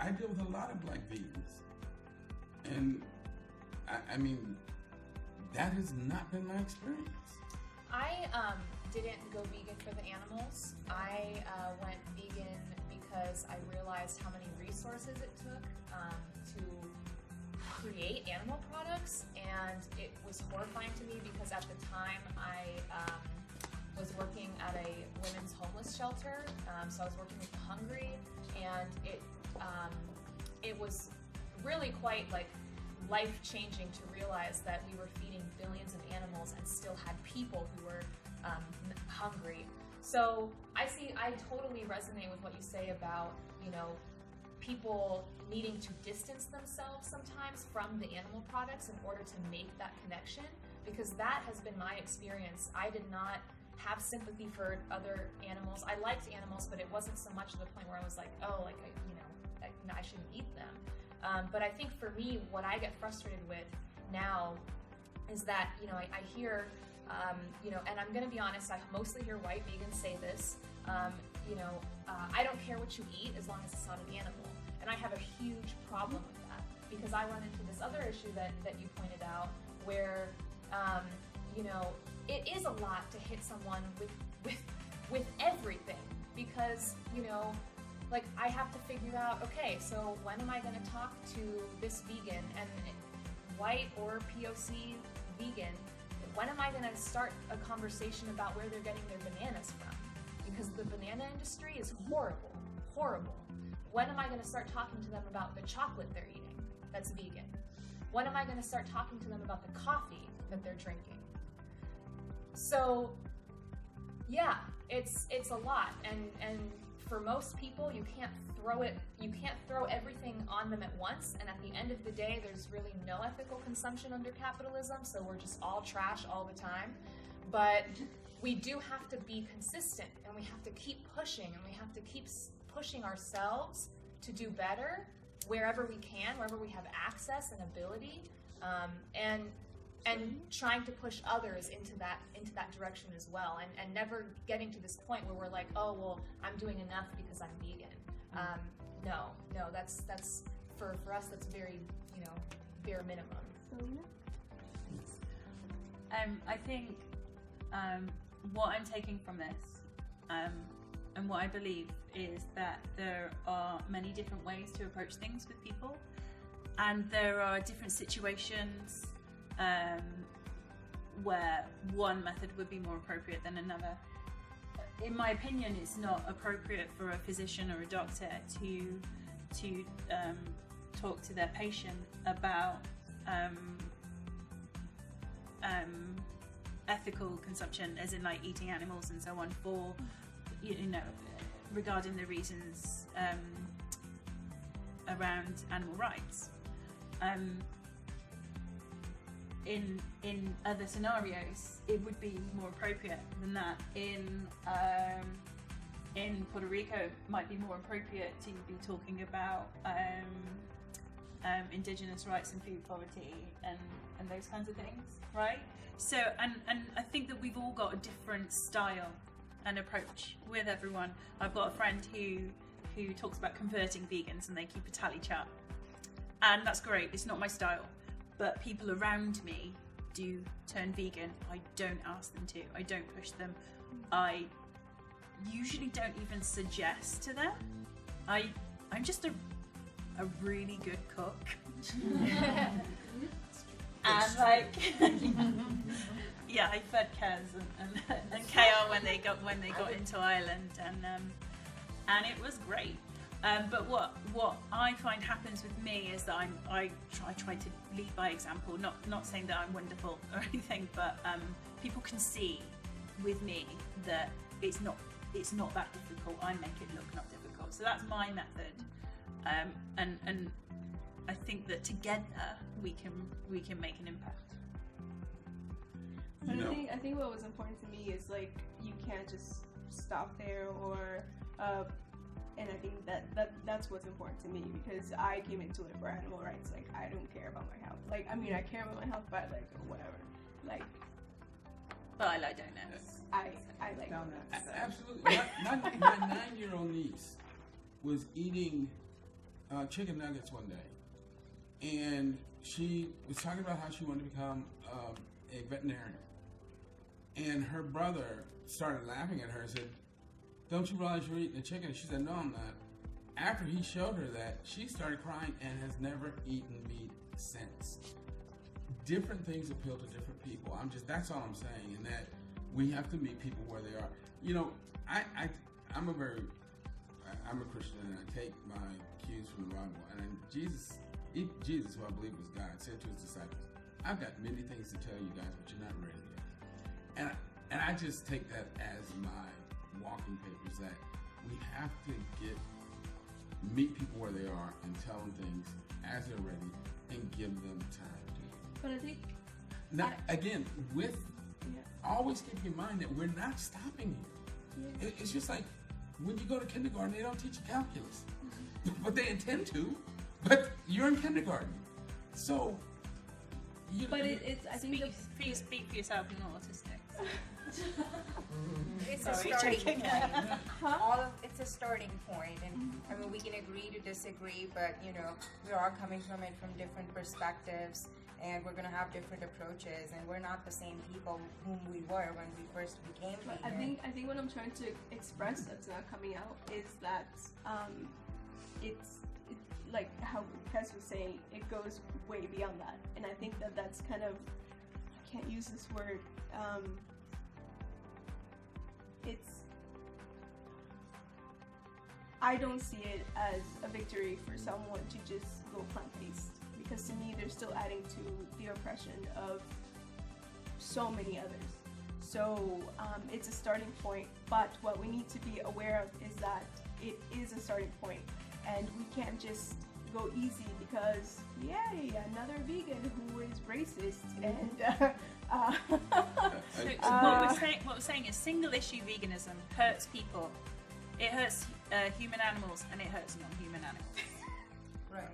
I deal with a lot of black vegans, and I mean, that has not been my experience. I didn't go vegan for the animals. I went vegan because I realized how many resources it took to create animal products, and it was horrifying to me because at the time I was working at a women's homeless shelter, so I was working with the hungry, and it was really quite like life-changing to realize that we were feeding billions of animals and still had people who were hungry. So I totally resonate with what you say about, people needing to distance themselves sometimes from the animal products in order to make that connection, because that has been my experience. I did not have sympathy for other animals. I liked animals, but it wasn't so much to the point where I was like, oh, like, I shouldn't eat them. But I think for me, what I get frustrated with now is that, I hear, and I'm going to be honest, I mostly hear white vegans say this, I don't care what you eat as long as it's not an animal. And I have a huge problem with that. because I run into this other issue that you pointed out, where you know, it is a lot to hit someone with everything, because, you know, like, I have to figure out, okay, so when am I going to talk to this vegan, and white or POC vegan, when am I going to start a conversation about where they're getting their bananas from? Because the banana industry is horrible, horrible. When am I going to start talking to them about the chocolate they're eating that's vegan? When am I going to start talking to them about the coffee that they're drinking? So, yeah, it's a lot, and for most people, you can't throw everything on them at once, and at the end of the day, there's really no ethical consumption under capitalism, so we're just all trash all the time. But we do have to be consistent, and we have to keep pushing, and we have to keep pushing ourselves to do better wherever we can, wherever we have access and ability, and trying to push others into that direction as well, and never getting to this point where we're like, oh, well, I'm doing enough because I'm vegan. No, that's for us, that's very, you know, bare minimum. Selena? I think what I'm taking from this, and what I believe, is that there are many different ways to approach things with people, and there are different situations where one method would be more appropriate than another. In my opinion, it's not appropriate for a physician or a doctor to talk to their patient about ethical consumption, as in like eating animals and so on, for, you know, regarding the reasons around animal rights. In other scenarios, it would be more appropriate than that. In Puerto Rico, it might be more appropriate to be talking about indigenous rights and food poverty and those kinds of things, right? So, and I think that we've all got a different style and approach with everyone. I've got a friend who talks about converting vegans, and they keep a tally chart, and that's great. It's not my style. But people around me do turn vegan. I don't ask them to. I don't push them. I usually don't even suggest to them. I'm just a really good cook. And like, yeah, I fed Kez and Caemawr when they got into Ireland, and it was great. But what I find happens with me is that I try to lead by example. Not saying that I'm wonderful or anything, but people can see with me that it's not that difficult. I make it look not difficult. So that's my method, and I think that together we can make an impact. But I think what was important to me is, like, you can't just stop there, or and I think that's what's important to me, because I came into it for animal rights. Like, I don't care about my health. Like, I mean, I care about my health, but like, whatever. Like, but I like donuts. I like donuts. Absolutely. My 9-year-old niece was eating chicken nuggets one day, and she was talking about how she wanted to become a veterinarian. And her brother started laughing at her and said, "Don't you realize you're eating a chicken?" And she said, "No, I'm not." After he showed her that, she started crying and has never eaten meat since. Different things appeal to different people. That's all I'm saying, and that we have to meet people where they are. You know, I'm a Christian, and I take my cues from the Bible. And Jesus, who I believe was God, said to his disciples, "I've got many things to tell you guys, but you're not ready yet." And I just take that as my walking papers, that we have to meet people where they are and tell them things as they're ready and give them time to. But I think now, again, always keep in mind that we're not stopping here. Yeah. It's just like when you go to kindergarten, they don't teach you calculus, but they intend to. But you're in kindergarten, so. I think speak for yourself. You're not autistic. It's a Sorry, starting joking. point. It's a starting point, and I mean we can agree to disagree, but you know we are coming from it from different perspectives, and we're gonna have different approaches, and we're not the same people whom we were when we first became But vegan. I think what I'm trying to express that's not coming out is that it's like how Kes was saying, it goes way beyond that, and I think that that's kind of, I can't use this word. I don't see it as a victory for someone to just go plant-based, because to me they're still adding to the oppression of so many others. So it's a starting point, but what we need to be aware of is that it is a starting point, and we can't just go easy because yay, another vegan who is racist and What we're saying is single issue veganism hurts people. It hurts human animals and it hurts non-human animals. Right.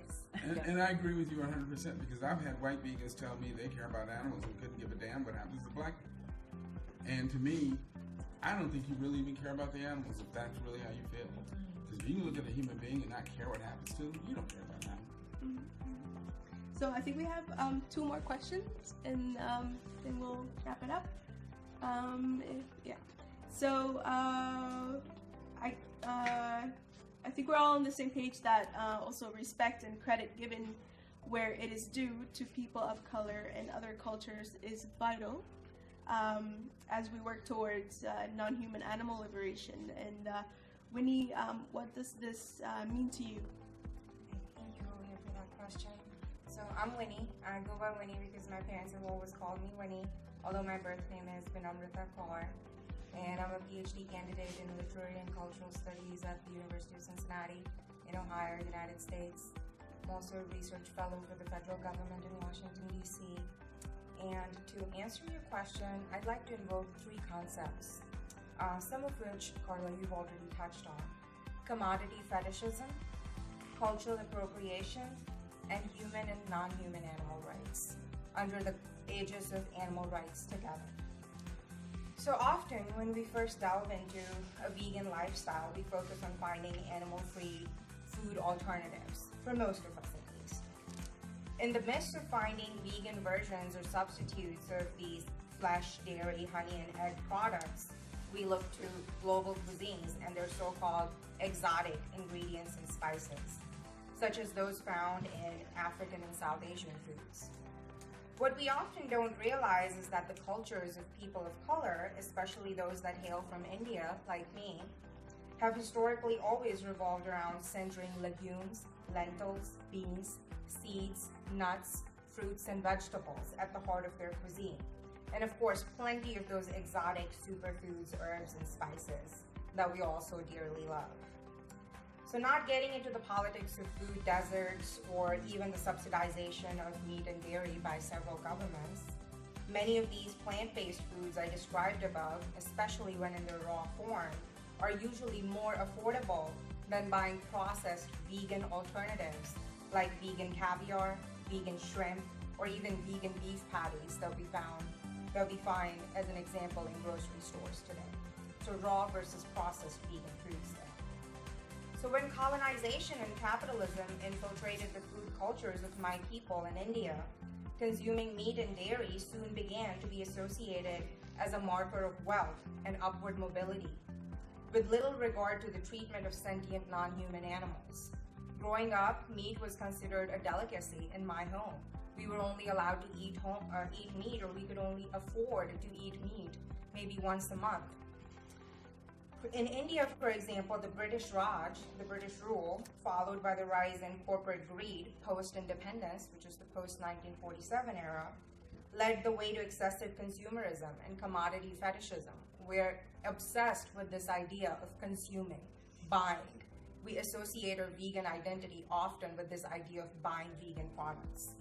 And I agree with you 100% because I've had white vegans tell me they care about animals and couldn't give a damn what happens to black people. And to me, I don't think you really even care about the animals if that's really how you feel. Because if you can look at a human being and not care what happens to them, you don't care about them. So I think we have 2 more questions, and then we'll wrap it up. So I think we're all on the same page that also respect and credit given where it is due to people of color and other cultures is vital as we work towards non-human animal liberation. And Winnie, what does this mean to you? Thank you, Julia, for that question. So I'm Winnie. I go by Winnie because my parents have always called me Winnie, although my birth name has been Amrita Kaur. And I'm a PhD candidate in literary and cultural studies at the University of Cincinnati in Ohio, United States. I'm also a research fellow for the federal government in Washington, D.C. And to answer your question, I'd like to invoke 3 concepts, some of which, Carla, you've already touched on. Commodity fetishism, cultural appropriation, and human and non-human animal rights under the aegis of animal rights together. So often, when we first delve into a vegan lifestyle, we focus on finding animal-free food alternatives, for most of us at least. In the midst of finding vegan versions or substitutes of these flesh, dairy, honey, and egg products, we look to global cuisines and their so-called exotic ingredients and spices, such as those found in African and South Asian foods. What we often don't realize is that the cultures of people of color, especially those that hail from India, like me, have historically always revolved around centering legumes, lentils, beans, seeds, nuts, fruits, and vegetables at the heart of their cuisine. And of course, plenty of those exotic superfoods, herbs, and spices that we all so dearly love. So not getting into the politics of food deserts or even the subsidization of meat and dairy by several governments, many of these plant-based foods I described above, especially when in their raw form, are usually more affordable than buying processed vegan alternatives like vegan caviar, vegan shrimp, or even vegan beef patties that we find as an example in grocery stores today. So raw versus processed vegan foods there. So when colonization and capitalism infiltrated the food cultures of my people in India, consuming meat and dairy soon began to be associated as a marker of wealth and upward mobility, with little regard to the treatment of sentient non-human animals. Growing up, meat was considered a delicacy in my home. We were only allowed to eat meat, or we could only afford to eat meat maybe once a month. In India, for example, the British Raj, the British rule, followed by the rise in corporate greed post-independence, which is the post-1947 era, led the way to excessive consumerism and commodity fetishism. We're obsessed with this idea of consuming, buying. We associate our vegan identity often with this idea of buying vegan products.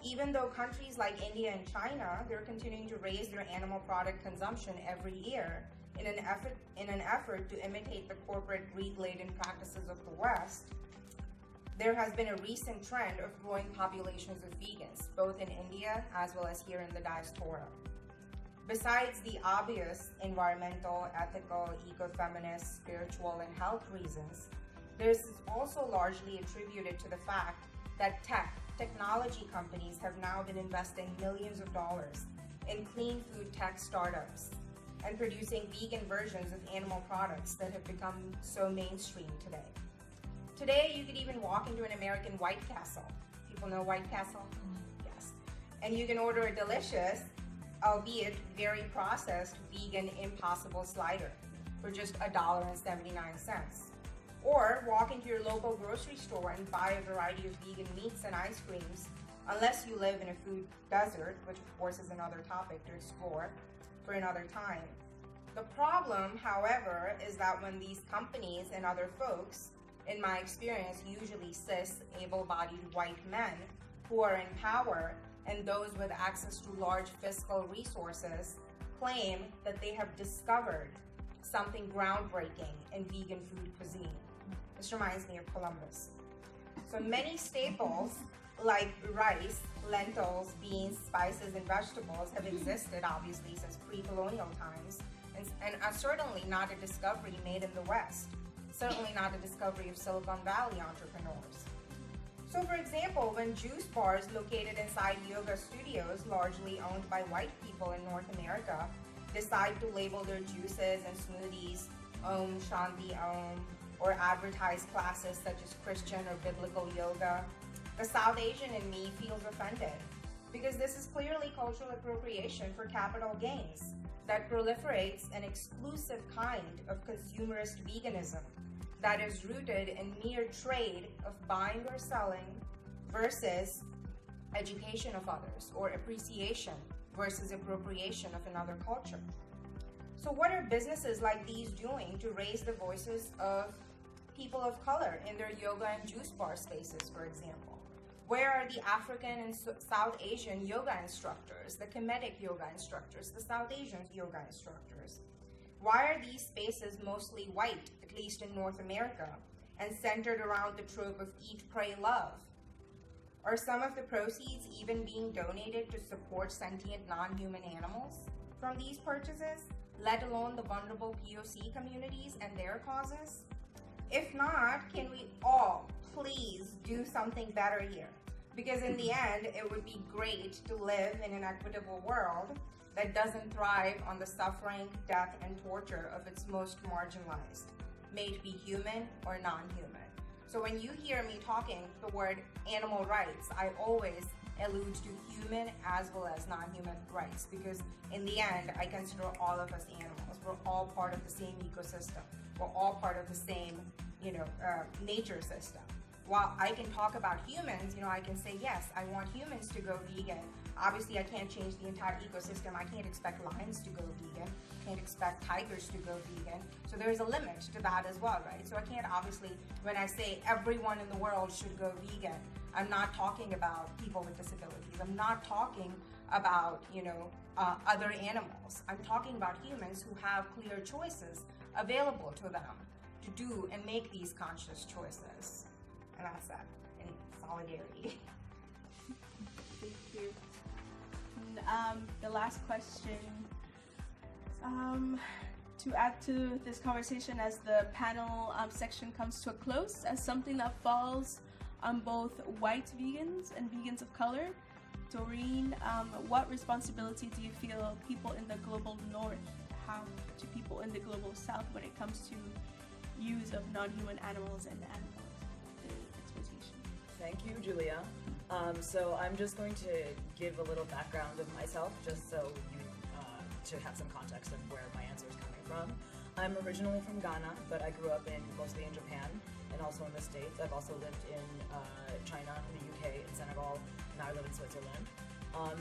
Even though countries like India and China, they're continuing to raise their animal product consumption every year, in an effort to imitate the corporate greed-laden practices of the West, there has been a recent trend of growing populations of vegans, both in India as well as here in the diaspora. Besides the obvious environmental, ethical, eco-feminist, spiritual, and health reasons, this is also largely attributed to the fact that technology companies have now been investing millions of dollars in clean food tech startups and producing vegan versions of animal products that have become so mainstream today. Today, you could even walk into an American White Castle. People know White Castle? Yes. And you can order a delicious, albeit very processed, vegan Impossible slider for just $1.79. Or walk into your local grocery store and buy a variety of vegan meats and ice creams, unless you live in a food desert, which of course is another topic to explore for another time. The problem, however, is that when these companies and other folks, in my experience, usually cis, able-bodied white men who are in power and those with access to large fiscal resources, claim that they have discovered something groundbreaking in vegan food cuisine. This reminds me of Columbus. So many staples like rice, lentils, beans, spices, and vegetables have existed obviously since pre-colonial times and are certainly not a discovery made in the West. Certainly not a discovery of Silicon Valley entrepreneurs. So for example, when juice bars located inside yoga studios, largely owned by white people in North America, decide to label their juices and smoothies Om Shanti Om, or advertise classes such as Christian or biblical yoga, the South Asian in me feels offended, because this is clearly cultural appropriation for capital gains that proliferates an exclusive kind of consumerist veganism that is rooted in mere trade of buying or selling versus education of others, or appreciation versus appropriation of another culture. So what are businesses like these doing to raise the voices of people of color in their yoga and juice bar spaces, for example? Where are the African and South Asian yoga instructors, the Kemetic yoga instructors, the South Asian yoga instructors? Why are these spaces mostly white, at least in North America, and centered around the trope of eat, pray, love? Are some of the proceeds even being donated to support sentient non-human animals from these purchases, let alone the vulnerable POC communities and their causes? If not, can we all please do something better here? Because in the end, it would be great to live in an equitable world that doesn't thrive on the suffering, death, and torture of its most marginalized, may it be human or non-human. So when you hear me talking the word animal rights, I always allude to human as well as non-human rights, because in the end, I consider all of us animals. We're all part of the same ecosystem. We're all part of the same, nature system. While I can talk about humans, I can say, yes, I want humans to go vegan. Obviously, I can't change the entire ecosystem. I can't expect lions to go vegan. I can't expect tigers to go vegan. So there's a limit to that as well, right? So I can't obviously, when I say everyone in the world should go vegan, I'm not talking about people with disabilities. I'm not talking about, other animals. I'm talking about humans who have clear choices available to them to do and make these conscious choices. And that's that, in solidarity. Thank you. And, the last question, to add to this conversation as the panel section comes to a close, as something that falls on both white vegans and vegans of color, Doreen, what responsibility do you feel people in the global north have to people in the global south when it comes to use of non-human animals and animal exploitation? Thank you, Julia. So I'm just going to give a little background of myself, just so you to have some context of where my answer is coming from. I'm originally from Ghana, but I grew up mostly in Japan and also in the States. I've also lived in China, in the UK, in Senegal, and now I live in Switzerland.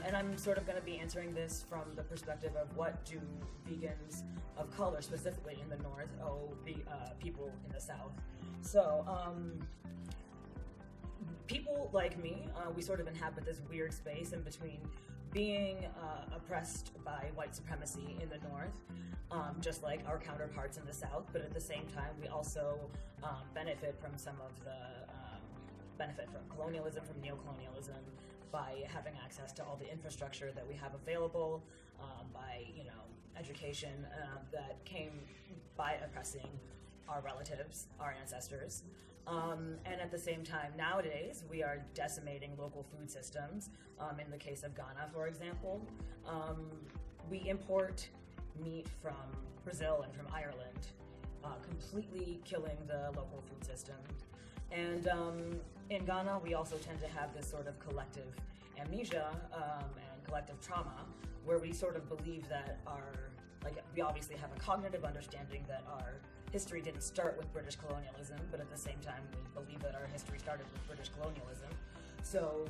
And I'm sort of going to be answering this from the perspective of what do vegans of color, specifically in the North, owe people in the South. So, people like me, we sort of inhabit this weird space in between being oppressed by white supremacy in the North, just like our counterparts in the South, but at the same time we also benefit from some of the benefit from colonialism, from neocolonialism, by having access to all the infrastructure that we have available, by education that came by oppressing our relatives, our ancestors. And at the same time, nowadays, we are decimating local food systems. In the case of Ghana, for example, we import meat from Brazil and from Ireland, completely killing the local food system. And in Ghana, we also tend to have this sort of collective amnesia and collective trauma, where we sort of believe that we obviously have a cognitive understanding that our history didn't start with British colonialism, but at the same time, we believe that our history started with British colonialism. So,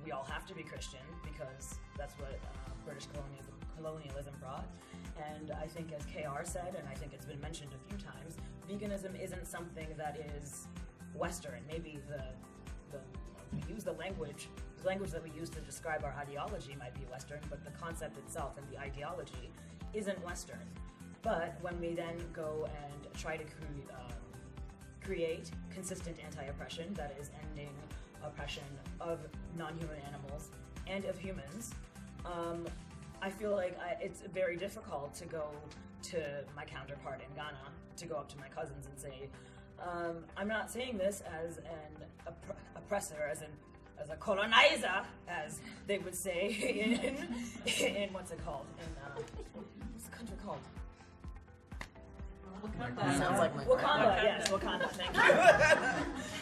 we all have to be Christian because that's what British colonialism brought. And I think, as KR said, and I think it's been mentioned a few times, veganism isn't something that is Western. Maybe we use the language that we use to describe our ideology might be Western, but the concept itself and the ideology isn't Western. But when we then go and try to create consistent anti-oppression that is ending oppression of non-human animals and of humans, I feel like it's very difficult to go to my counterpart in Ghana, to go up to my cousins and say, I'm not saying this as an oppressor, as a colonizer, as they would say in what's it called? What's the country called? Wakanda. Sounds like my Wakanda, yes, Wakanda, thank you.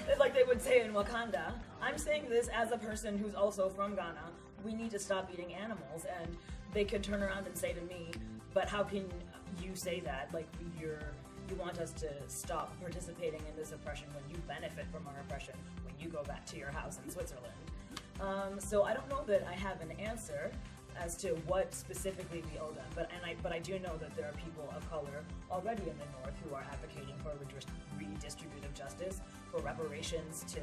It's like they would say in Wakanda. I'm saying this as a person who's also from Ghana. We need to stop eating animals, and they could turn around and say to me, but how can you say that? Like, you want us to stop participating in this oppression when you benefit from our oppression when you go back to your house in Switzerland. So I don't know that I have an answer as to what specifically we owe them, but I do know that there are people of color already in the North who are advocating for redistributive justice, for reparations to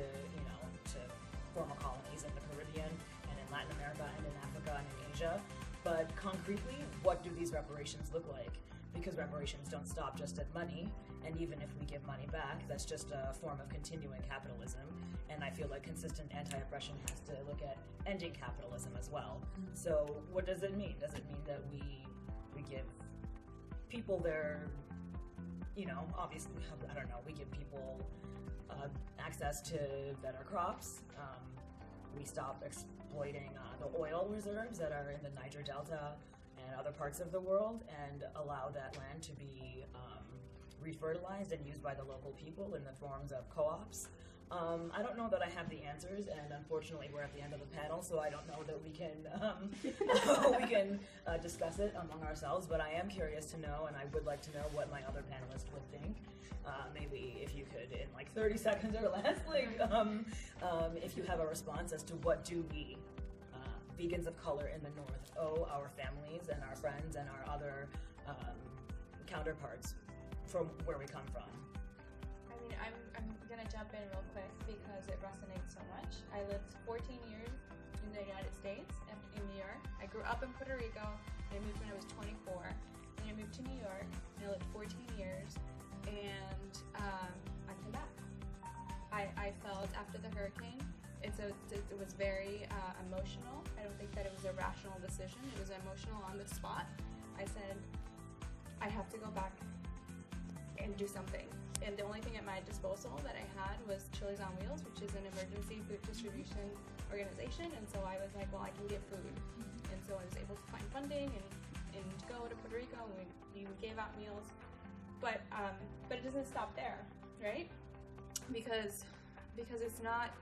former colonies in the Caribbean and in Latin America and in Africa and in Asia. But concretely, what do these reparations look like? Because reparations don't stop just at money, and even if we give money back, that's just a form of continuing capitalism. And I feel like consistent anti-oppression has to look at ending capitalism as well. So what does it mean? Does it mean that we give people their, obviously, I don't know, we give people access to better crops. We stop exploiting the oil reserves that are in the Niger Delta and other parts of the world, and allow that land to be refertilized and used by the local people in the forms of co-ops. I don't know that I have the answers, and unfortunately we're at the end of the panel, so I don't know that we can discuss it among ourselves, but I am curious to know, and I would like to know what my other panelists would think. Maybe if you could, in like 30 seconds or less, if you have a response as to what do we, vegans of color in the North, owe our families and our friends and our other counterparts from where we come from. I mean, I'm gonna jump in real quick because it resonates so much. I lived 14 years in the United States, in New York. I grew up in Puerto Rico, and I moved when I was 24. And I moved to New York, and I lived 14 years, and I came back. I felt after the hurricane, it was very emotional. I don't think that it was a rational decision. It was emotional on the spot. I said, I have to go back and do something. And the only thing at my disposal that I had was Chili's on Wheels, which is an emergency food distribution organization. And so I was like, well, I can get food. And so I was able to find funding and go to Puerto Rico, and we gave out meals. But it doesn't stop there, right? Because it's not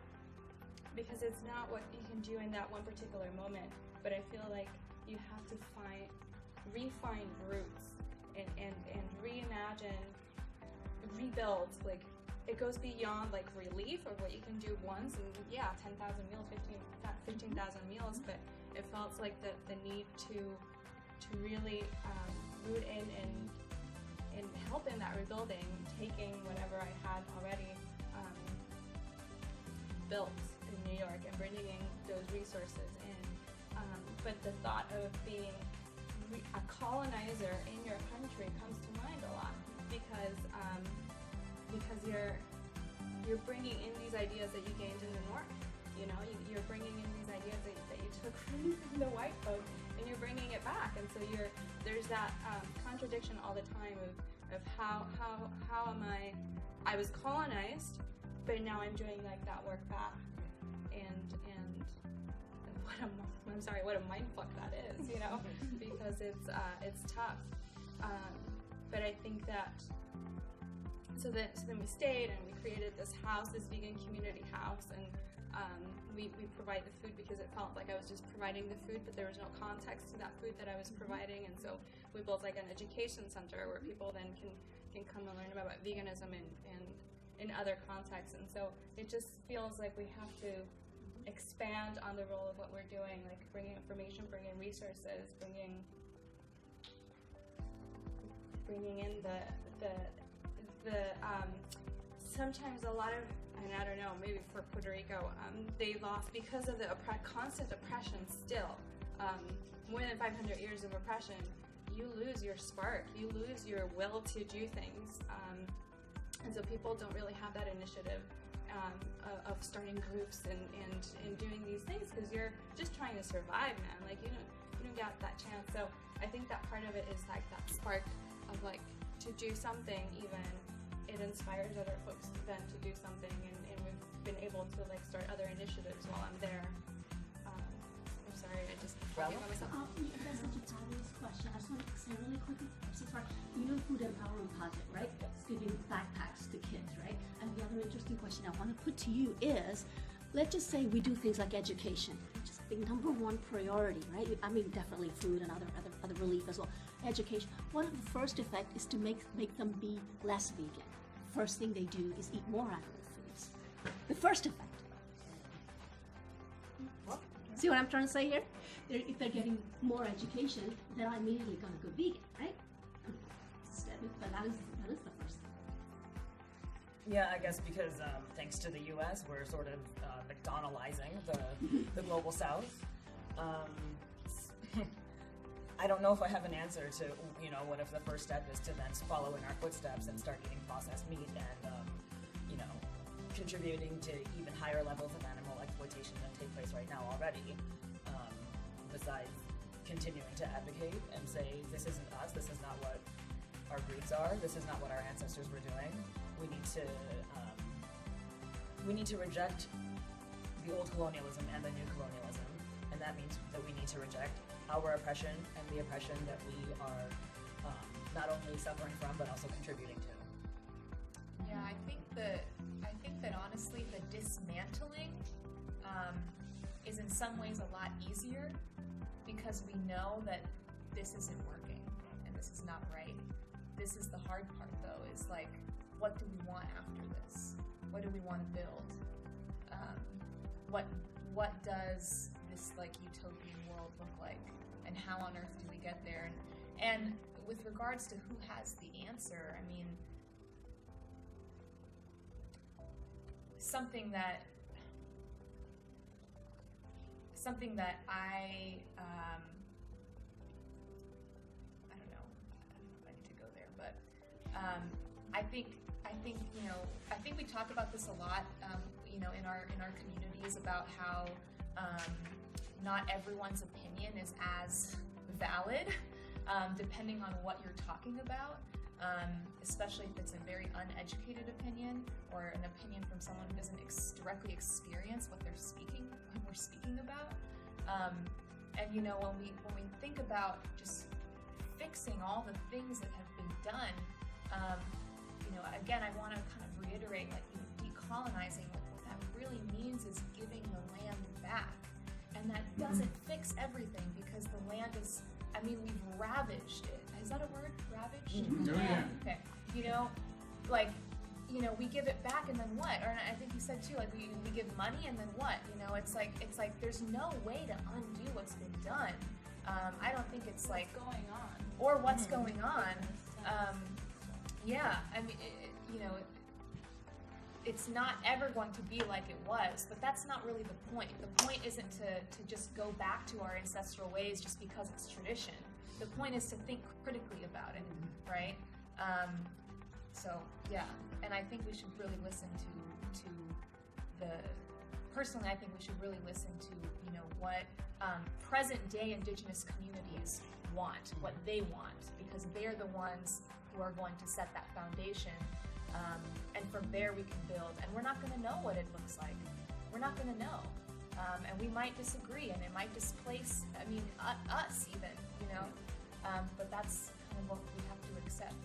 what you can do in that one particular moment. But I feel like you have to refine roots and reimagine, rebuild. Like, it goes beyond like relief of what you can do once, and 10,000 meals, 15,000 meals, but it felt like the need to really root in and help in that rebuilding, taking whatever I had already built in New York and bringing those resources in. But the thought of being a colonizer in your country comes to mind a lot, because you're bringing in these ideas that you gained in the North. You're bringing in these ideas that you took from the white folk and you're bringing it back, and so there's that contradiction all the time of how am I was colonized, but now I'm doing like that work back, and what a mindfuck that is, you know, because it's tough. But I think that so then we stayed and we created this house, this vegan community house, and we provide the food because it felt like I was just providing the food, but there was no context to that food that I was providing, and so we built like an education center where people then can come and learn about veganism and in other contexts, and so it just feels like we have to expand on the role of what we're doing, like bringing information, bringing resources, bringing in the sometimes a lot of, and I don't know, maybe for Puerto Rico, they lost because of the constant oppression still. More than 500 years of oppression, you lose your spark, you lose your will to do things. And so people don't really have that initiative of starting groups and doing these things because you're just trying to survive, man. Like you don't get that chance. So I think that part of it is like that spark of like to do something. Even it inspires other folks then to do something, and we've been able to like start other initiatives while I'm there. I'm sorry, I just talking about myself. That's such a fabulous question. I just want to say really quickly. I'm so sorry. You know, Food Empowerment Project, right? It's giving backpacks to kids, right? And the other interesting question I want to put to you is, let's just say we do things like education, just the number one priority, right? I mean, definitely food and other relief as well. Education. One of the first effect is to make them be less vegan. First thing they do is eat more animal foods. The first effect. See what I'm trying to say here? If they're getting more education, they're not immediately going to go vegan, right? But that is the first thing. Yeah, I guess because thanks to the U.S., we're sort of McDonaldizing the global South. I don't know if I have an answer to, you know, what if the first step is to then follow in our footsteps and start eating processed meat and, you know, contributing to even higher levels of animal exploitation that take place right now already, besides continuing to advocate and say, this isn't us, this is not what our roots are, this is not what our ancestors were doing. We need to reject the old colonialism and the new colonialism, and that means that we need to reject our oppression and the oppression that we are not only suffering from but also contributing to. Yeah, I think that honestly the dismantling is in some ways a lot easier because we know that this isn't working and this is not right. This is the hard part though, is like, what do we want after this? What do we want to build? What does this like utopian world look like? And how on earth do we get there? And with regards to who has the answer, I mean, something that I don't know if I need to go there, but I think you know, I think we talk about this a lot, you know, in our communities about how not everyone's opinion is as valid, depending on what you're talking about, especially if it's a very uneducated opinion or an opinion from someone who doesn't directly experience what we're speaking about. And you know, when we think about just fixing all the things that have been done, you know, again, I want to kind of reiterate, like, you know, decolonizing, what that really means is giving the land back. And that doesn't fix everything because the land is, I mean, we've ravaged it. Is that a word? Ravaged? Oh, yeah. Okay. You know, like, you know, we give it back and then what? Or I think you said too, like we give money and then what? You know, it's like there's no way to undo what's been done. I don't think it's like what's going on or what's going on. Yeah, I mean, you know, it's not ever going to be like it was, but that's not really the point. The point isn't to just go back to our ancestral ways just because it's tradition. The point is to think critically about it, right? So yeah, and I think we should really listen to the personally, I think we should really listen to, you know, what present-day Indigenous communities want, what they want, because they're the ones who are going to set that foundation, and from there we can build. And we're not going to know what it looks like. We're not going to know, and we might disagree, and it might displace, I mean, us even, you know. But that's kind of what we have to accept.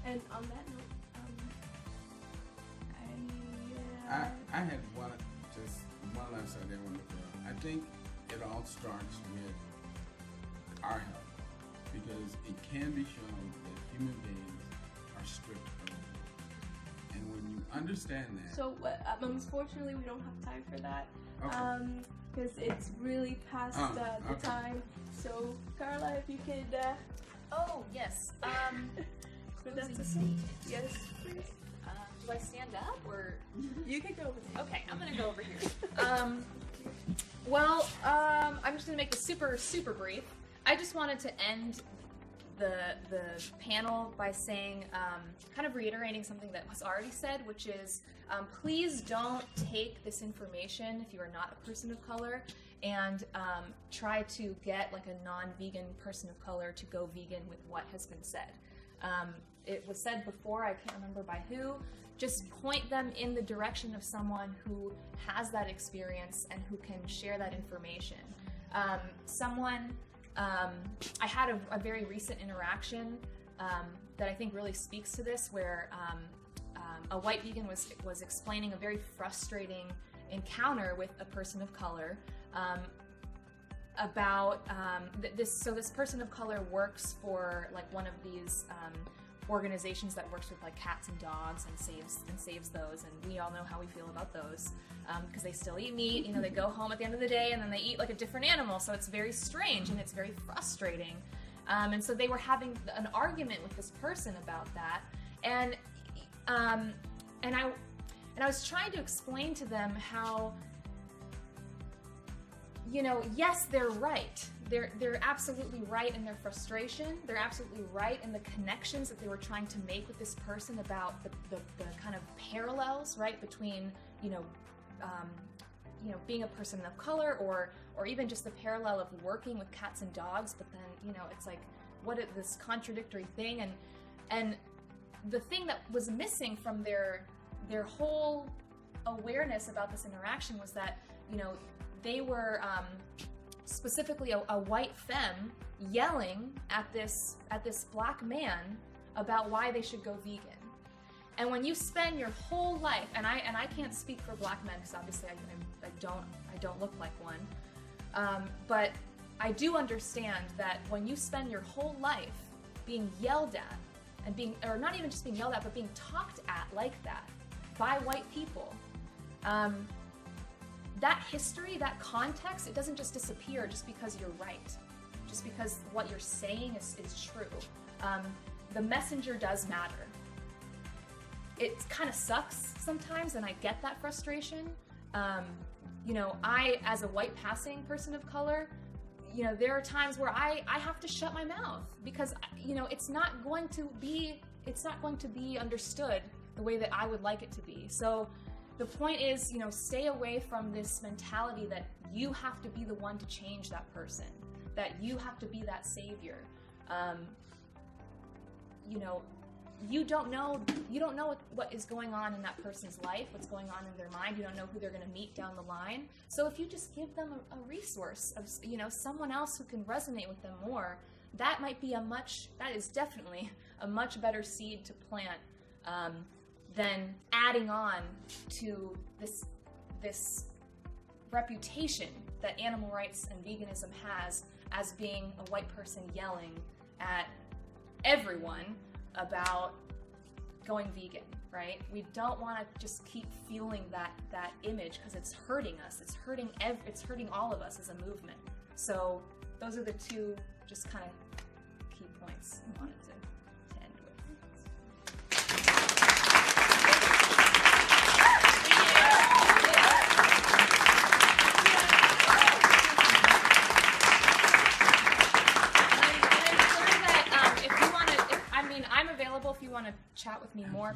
And on that note, I had one last idea I wanted to throw out. I think it all starts with our health, because it can be shown that human beings are stripped of it. And when you understand that... So, unfortunately, we don't have time for that. Okay. Because it's really past the okay. time. So, Carla, if you could... Oh, yes. That's a seat. Yes, please. Do I stand up, or? You can go over there. Okay, I'm gonna go over here. I'm just gonna make this super, super brief. I just wanted to end the panel by saying, kind of reiterating something that was already said, which is, please don't take this information if you are not a person of color and try to get like a non-vegan person of color to go vegan with what has been said. It was said before, I can't remember by who, just point them in the direction of someone who has that experience and who can share that information. I had a very recent interaction that I think really speaks to this, where a white vegan was explaining a very frustrating encounter with a person of color about this person of color works for like one of these organizations that works with like cats and dogs and saves those, and we all know how we feel about those, because they still eat meat. You know, they go home at the end of the day and then they eat like a different animal, so it's very strange and it's very frustrating. And so they were having an argument with this person about that, and I was trying to explain to them how, you know, yes, they're right. They're absolutely right in their frustration. They're absolutely right in the connections that they were trying to make with this person about the kind of parallels, right, between, you know, being a person of color, or even just the parallel of working with cats and dogs. But then, you know, it's like, what is this contradictory thing? And the thing that was missing from their whole awareness about this interaction was that, you know, they were specifically a white femme yelling at this black man about why they should go vegan. And when you spend your whole life, and I can't speak for black men because obviously I don't look like one, but I do understand that when you spend your whole life being yelled at and or not even just being yelled at, but being talked at like that by white people, that history, that context, it doesn't just disappear just because you're right, just because what you're saying is true. The messenger does matter. It kind of sucks sometimes, and I get that frustration. You know, I, as a white passing person of color, you know, there are times where I have to shut my mouth because, you know, it's not going to be understood the way that I would like it to be. So the point is, you know, stay away from this mentality that you have to be the one to change that person, that you have to be that savior. You know, you don't know what is going on in that person's life, what's going on in their mind. You don't know who they're going to meet down the line. So if you just give them a resource of, you know, someone else who can resonate with them more, that is definitely a much better seed to plant than adding on to this reputation that animal rights and veganism has as being a white person yelling at everyone about going vegan, right? We don't want to just keep fueling that image because it's hurting us. It's hurting all of us as a movement. So those are the two just kind of key points I wanted to end with. I'm available if you want to chat with me more.